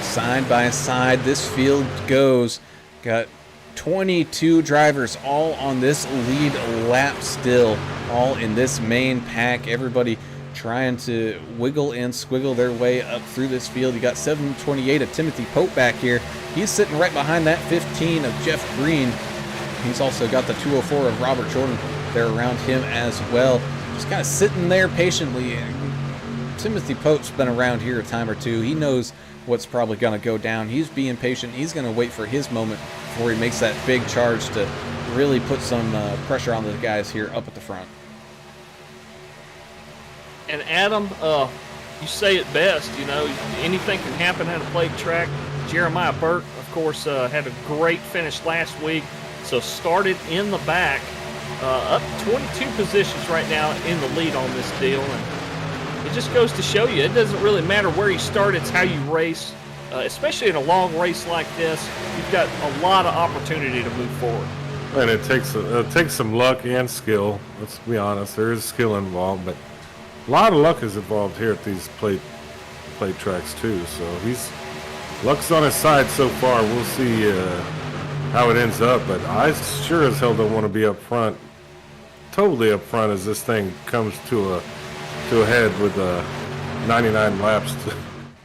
Speaker 1: Side by side, this field goes. Got 22 drivers all on this lead lap still, all in this main pack. Everybody trying to wiggle and squiggle their way up through this field. You got 728 of Timothy Pope back here. He's sitting right behind that 15 of Jeff Green. He's also got the 204 of Robert Jordan there around him as well. Just kind of sitting there patiently. Timothy Pope's been around here a time or two. He knows what's probably going to go down. He's being patient. He's going to wait for his moment before he makes that big charge to really put some pressure on the guys here up at the front.
Speaker 2: And Adam, you say it best, anything can happen at a plate track. Jeremiah Burke, of course, had a great finish last week, so started in the back, up 22 positions right now in the lead on this deal. And it just goes to show you, it doesn't really matter where you start, it's how you race. Especially in a long race like this, you've got a lot of opportunity to move forward.
Speaker 3: And it takes some luck and skill. Let's be honest, there is skill involved, but a lot of luck is involved here at these plate tracks too. So luck's on his side so far. We'll see how it ends up. But I sure as hell don't want to be up front, totally up front, as this thing comes to a head with 99 laps.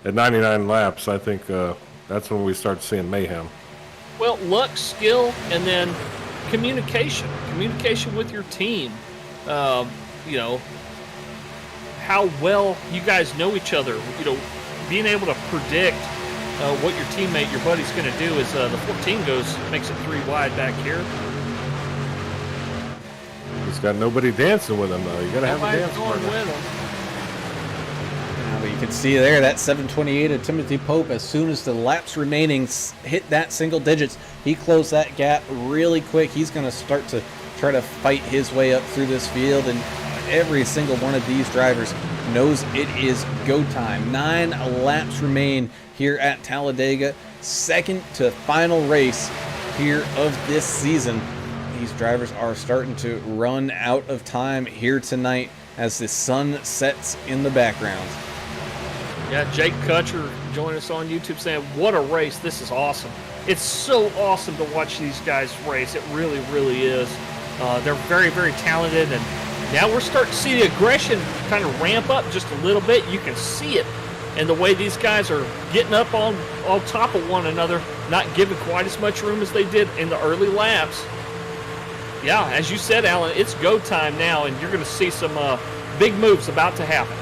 Speaker 3: At 99 laps, I think that's when we start seeing mayhem.
Speaker 2: Well, luck, skill, and then communication with your team. How well you guys know each other. Being able to predict what your teammate, your buddy's going to do as the 14 makes it 3 wide back here.
Speaker 3: He's got nobody dancing with him though. You got to have a dance
Speaker 2: going
Speaker 3: partner.
Speaker 2: with him.
Speaker 1: Now we can see there that 728 of Timothy Pope, as soon as the laps remaining hit that single digits, he closed that gap really quick. He's going to start to try to fight his way up through this field, and every single one of these drivers knows it is go time. 9 laps remain here at Talladega, second to final race here of this season. These drivers are starting to run out of time here tonight as the sun sets in the background.
Speaker 2: Yeah, Jake Kutcher joined us on YouTube saying, what a race. This is awesome. It's so awesome to watch these guys race. It really, really is. They're very, very talented, and now we're starting to see the aggression kind of ramp up just a little bit. You can see it in the way these guys are getting up on top of one another, not giving quite as much room as they did in the early laps. Yeah, as you said, Alan, it's go time now, and you're going to see some big moves about to happen.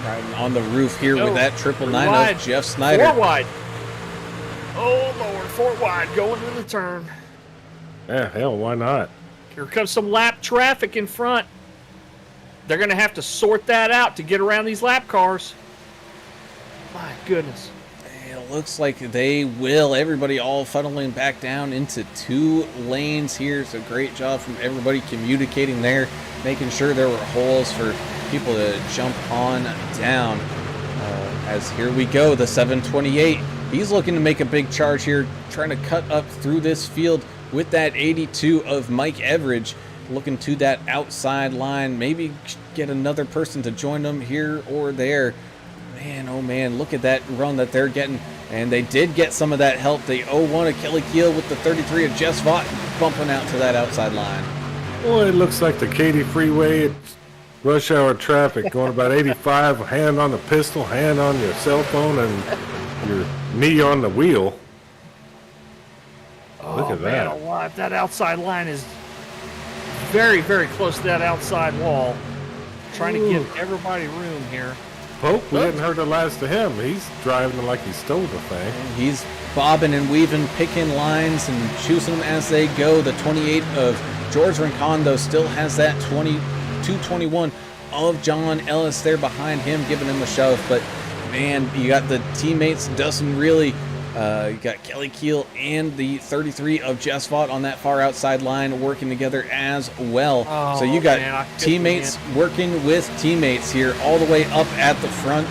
Speaker 1: Riding on the roof here with that 999 of Jeff Snyder.
Speaker 2: 4 wide. Oh, Lord, 4 wide going to the turn.
Speaker 3: Yeah, hell, why not?
Speaker 2: Here comes some lap traffic in front. They're going to have to sort that out to get around these lap cars. My goodness.
Speaker 1: It looks like they will. Everybody all funneling back down into 2 lanes here. It's a great job from everybody communicating there, making sure there were holes for people to jump on down. As here we go, the 728. He's looking to make a big charge here, trying to cut up through this field with that 82 of Mike Everidge, looking to that outside line, maybe get another person to join them here or there. Man, oh man, look at that run that they're getting, and they did get some of that help. The 01 of Kelly Keel with the 33 of Jess Vaught bumping out to that outside line.
Speaker 3: Boy, it looks like the Katy Freeway. It's rush hour traffic going about 85, hand on the pistol, hand on your cell phone, and your knee on the wheel. Look at
Speaker 2: man,
Speaker 3: that.
Speaker 2: Alive. That outside line is very, very close to that outside wall. Trying to give everybody room here.
Speaker 3: Pope, we hadn't heard the last of him. He's driving like he stole the thing.
Speaker 1: And he's bobbing and weaving, picking lines and choosing them as they go. The 28 of George Rincondo still has that 221 of John Ellis there behind him, giving him a shove. But man, you got the teammates, Dustin Really, you got Kelly Keel and the 33 of Jess Vaught on that far outside line working together as well.
Speaker 2: Oh,
Speaker 1: so you got teammates working with teammates here all the way up at the front.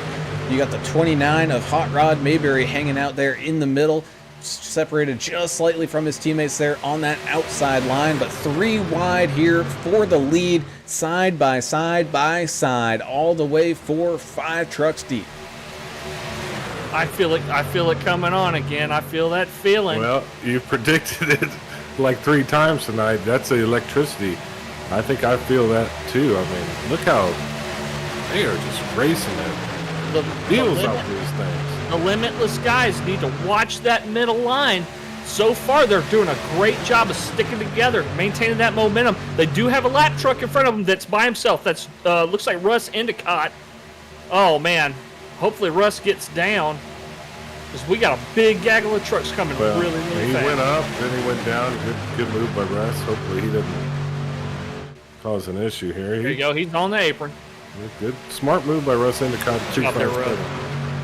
Speaker 1: You got the 29 of Hot Rod Mayberry hanging out there in the middle, separated just slightly from his teammates there on that outside line, but 3 wide here for the lead, side by side, all the way 4-5 trucks deep.
Speaker 2: I feel it coming on again. I feel that feeling.
Speaker 3: Well, you predicted it like 3 times tonight. That's the electricity. I think I feel that too. I mean, look how they are just racing it.
Speaker 2: The
Speaker 3: Deals out these things.
Speaker 2: The Limitless guys need to watch that middle line. So far, they're doing a great job of sticking together, maintaining that momentum. They do have a lap truck in front of them that's by himself. That's looks like Russ Endicott. Oh, man. Hopefully Russ gets down, because we got a big gaggle of trucks coming really
Speaker 3: he
Speaker 2: fast.
Speaker 3: He went up, then he went down. Good move by Russ. Hopefully he didn't cause an issue here.
Speaker 2: There you go. He's on the apron.
Speaker 3: Good. Smart move by Russ Endicott.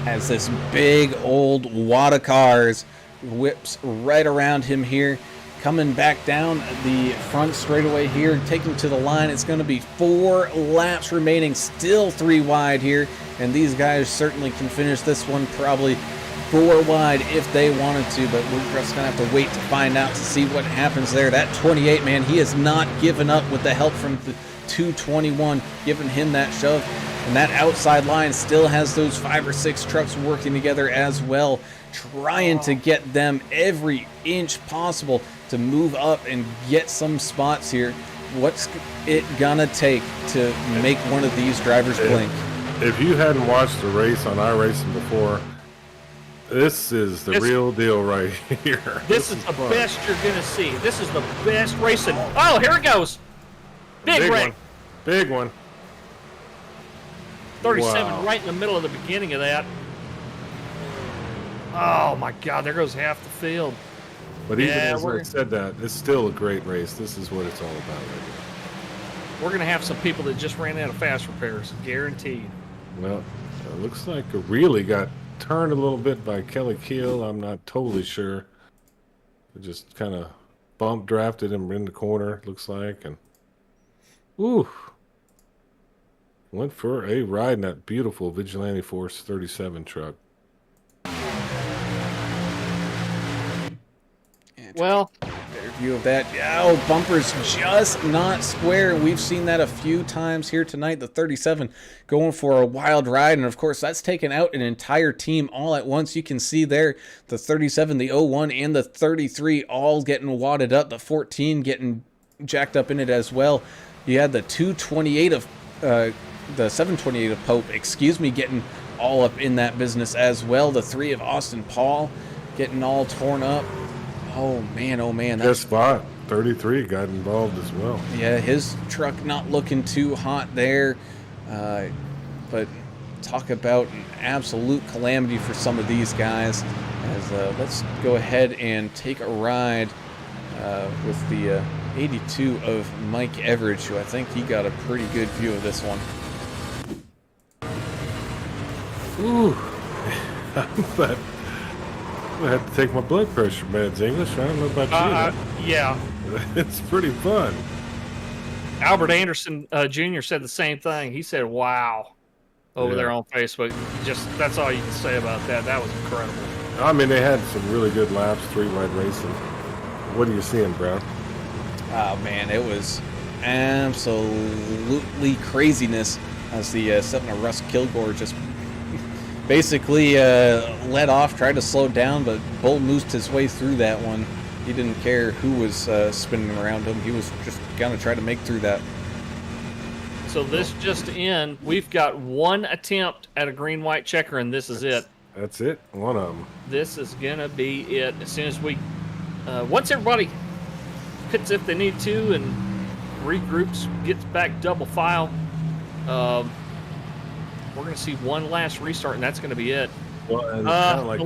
Speaker 1: As this big old wad of cars whips right around him here, coming back down the front straightaway here, taking to the line. It's going to be 4 laps remaining, still 3 wide here, and these guys certainly can finish this one probably 4 wide if they wanted to, but we're just going to have to wait to find out to see what happens there. That 28, man, he has not given up with the help from the 221, giving him that shove. And that outside line still has those 5 or 6 trucks working together as well, trying to get them every inch possible to move up and get some spots here. What's it gonna take to make one of these drivers blink?
Speaker 3: If you hadn't watched the race on iRacing before, this is the real deal right here.
Speaker 2: This is the best you're gonna see. This is the best racing. Oh, here it goes. Big wreck.
Speaker 3: One. Big one.
Speaker 2: 37 right in the middle of the beginning of that. Oh my God, there goes half the field.
Speaker 3: But even as I said that, it's still a great race. This is what it's all about right
Speaker 2: we're gonna have some people that just ran out of fast repairs, guaranteed.
Speaker 3: Well, it looks like it really got turned a little bit by Kelly Keel. I'm not totally sure. It just kind of bump drafted him in the corner, looks like, and ooh, went for a ride in that beautiful Vigilante Force 37 truck.
Speaker 2: Well,
Speaker 1: Better view of that. Oh, bumper's just not square. We've seen that a few times here tonight. The 37 going for a wild ride, and of course that's taken out an entire team all at once. You can see there the 37, the 01, and the 33 all getting wadded up. The 14 getting jacked up in it as well. You had the 228 of the 728 of Pope, getting all up in that business as well. The 3 of Austin Paul getting all torn up. Oh man.
Speaker 3: Guess what? 33 got involved as well.
Speaker 1: Yeah, his truck not looking too hot there. But talk about an absolute calamity for some of these guys. As let's go ahead and take a ride with the 82 of Mike Everidge, who I think he got a pretty good view of this one.
Speaker 3: Ooh, but I had to take my blood pressure meds, English. I don't know about you.
Speaker 2: Yeah.
Speaker 3: It's pretty fun.
Speaker 2: Albert Anderson Jr. said the same thing. He said, "Wow," over there on Facebook. Just that's all you can say about that. That was incredible.
Speaker 3: I mean, they had some really good laps, 3-wide racing. What are you seeing, Brown?
Speaker 1: Oh man, it was absolutely craziness as the 7 of Russ Kilgore just basically let off, tried to slow down, but bull moosed his way through that one. He didn't care who was spinning around him. He was just gonna try to make through that.
Speaker 2: So this just in, we've got one attempt at a green-white checker, and this is it.
Speaker 3: That's it. One of them.
Speaker 2: This is gonna be it. As soon as we, once everybody pits if they need to and regroups, gets back double file, we're going to see one last restart, and that's going to be it.
Speaker 3: Well, and kinda like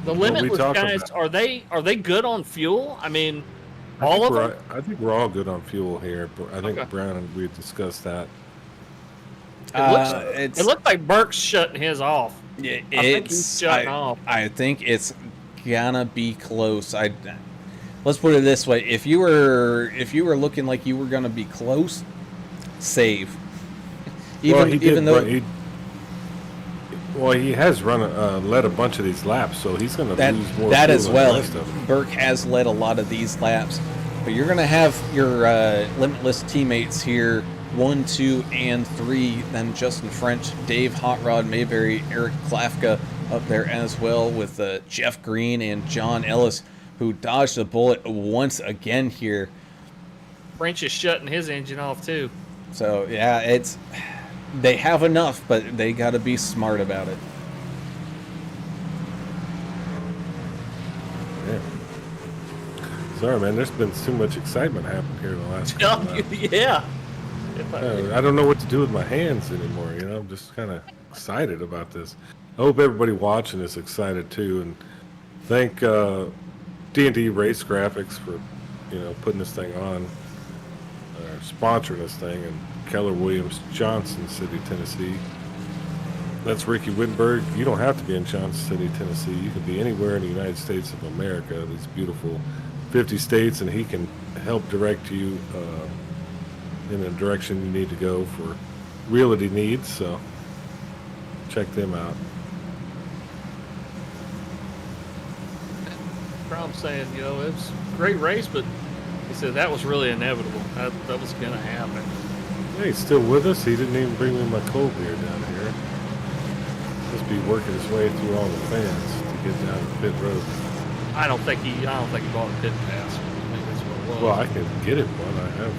Speaker 2: the limitless guys,
Speaker 3: about.
Speaker 2: are they good on fuel? I mean,
Speaker 3: I think we're all good on fuel here. But I think
Speaker 2: Okay.
Speaker 3: Brown and we discussed that.
Speaker 2: It looks like Burke's shutting his off.
Speaker 1: Yeah,
Speaker 2: I think he's shutting off.
Speaker 1: I think it's gonna be close. Let's put it this way: if you were looking like you were gonna be close, save. He
Speaker 3: has led a bunch of these laps, so he's going to lose more.
Speaker 1: That
Speaker 3: fuel
Speaker 1: as
Speaker 3: than
Speaker 1: well.
Speaker 3: the rest of them.
Speaker 1: Burke has led a lot of these laps, but you're going to have your limitless teammates here, 1, 2, and 3. Then Justin French, Dave Hot Rod Mayberry, Eric Klafka up there as well with Jeff Green and John Ellis, who dodged a bullet once again here.
Speaker 2: French is shutting his engine off too.
Speaker 1: So yeah, they have enough, but they got to be smart about it.
Speaker 3: Yeah. Sorry, man. There's been too much excitement happening here the last couple of laps.
Speaker 2: Yeah.
Speaker 3: I don't know what to do with my hands anymore. You know, I'm just kind of excited about this. I hope everybody watching is excited too, and thank D&D Race Graphix for putting this thing on, sponsoring this thing, and Keller Williams, Johnson City, Tennessee. That's Ricky Wittenberg. You don't have to be in Johnson City, Tennessee. You can be anywhere in the United States of America, these beautiful 50 states, and he can help direct you in the direction you need to go for realty needs. So check them out.
Speaker 2: Trump's saying, it was a great race, but he said that was really inevitable. That was going to happen.
Speaker 3: Yeah, he's still with us. He didn't even bring me my cold beer down here. Just be working his way through all the fans to get down to pit road.
Speaker 2: I don't think he bought a pit pass. I think that's what it was.
Speaker 3: Well, I can get it one. I have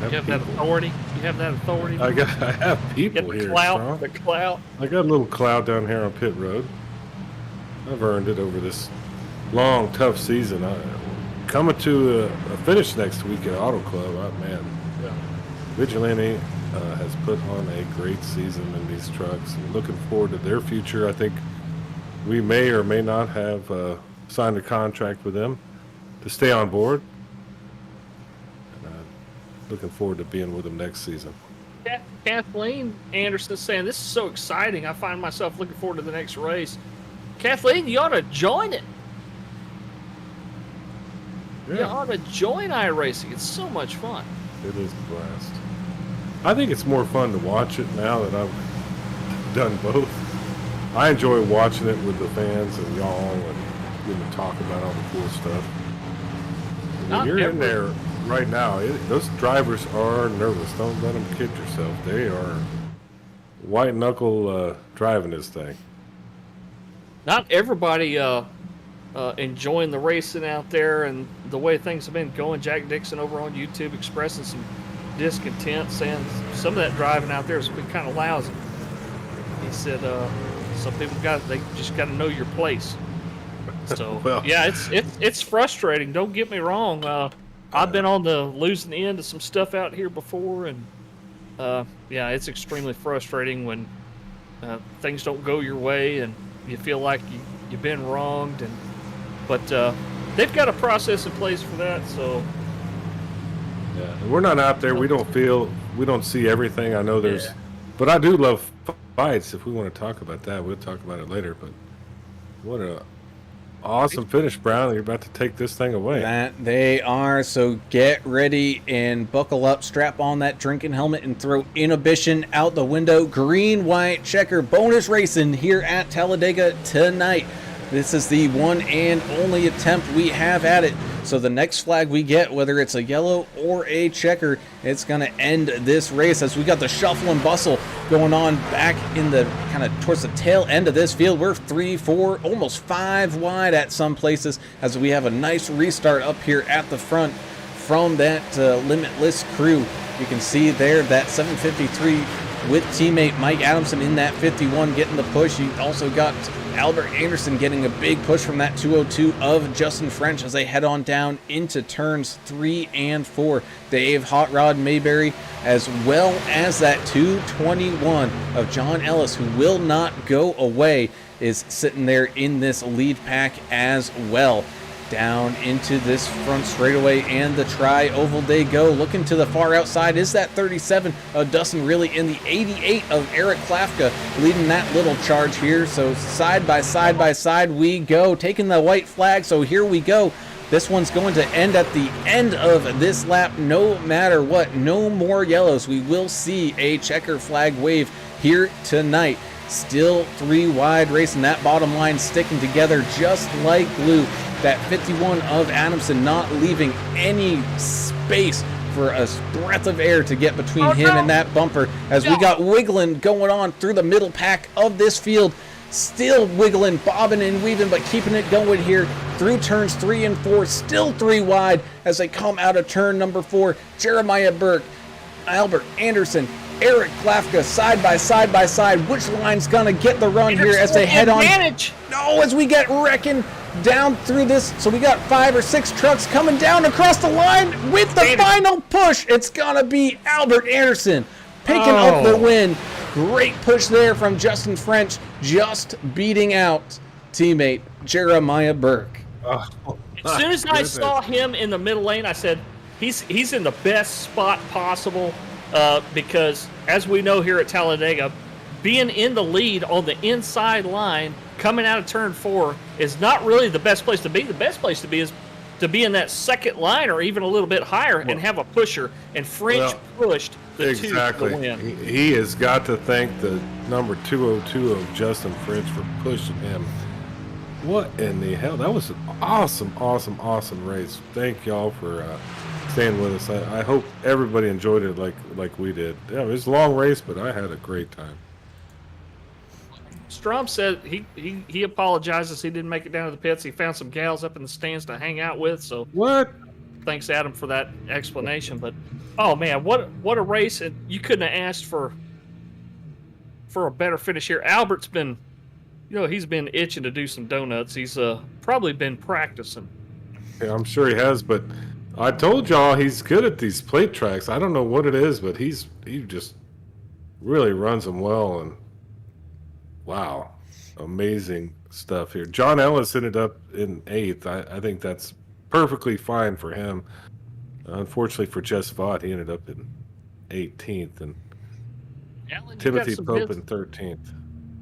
Speaker 2: you have that authority. You have that authority.
Speaker 3: I have people
Speaker 2: Get the
Speaker 3: here.
Speaker 2: clout.
Speaker 3: Strong.
Speaker 2: The clout.
Speaker 3: I got a little cloud down here on pit road. I've earned it over this long, tough season. Coming to a finish next week at Auto Club. Man,
Speaker 2: Yeah.
Speaker 3: Vigilante has put on a great season in these trucks. And looking forward to their future. I think we may or may not have signed a contract with them to stay on board. looking forward to being with him next season.
Speaker 2: Kathleen Anderson saying, this is so exciting. I find myself looking forward to the next race. Kathleen, you ought to join it.
Speaker 3: Yeah.
Speaker 2: You ought to join iRacing. It's so much fun.
Speaker 3: It is a blast. I think it's more fun to watch it now that I've done both. I enjoy watching it with the fans and y'all and getting to talk about all the cool stuff. When you're in there right now, those drivers are nervous. Don't let them kid yourself. They are white knuckle driving this thing.
Speaker 2: Not everybody enjoying the racing out there and the way things have been going. Jack Dixon over on YouTube expressing some discontent, saying some of that driving out there has been kind of lousy. He said some people they just got to know your place. So
Speaker 3: Well,
Speaker 2: yeah, it's frustrating. Don't get me wrong. I've been on the losing end of some stuff out here before, and yeah, it's extremely frustrating when things don't go your way and you feel like you've been wronged. But they've got a process in place for that. So
Speaker 3: yeah, and we're not out there. We don't see everything. I know there's, but I do love fights. If we want to talk about that, we'll talk about it later. But what a awesome finish, Brown. You're about to take this thing away.
Speaker 1: That they are. So get ready and buckle up, strap on that drinking helmet, and throw inhibition out the window. Green, white, checker, bonus racing here at Talladega tonight. This is the one and only attempt we have at it. So the next flag we get, whether it's a yellow or a checker, it's going to end this race as we got the shuffle and bustle going on back in the kind of towards the tail end of this field. We're 3, 4, almost 5 wide at some places as we have a nice restart up here at the front from that Limitless crew. You can see there that 753 with teammate Mike Adamson in that 51 getting the push. You also got Albert Anderson getting a big push from that 202 of Justin French as they head on down into turns 3 and 4. Dave Hot Rod Mayberry, as well as that 221 of John Ellis, who will not go away, is sitting there in this lead pack as well. Down into this front straightaway and the tri-oval they go. Looking to the far outside is that 37 of Dustin Really in the 88 of Eric Klafka leading that little charge here. So side by side we go, taking the white flag. So here we go. This one's going to end at the end of this lap no matter what. No more yellows. We will see a checker flag wave here tonight. Still 3 wide racing, that bottom line sticking together just like glue. That 51 of Adamson not leaving any space for a breath of air to get between him and that bumper as we got wiggling going on through the middle pack of this field. Still wiggling, bobbing and weaving, but keeping it going here through turns 3 and 4. Still 3 wide as they come out of turn number 4. Jeremiah Burke, Albert Anderson, Eric Klafka side by side. Which line's gonna get the run here as they head on? No, as we get wrecking down through this. So we got 5 or 6 trucks coming down across the line with the final push. It's gonna be Albert Anderson picking up the win. Great push there from Justin French, just beating out teammate Jeremiah Burke.
Speaker 2: As soon as I saw him in the middle lane, I said, he's in the best spot possible. Because as we know here at Talladega, being in the lead on the inside line coming out of turn 4 is not really the best place to be. The best place to be is to be in that second line or even a little bit higher and have a pusher. And French pushed the 2 to win.
Speaker 3: He has got to thank the number 202 of Justin French for pushing him. What in the hell? That was an awesome race. Thank y'all for staying with us. I hope everybody enjoyed it like we did. Yeah, it was a long race, but I had a great time.
Speaker 2: Strom said he apologizes he didn't make it down to the pits. He found some gals up in the stands to hang out with. So
Speaker 3: what?
Speaker 2: Thanks, Adam, for that explanation. But oh man, what a race! And you couldn't have asked for a better finish here. Albert's been, he's been itching to do some donuts. He's probably been practicing.
Speaker 3: Yeah, I'm sure he has, but I told y'all he's good at these plate tracks. I don't know what it is, but he just really runs them well. And wow, amazing stuff here. John Ellis ended up in 8th. I think that's perfectly fine for him. Unfortunately for Jess Vaught, he ended up in 18th, and
Speaker 2: Alan, you got
Speaker 3: Timothy
Speaker 2: some
Speaker 3: Pope
Speaker 2: bus-
Speaker 3: in 13th.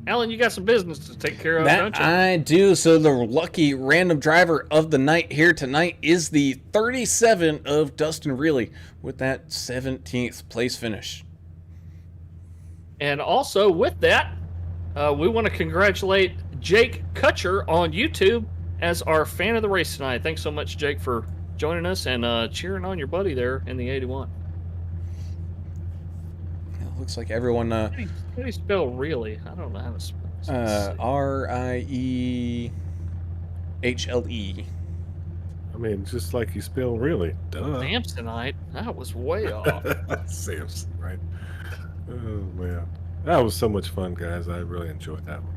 Speaker 2: Alan, you got some business to take care of,
Speaker 1: That
Speaker 2: don't you?
Speaker 1: I do. So the lucky random driver of the night here tonight is the 37 of Dustin Reilly with that 17th place finish.
Speaker 2: And also with that, we want to congratulate Jake Kutcher on YouTube as our fan of the race tonight. Thanks so much, Jake, for joining us and cheering on your buddy there in the 81.
Speaker 1: It looks like everyone
Speaker 2: How do you spell really? I don't know how to spell this.
Speaker 1: Riehle.
Speaker 3: I mean, just like you spell really. Duh.
Speaker 2: Samsonite. That was way off.
Speaker 3: Samson, right? Oh, man. That was so much fun, guys. I really enjoyed that one.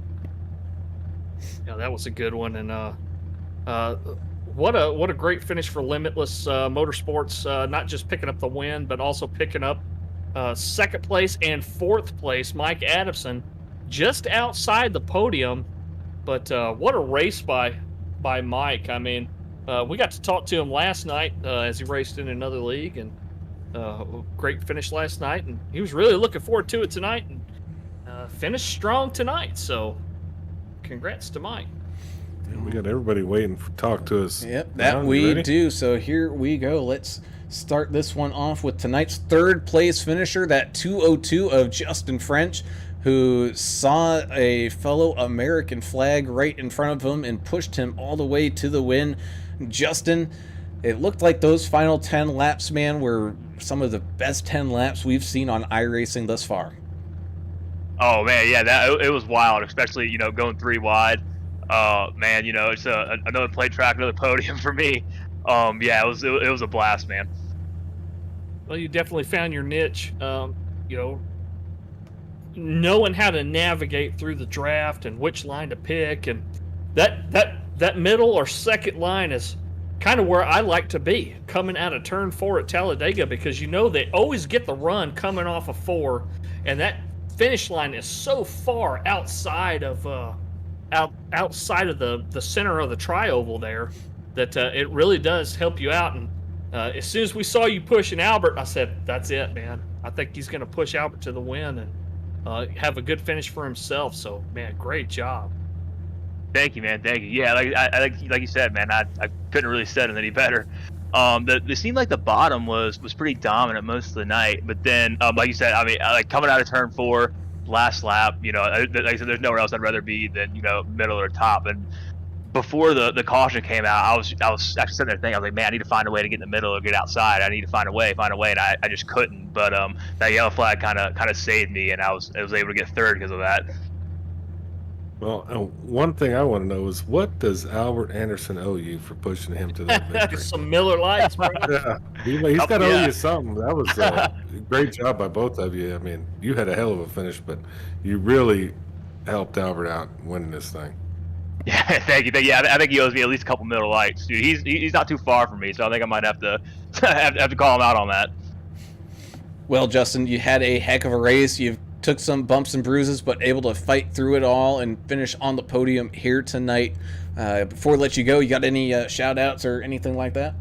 Speaker 2: Yeah, that was a good one. And what a great finish for Limitless Motorsports. Not just picking up the win, but also picking up second place and fourth place. Mike Adamson just outside the podium. But what a race by Mike. I mean, we got to talk to him last night as he raced in another league, and great finish last night. And he was really looking forward to it tonight, and finished strong tonight. So congrats to Mike.
Speaker 3: We got everybody waiting to talk to us.
Speaker 1: Yep, that
Speaker 3: John, you
Speaker 1: we
Speaker 3: ready?
Speaker 1: do. So here we go. Let's start this one off with tonight's third place finisher, that 202 of Justin French, who saw a fellow American flag right in front of him and pushed him all the way to the win. Justin, it looked like those final 10 laps, man, were some of the best 10 laps we've seen on iRacing thus far.
Speaker 4: Oh man, yeah, it was wild, especially going 3 wide. Man, it's another plate track, another podium for me. Yeah, it was a blast, man.
Speaker 2: Well, you definitely found your niche. Knowing how to navigate through the draft and which line to pick, and that middle or second line is kind of where I like to be, coming out of turn 4 at Talladega, because they always get the run coming off of 4, and that finish line is so far outside of outside of the center of the trioval there that it really does help you out. And as soon as we saw you pushing Albert, I said, that's it, man. I think he's going to push Albert to the win and have a good finish for himself. So, man, great job.
Speaker 4: Thank you, man. Thank you. Yeah, like you said, man, I couldn't really said it any better. It seemed like the bottom was pretty dominant most of the night, but then, like you said, I mean, like coming out of turn 4, last lap, like I said, there's nowhere else I'd rather be than middle or top. And before the caution came out, I was actually sitting there thinking, I was like, man, I need to find a way to get in the middle or get outside. I need to find a way, and I just couldn't. But that yellow flag kind of saved me, and I was able to get third because of that.
Speaker 3: Well, one thing I want to know is, what does Albert Anderson owe you for pushing him to that victory?
Speaker 2: Some Miller Lights, bro.
Speaker 3: Yeah, he's got to owe
Speaker 4: Yeah.
Speaker 3: you something. That was a great job by both of you. I mean, you had a hell of a finish, but you really helped Albert out winning this thing.
Speaker 4: Yeah, thank you. Yeah, I think he owes me at least a couple Miller Lights, dude. He's not too far from me, so I think I might have to have to call him out on that.
Speaker 1: Well, Justin, you had a heck of a race. You took some bumps and bruises, but able to fight through it all and finish on the podium here tonight. Before we let you go, you got any shout-outs or anything like that?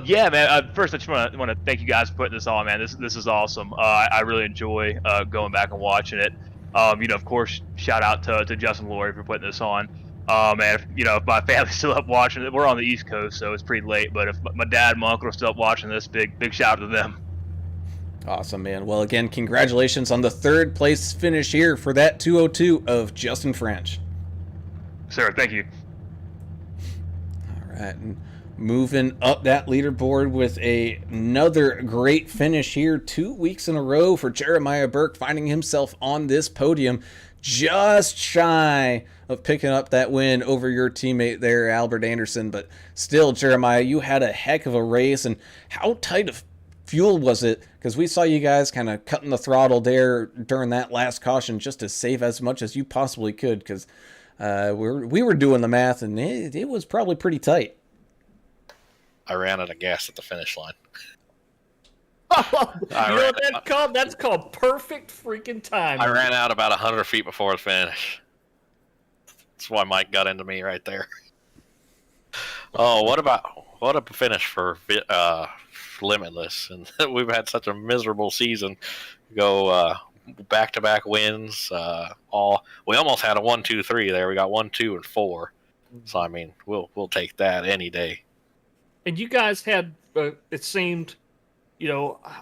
Speaker 4: Yeah, man. First, I just want to thank you guys for putting this on, man. This is awesome. I really enjoy going back and watching it. Of course, shout out to Justin Laurie for putting this on. And if my family's still up watching it, we're on the East Coast, so it's pretty late. But if my dad and my uncle are still up watching this, big shout out to them.
Speaker 1: Awesome, man. Well, again, congratulations on the third place finish here for that 202 of Justin French.
Speaker 4: Sir, thank you.
Speaker 1: All right, and moving up that leaderboard with another great finish here, 2 weeks in a row for Jeremiah Burke, finding himself on this podium, just shy of picking up that win over your teammate there, Albert Anderson. But still, Jeremiah, you had a heck of a race, and how tight of fuel was it? Because we saw you guys kind of cutting the throttle there during that last caution just to save as much as you possibly could, because we were doing the math, and it was probably pretty tight.
Speaker 5: I ran out of gas at the finish line.
Speaker 2: That's called perfect freaking time.
Speaker 5: I ran out about 100 feet before the finish. That's why Mike got into me right there. Oh, what a finish for limitless, and we've had such a miserable season. Go back-to-back wins. We almost had a 1-2-3 there. We got 1, 2, and 4. So I mean, we'll take that any day.
Speaker 2: And you guys had, it seemed,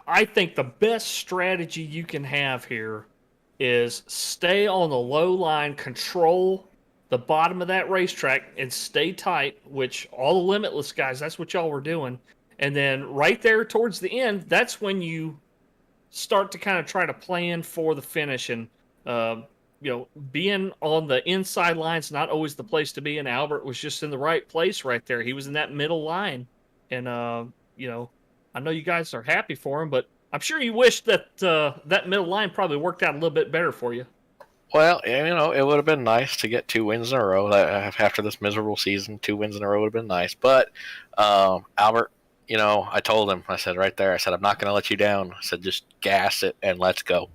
Speaker 2: I think the best strategy you can have here is stay on the low line, control the bottom of that racetrack, and stay tight, which all the limitless guys, that's what y'all were doing. And then right there towards the end, that's when you start to kind of try to plan for the finish. And, being on the inside line's not always the place to be. And Albert was just in the right place right there. He was in that middle line. And, I know you guys are happy for him, but I'm sure you wish that that middle line probably worked out a little bit better for you.
Speaker 5: Well, it would have been nice to get 2 wins in a row after this miserable season. 2 wins in a row would have been nice. But Albert, I told him, I said right there, I said, I'm not going to let you down. I said, just gas it and let's go.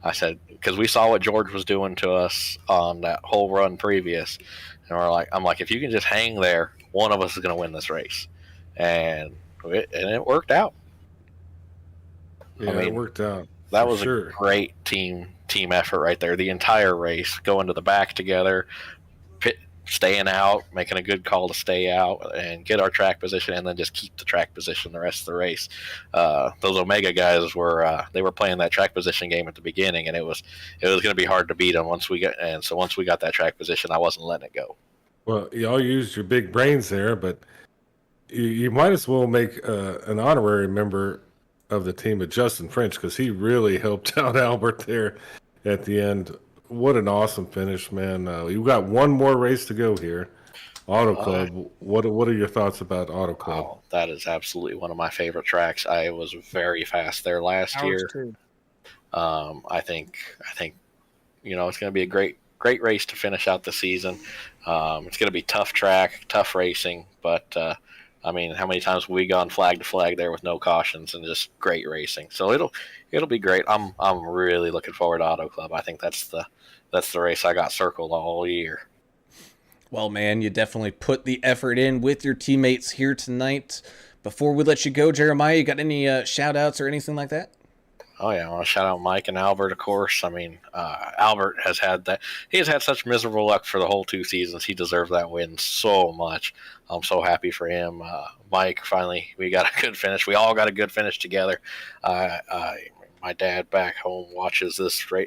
Speaker 5: I said, because we saw what George was doing to us on that whole run previous. And I'm like, if you can just hang there, one of us is going to win this race. And it worked out.
Speaker 3: Yeah, it worked out.
Speaker 5: That was a great team effort right there. The entire race, going to the back together, staying out, making a good call to stay out and get our track position, and then just keep the track position the rest of the race. Those Omega guys were playing that track position game at the beginning, and it was going to be hard to beat them once we got that track position. I wasn't letting it go.
Speaker 3: Well, y'all used your big brains there, but you might as well make an honorary member of the team of Justin French, because he really helped out Albert there at the end. What an awesome finish, man. You got one more race to go here. Auto Club, what are your thoughts about Auto Club?
Speaker 5: Oh, that is absolutely one of my favorite tracks. I was very fast there last year.
Speaker 2: Too.
Speaker 5: I think it's going to be a great race to finish out the season. It's going to be tough track, tough racing, but how many times have we gone flag to flag there with no cautions and just great racing? So it'll be great. I'm really looking forward to Auto Club. I think that's the race I got circled all year.
Speaker 1: Well, man, you definitely put the effort in with your teammates here tonight. Before we let you go, Jeremiah, you got any shout-outs or anything like that?
Speaker 5: Oh, yeah, I want to shout out Mike and Albert, of course. Albert has had that. He has had such miserable luck for the whole 2 seasons. He deserved that win so much. I'm so happy for him. Mike, finally, we got a good finish. We all got a good finish together. My dad back home watches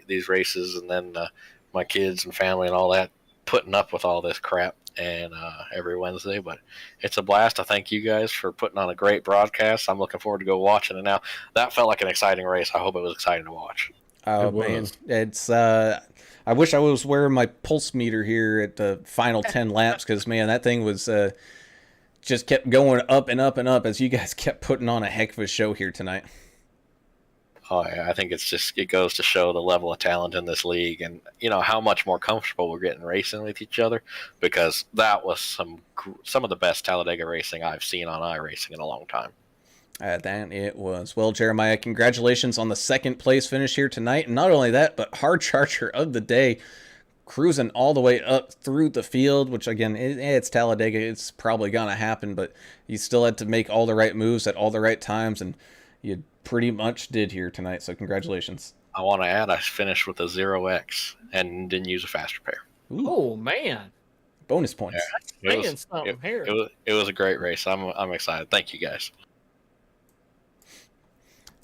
Speaker 5: these races, and then my kids and family and all that putting up with all this crap and every Wednesday, but it's a blast. I thank you guys for putting on a great broadcast. I'm looking forward to go watching it now. That felt like an exciting race. I hope it was exciting to watch.
Speaker 1: Oh, man, it's I wish I was wearing my pulse meter here at the final 10 laps, because man, that thing was just kept going up and up and up as you guys kept putting on a heck of a show here tonight.
Speaker 5: Oh, yeah, I think it goes to show the level of talent in this league, and how much more comfortable we're getting racing with each other, because that was some of the best Talladega racing I've seen on iRacing in a long time.
Speaker 1: That it was. Well, Jeremiah, congratulations on the 2nd place finish here tonight, and not only that, but hard charger of the day, cruising all the way up through the field, which again, it's Talladega, it's probably gonna happen, but you still had to make all the right moves at all the right times, and you pretty much did here tonight, so congratulations.
Speaker 5: I want to add, I finished with a 0X and didn't use a fast repair.
Speaker 2: Ooh. Oh, man.
Speaker 1: Bonus points.
Speaker 5: Yeah,
Speaker 2: it
Speaker 5: was a great race. I'm excited. Thank you, guys.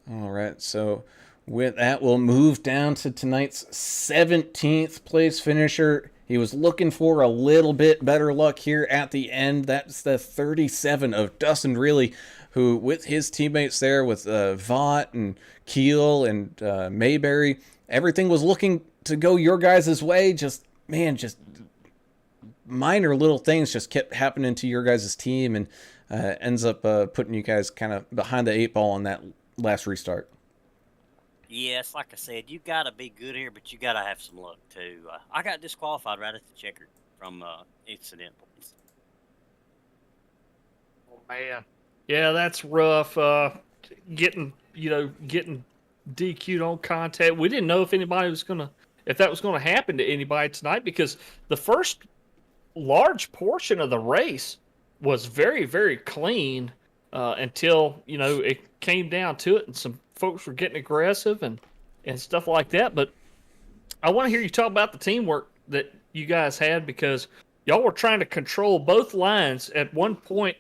Speaker 1: All right, so with that, we'll move down to tonight's 17th place finisher. He was looking for a little bit better luck here at the end. That's the 37 of Dustin Reilly, who with his teammates there with Vaught and Keel and Mayberry, everything was looking to go your guys' way. Just minor little things just kept happening to your guys' team, and ends up putting you guys kind of behind the 8 ball on that last restart.
Speaker 6: Yes, like I said, you got to be good here, but you got to have some luck too. I got disqualified right at the checker from incident points.
Speaker 2: Oh, man. Yeah, that's rough. Getting DQ'd on contact. We didn't know if that was gonna happen to anybody tonight, because the first large portion of the race was very, very clean. until it came down to it, and some folks were getting aggressive and stuff like that. But I want to hear you talk about the teamwork that you guys had, because y'all were trying to control both lines. At one point,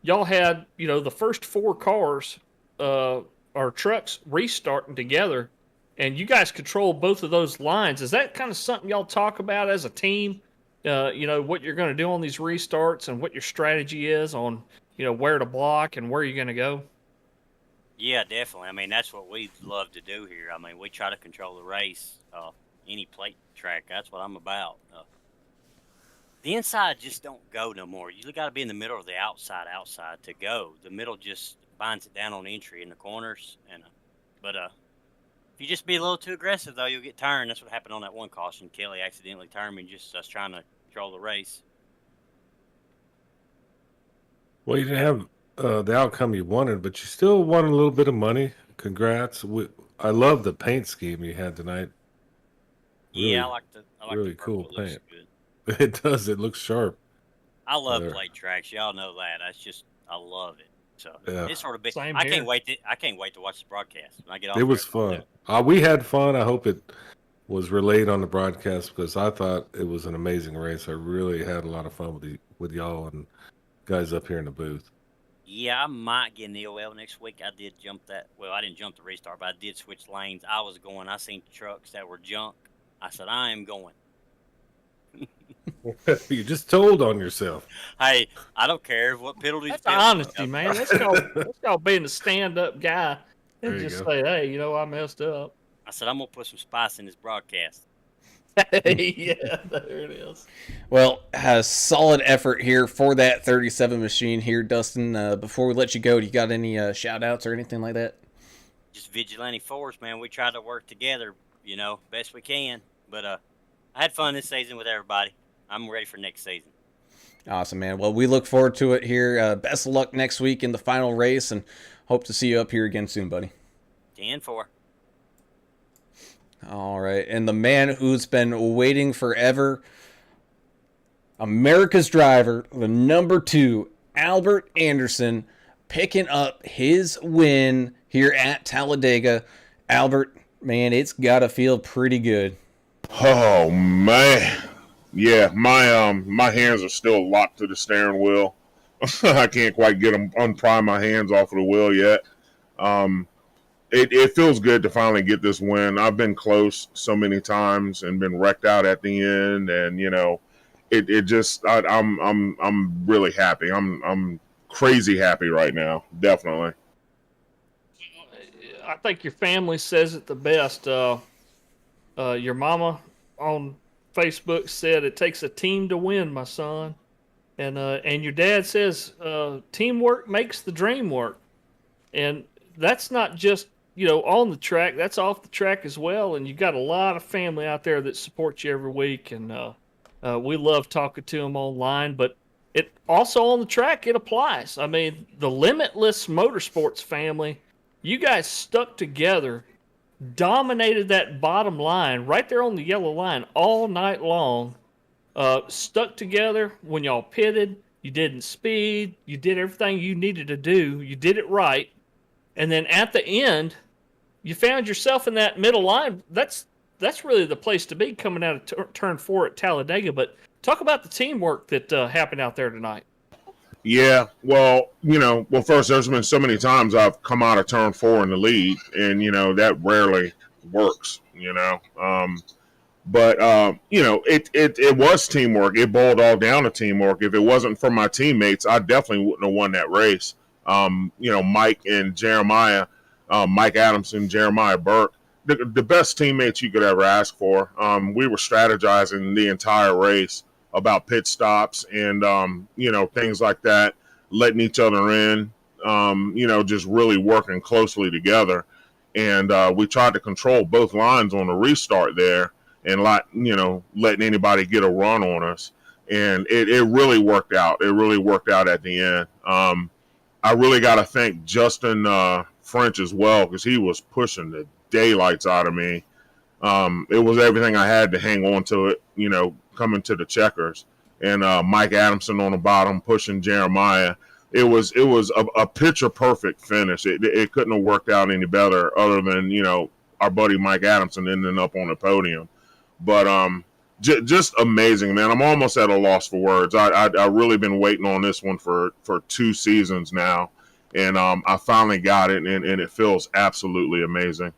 Speaker 2: y'all had the first 4 cars or trucks restarting together, and you guys control both of those lines. Is that kind of something y'all talk about as a team? What you're going to do on these restarts and what your strategy is on, where to block and where you're going to go?
Speaker 6: Yeah, definitely. I mean, that's what we love to do here. I mean, we try to control the race, any plate track. That's what I'm about. The inside just don't go no more. You got to be in the middle of the outside to go. The middle just binds it down on entry in the corners. But if you just be a little too aggressive, though, you'll get turned. That's what happened on that one caution. Kelly accidentally turned me, just us trying to control the race.
Speaker 3: Well, you didn't have the outcome you wanted, but you still won a little bit of money. Congrats. I love the paint scheme you had tonight. Really,
Speaker 6: I like the
Speaker 3: really
Speaker 6: purple.
Speaker 3: cool
Speaker 6: It looks
Speaker 3: paint.
Speaker 6: good.
Speaker 3: It does. It looks sharp.
Speaker 6: I love
Speaker 3: There.
Speaker 6: plate tracks. Y'all know that. I love it. So
Speaker 3: Yeah.
Speaker 6: it's sort of big.
Speaker 2: Same
Speaker 6: I
Speaker 2: here.
Speaker 6: can't wait to watch the broadcast when I get off.
Speaker 3: It was
Speaker 6: here.
Speaker 3: fun. We had fun. I hope it was relayed on the broadcast, because I thought it was an amazing race. I really had a lot of fun with y'all and guys up here in the booth.
Speaker 6: Yeah, I might get an EOL next week. I did jump that. Well, I didn't jump the restart, but I did switch lanes. I seen trucks that were junk. I said, I am going.
Speaker 3: You just told on yourself.
Speaker 6: Hey, I don't care what penalties.
Speaker 2: That's honesty, man. That's called being a stand-up guy.
Speaker 3: There
Speaker 2: And
Speaker 3: you
Speaker 2: just
Speaker 3: go.
Speaker 2: say, hey, I messed up.
Speaker 6: I said, I'm going to put some spice in this broadcast.
Speaker 2: Yeah, there it is.
Speaker 1: Well, a solid effort here for that 37 machine here, Dustin. Before we let you go, do you got any shout-outs or anything like that?
Speaker 6: Just Vigilante Force, man. We try to work together, best we can. But I had fun this season with everybody. I'm ready for next season.
Speaker 1: Awesome, man. Well, we look forward to it here. Best of luck next week in the final race, and hope to see you up here again soon, buddy.
Speaker 6: 10-4.
Speaker 1: All right. And the man who's been waiting forever, America's driver, the number 2, Albert Anderson, picking up his win here at Talladega. Albert, man, it's got to feel pretty good.
Speaker 7: Oh man, yeah, my hands are still locked to the steering wheel. I can't quite unpry my hands off of the wheel yet. It feels good to finally get this win. I've been close so many times and been wrecked out at the end, and I'm really happy. I'm crazy happy right now. Definitely.
Speaker 2: I think your family says it the best. Your mama on Facebook said it takes a team to win, my son, and your dad says teamwork makes the dream work, and that's not just on the track, that's off the track as well. And you got a lot of family out there that support you every week, and we love talking to them online, but it also on the track, it applies. I mean, the Limitless Motorsports family, you guys stuck together, dominated that bottom line right there on the yellow line all night long, stuck together when y'all pitted. You didn't speed. You did everything you needed to do. You did it right. And then at the end, you found yourself in that middle line. That's really the place to be coming out of turn 4 at Talladega. But talk about the teamwork that happened out there tonight.
Speaker 7: Yeah, well, first, there's been so many times I've come out of turn 4 in the lead, and, that rarely works, But, it was teamwork. It boiled all down to teamwork. If it wasn't for my teammates, I definitely wouldn't have won that race. Mike and Jeremiah, Mike Adamson, Jeremiah Burke, the best teammates you could ever ask for. We were strategizing the entire race about pit stops and, things like that, letting each other in, just really working closely together. And we tried to control both lines on the restart there and letting anybody get a run on us. And it really worked out. It really worked out at the end. I really got to thank Justin French as well, because he was pushing the daylights out of me. It was everything I had to hang on to it, coming to the checkers. And Mike Adamson on the bottom pushing Jeremiah. it was a picture perfect finish. It couldn't have worked out any better, other than our buddy Mike Adamson ending up on the podium. But just amazing, man. I'm almost at a loss for words. I really been waiting on this one for 2 seasons now, and I finally got it, and it feels absolutely amazing.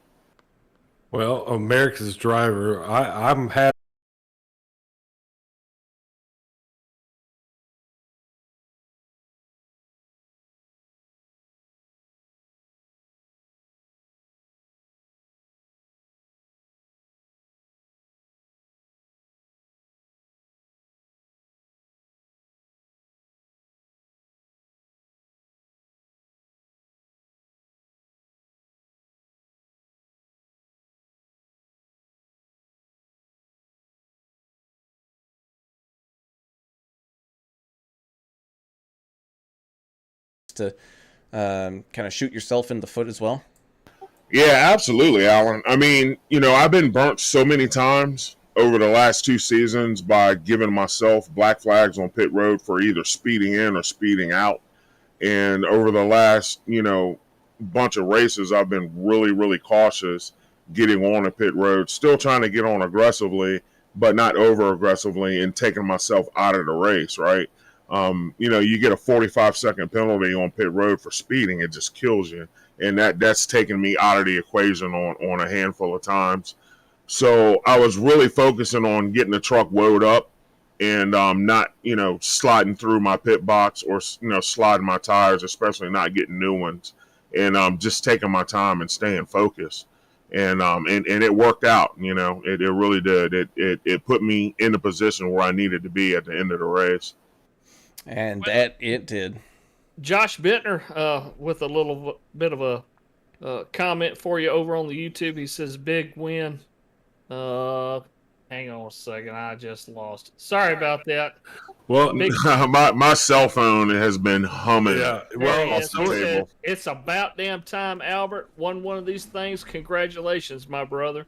Speaker 3: Well, America's driver, I'm happy.
Speaker 1: To kind of shoot yourself in the foot as well?
Speaker 7: Yeah, absolutely, Alan. I mean, I've been burnt so many times over the last 2 seasons by giving myself black flags on pit road for either speeding in or speeding out. And over the last, bunch of races, I've been really, really cautious getting on a pit road, still trying to get on aggressively, but not over aggressively, and taking myself out of the race, right? You get a 45-second penalty on pit road for speeding, it just kills you. And that's taken me out of the equation on a handful of times. So I was really focusing on getting the truck woed up and not, sliding through my pit box or, sliding my tires, especially not getting new ones, and just taking my time and staying focused. And it worked out, it really did. It put me in the position where I needed to be at the end of the race.
Speaker 1: And that it did.
Speaker 2: Josh Bittner with a little bit of a comment for you over on the YouTube. He says, big win. Hang on a second. I just lost it. Sorry about that.
Speaker 7: Well, my cell phone has been humming.
Speaker 3: Yeah,
Speaker 7: off the table.
Speaker 2: It's about damn time Albert won one of these things. Congratulations, my brother.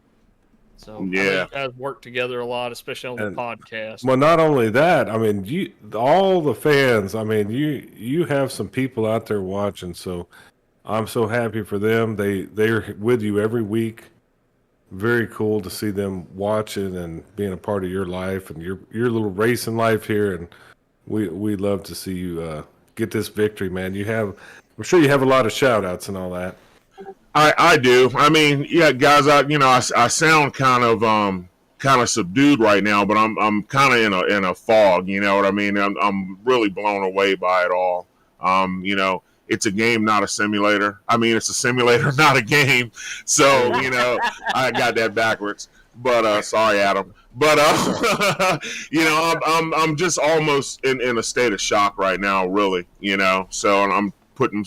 Speaker 2: So
Speaker 7: yeah,
Speaker 2: I know you guys work together a lot, especially on the podcast.
Speaker 3: Well, not only that, I mean, all the fans. I mean, you have some people out there watching, so I'm so happy for them. They're with you every week. Very cool to see them watching and being a part of your life and your little racing life here. And we love to see you get this victory, man. I'm sure you have a lot of shout outs and all that.
Speaker 7: I do. I mean, yeah, guys. I sound kind of subdued right now, but I'm kind of in a fog. You know what I mean? I'm really blown away by it all. It's a game, not a simulator. I mean, it's a simulator, not a game. So I got that backwards. But sorry, Adam. But I'm just almost in a state of shock right now, really. So I'm putting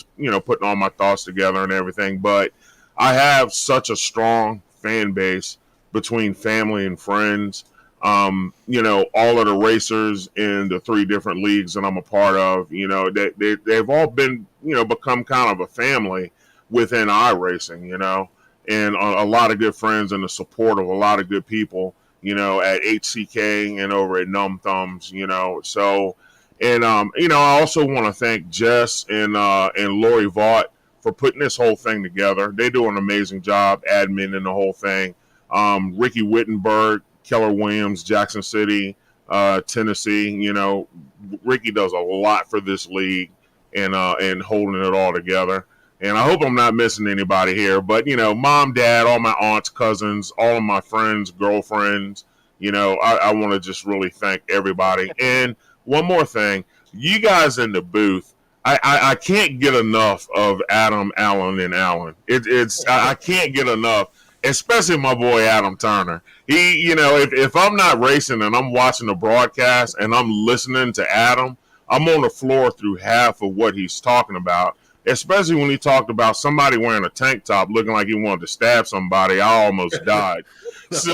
Speaker 7: all my thoughts together and everything. But I have such a strong fan base between family and friends. All of the racers in the 3 different leagues that I'm a part of, they've all been, become kind of a family within iRacing, and a lot of good friends and the support of a lot of good people, at HCK and over at Numb Thumbs, so, and, I also want to thank Jess and Lori Vaught for putting this whole thing together. They do an amazing job adminning the whole thing. Ricky Wittenberg, Keller Williams, Jackson City, Tennessee. Ricky does a lot for this league and holding it all together. And I hope I'm not missing anybody here. But, mom, dad, all my aunts, cousins, all of my friends, girlfriends, I want to just really thank everybody. And one more thing, you guys in the booth, I can't get enough of Adam, Allen, and Allen. I can't get enough. Especially my boy Adam Turner. He, if I'm not racing and I'm watching the broadcast and I'm listening to Adam, I'm on the floor through half of what he's talking about. Especially when he talked about somebody wearing a tank top looking like he wanted to stab somebody. I almost died. So,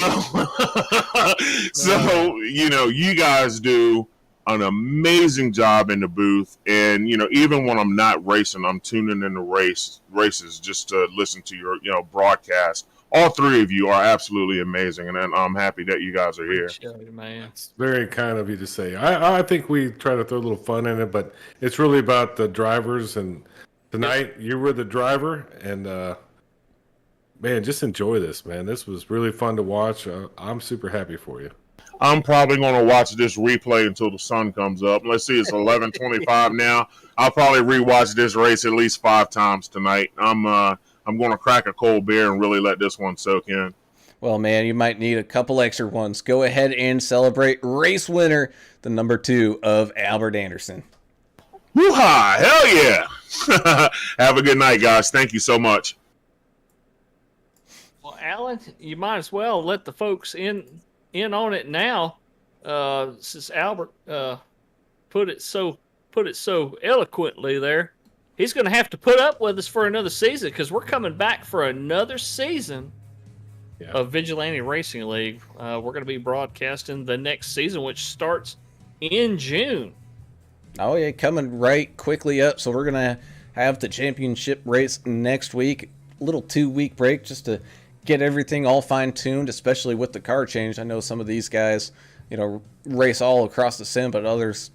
Speaker 7: you guys do an amazing job in the booth. And, even when I'm not racing, I'm tuning in to races just to listen to your, broadcast all three of you are absolutely amazing, and I'm happy that you guys are here.
Speaker 2: Appreciate it, man.
Speaker 3: It's very kind of you to say. I think we try to throw a little fun in it, but it's really about the drivers. And tonight you were the driver, and man, just enjoy this, man. This was really fun to watch. I'm super happy for you.
Speaker 7: I'm probably going to watch this replay until the sun comes up. Let's see, it's 11:25 now. I'll probably rewatch this race at least 5 times tonight. I'm going to crack a cold beer and really let this one soak in.
Speaker 1: Well, man, you might need a couple extra ones. Go ahead and celebrate race winner, the number 2 of Albert Anderson.
Speaker 7: Woo-ha! Hell yeah! Have a good night, guys. Thank you so much.
Speaker 2: Well, Alan, you might as well let the folks in on it now, since Albert put it so eloquently there. He's going to have to put up with us for another season, because we're coming back for another season of Vigilante Racing League. We're going to be broadcasting the next season, which starts in June.
Speaker 1: Oh, yeah, coming right quickly up. So we're going to have the championship race next week. A little 2-week break just to get everything all fine-tuned, especially with the car change. I know some of these guys, race all across the sim, but others,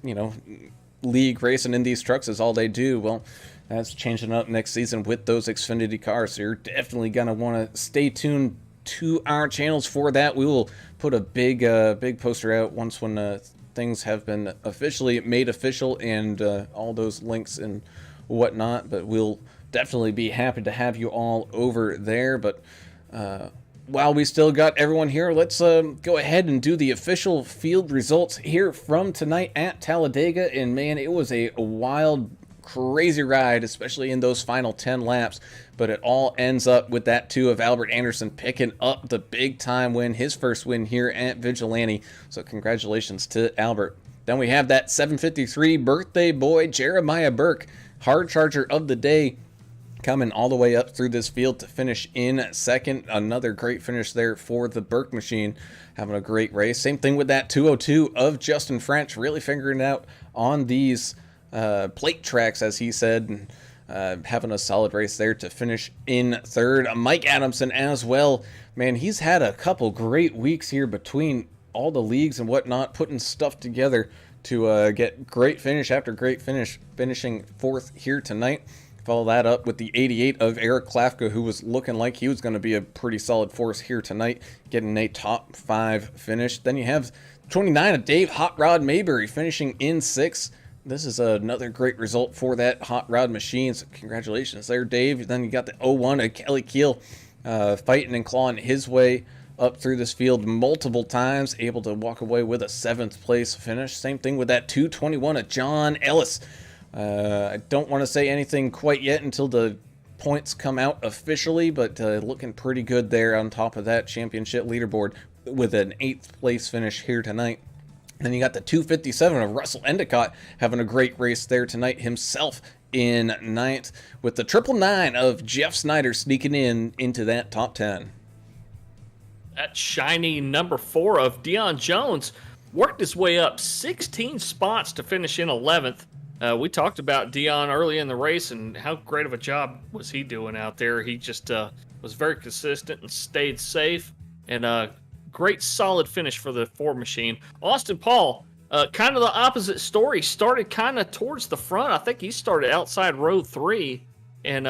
Speaker 1: league racing in these trucks is all they do. Well, that's changing up next season with those Xfinity cars. So you're definitely going to want to stay tuned to our channels for that. We will put a big poster out once when things have been officially made official, and all those links and whatnot. But we'll definitely be happy to have you all over there. But while we still got everyone here, let's go ahead and do the official field results here from tonight at Talladega. And man, it was a wild, crazy ride, especially in those final 10 laps. But it all ends up with that 2 of Albert Anderson picking up the big time win, his first win here at Vigilante. So congratulations to Albert. Then we have that 753 birthday boy, Jeremiah Burke, hard charger of the day, coming all the way up through this field to finish in second. Another great finish there for the Burke machine, having a great race. Same thing with that 202 of Justin French, really figuring it out on these plate tracks, as he said, and having a solid race there to finish in third. Mike Adamson as well. Man, he's had a couple great weeks here between all the leagues and whatnot, putting stuff together to get great finish after great finish, finishing 4th here tonight. Follow that up with the 88 of Eric Klafka, who was looking like he was going to be a pretty solid force here tonight, getting a top 5 finish. Then you have 29 of Dave Hot Rod Mayberry finishing in 6th. This is another great result for that Hot Rod machine, so congratulations there, Dave. Then you got the 01 of Kelly Keel fighting and clawing his way up through this field multiple times, able to walk away with a 7th place finish. Same thing with that 221 of John Ellis. I don't want to say anything quite yet until the points come out officially, but looking pretty good there on top of that championship leaderboard with an 8th place finish here tonight. Then you got the 257 of Russell Endicott having a great race there tonight himself in 9th, with the 999 of Jeff Snyder sneaking into that top 10.
Speaker 2: That shiny number 4 of Deion Jones worked his way up 16 spots to finish in 11th. We talked about Deion early in the race and how great of a job was he doing out there. He just was very consistent and stayed safe, and great solid finish for the Ford machine. Austin Paul, kind of the opposite story. Started kind of towards the front. I think he started outside row 3, and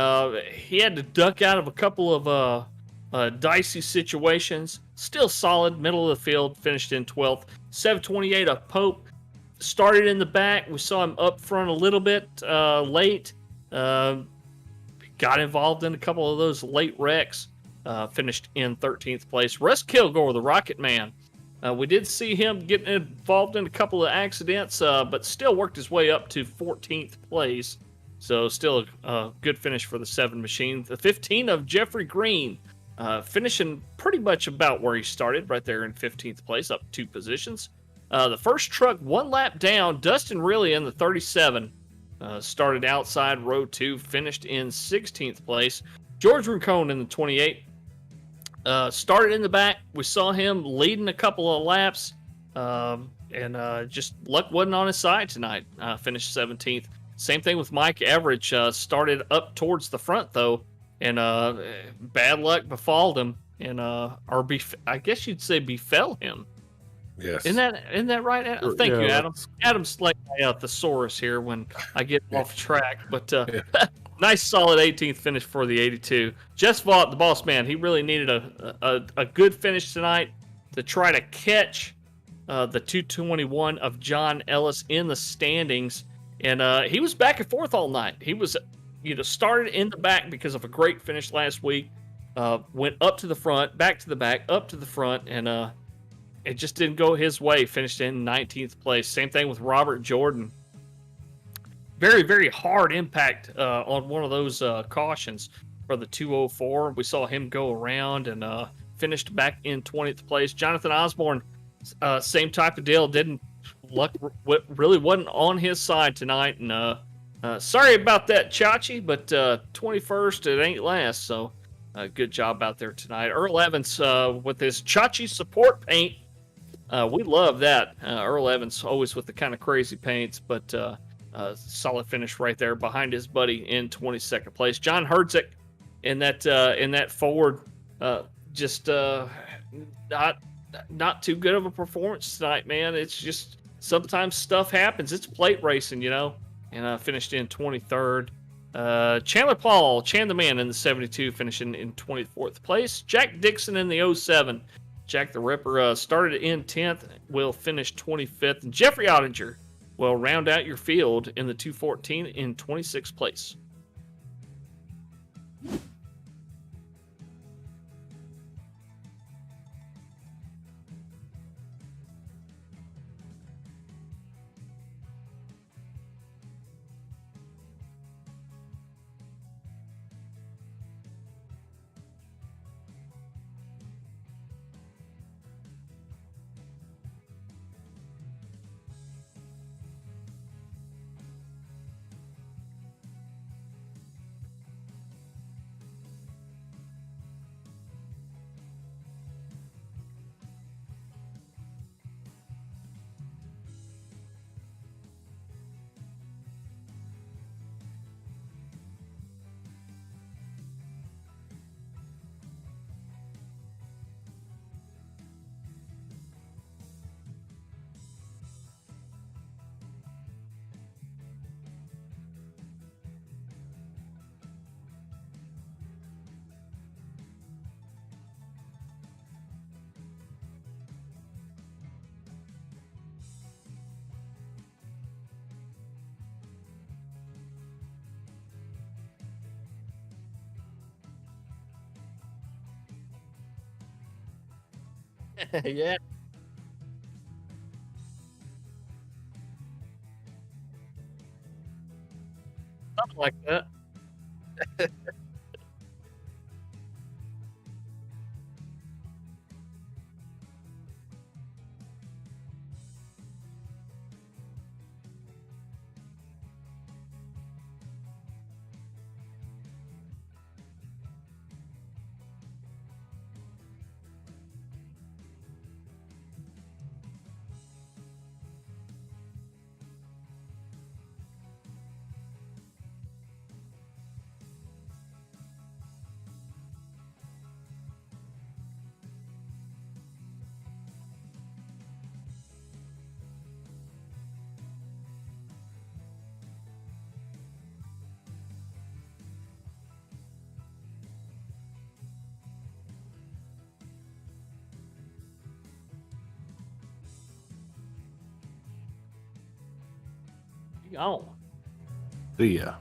Speaker 2: he had to duck out of a couple of dicey situations. Still solid, middle of the field, finished in 12th. 728 of Pope started in the back. We saw him up front a little bit late. Got involved in a couple of those late wrecks. Finished in 13th place. Russ Kilgore, the Rocket Man. We did see him getting involved in a couple of accidents, but still worked his way up to 14th place. So still a good finish for the 7 machine. The 15 of Jeffrey Green, finishing pretty much about where he started, right there in 15th place, up 2 positions. The first truck 1 lap down, Dustin Riley in the 37. Started outside row 2, finished in 16th place. George Rincon in the 28. Started in the back. We saw him leading a couple of laps, and just luck wasn't on his side tonight. Finished 17th. Same thing with Mike Average. Started up towards the front, though, and bad luck befalled him. and I guess you'd say befell him.
Speaker 3: Yes.
Speaker 2: Isn't that right? Thank
Speaker 3: Yeah,
Speaker 2: you, Adam.
Speaker 3: that's-
Speaker 2: Adam's like my thesaurus here when I get off track, but
Speaker 3: Yeah.
Speaker 2: nice solid 18th finish for the 82. Jess Vaught, the boss man, he really needed a good finish tonight to try to catch the 221 of John Ellis in the standings, and he was back and forth all night. He was, started in the back because of a great finish last week, went up to the front, back to the back, up to the front, and it just didn't go his way. Finished in 19th place. Same thing with Robert Jordan. Very, very hard impact on one of those cautions for the 204. We saw him go around and finished back in 20th place. Jonathan Osborne, same type of deal. Luck really wasn't on his side tonight. And sorry about that, Chachi, but 21st, it ain't last. So good job out there tonight. Earl Evans with his Chachi support paint. We love that. Earl Evans always with the kind of crazy paints, but solid finish right there behind his buddy in 22nd place. John Herdzik in that Ford, just not too good of a performance tonight, man. It's just sometimes stuff happens. It's plate racing, and finished in 23rd. Chandler Paul, Chan the Man in the 72, finishing in 24th place. Jack Dixon in the 07. Jack the Ripper started in 10th, will finish 25th. And Jeffrey Ottinger will round out your field in the 214 in 26th place. Yeah. Something like that. You gone.
Speaker 3: See ya.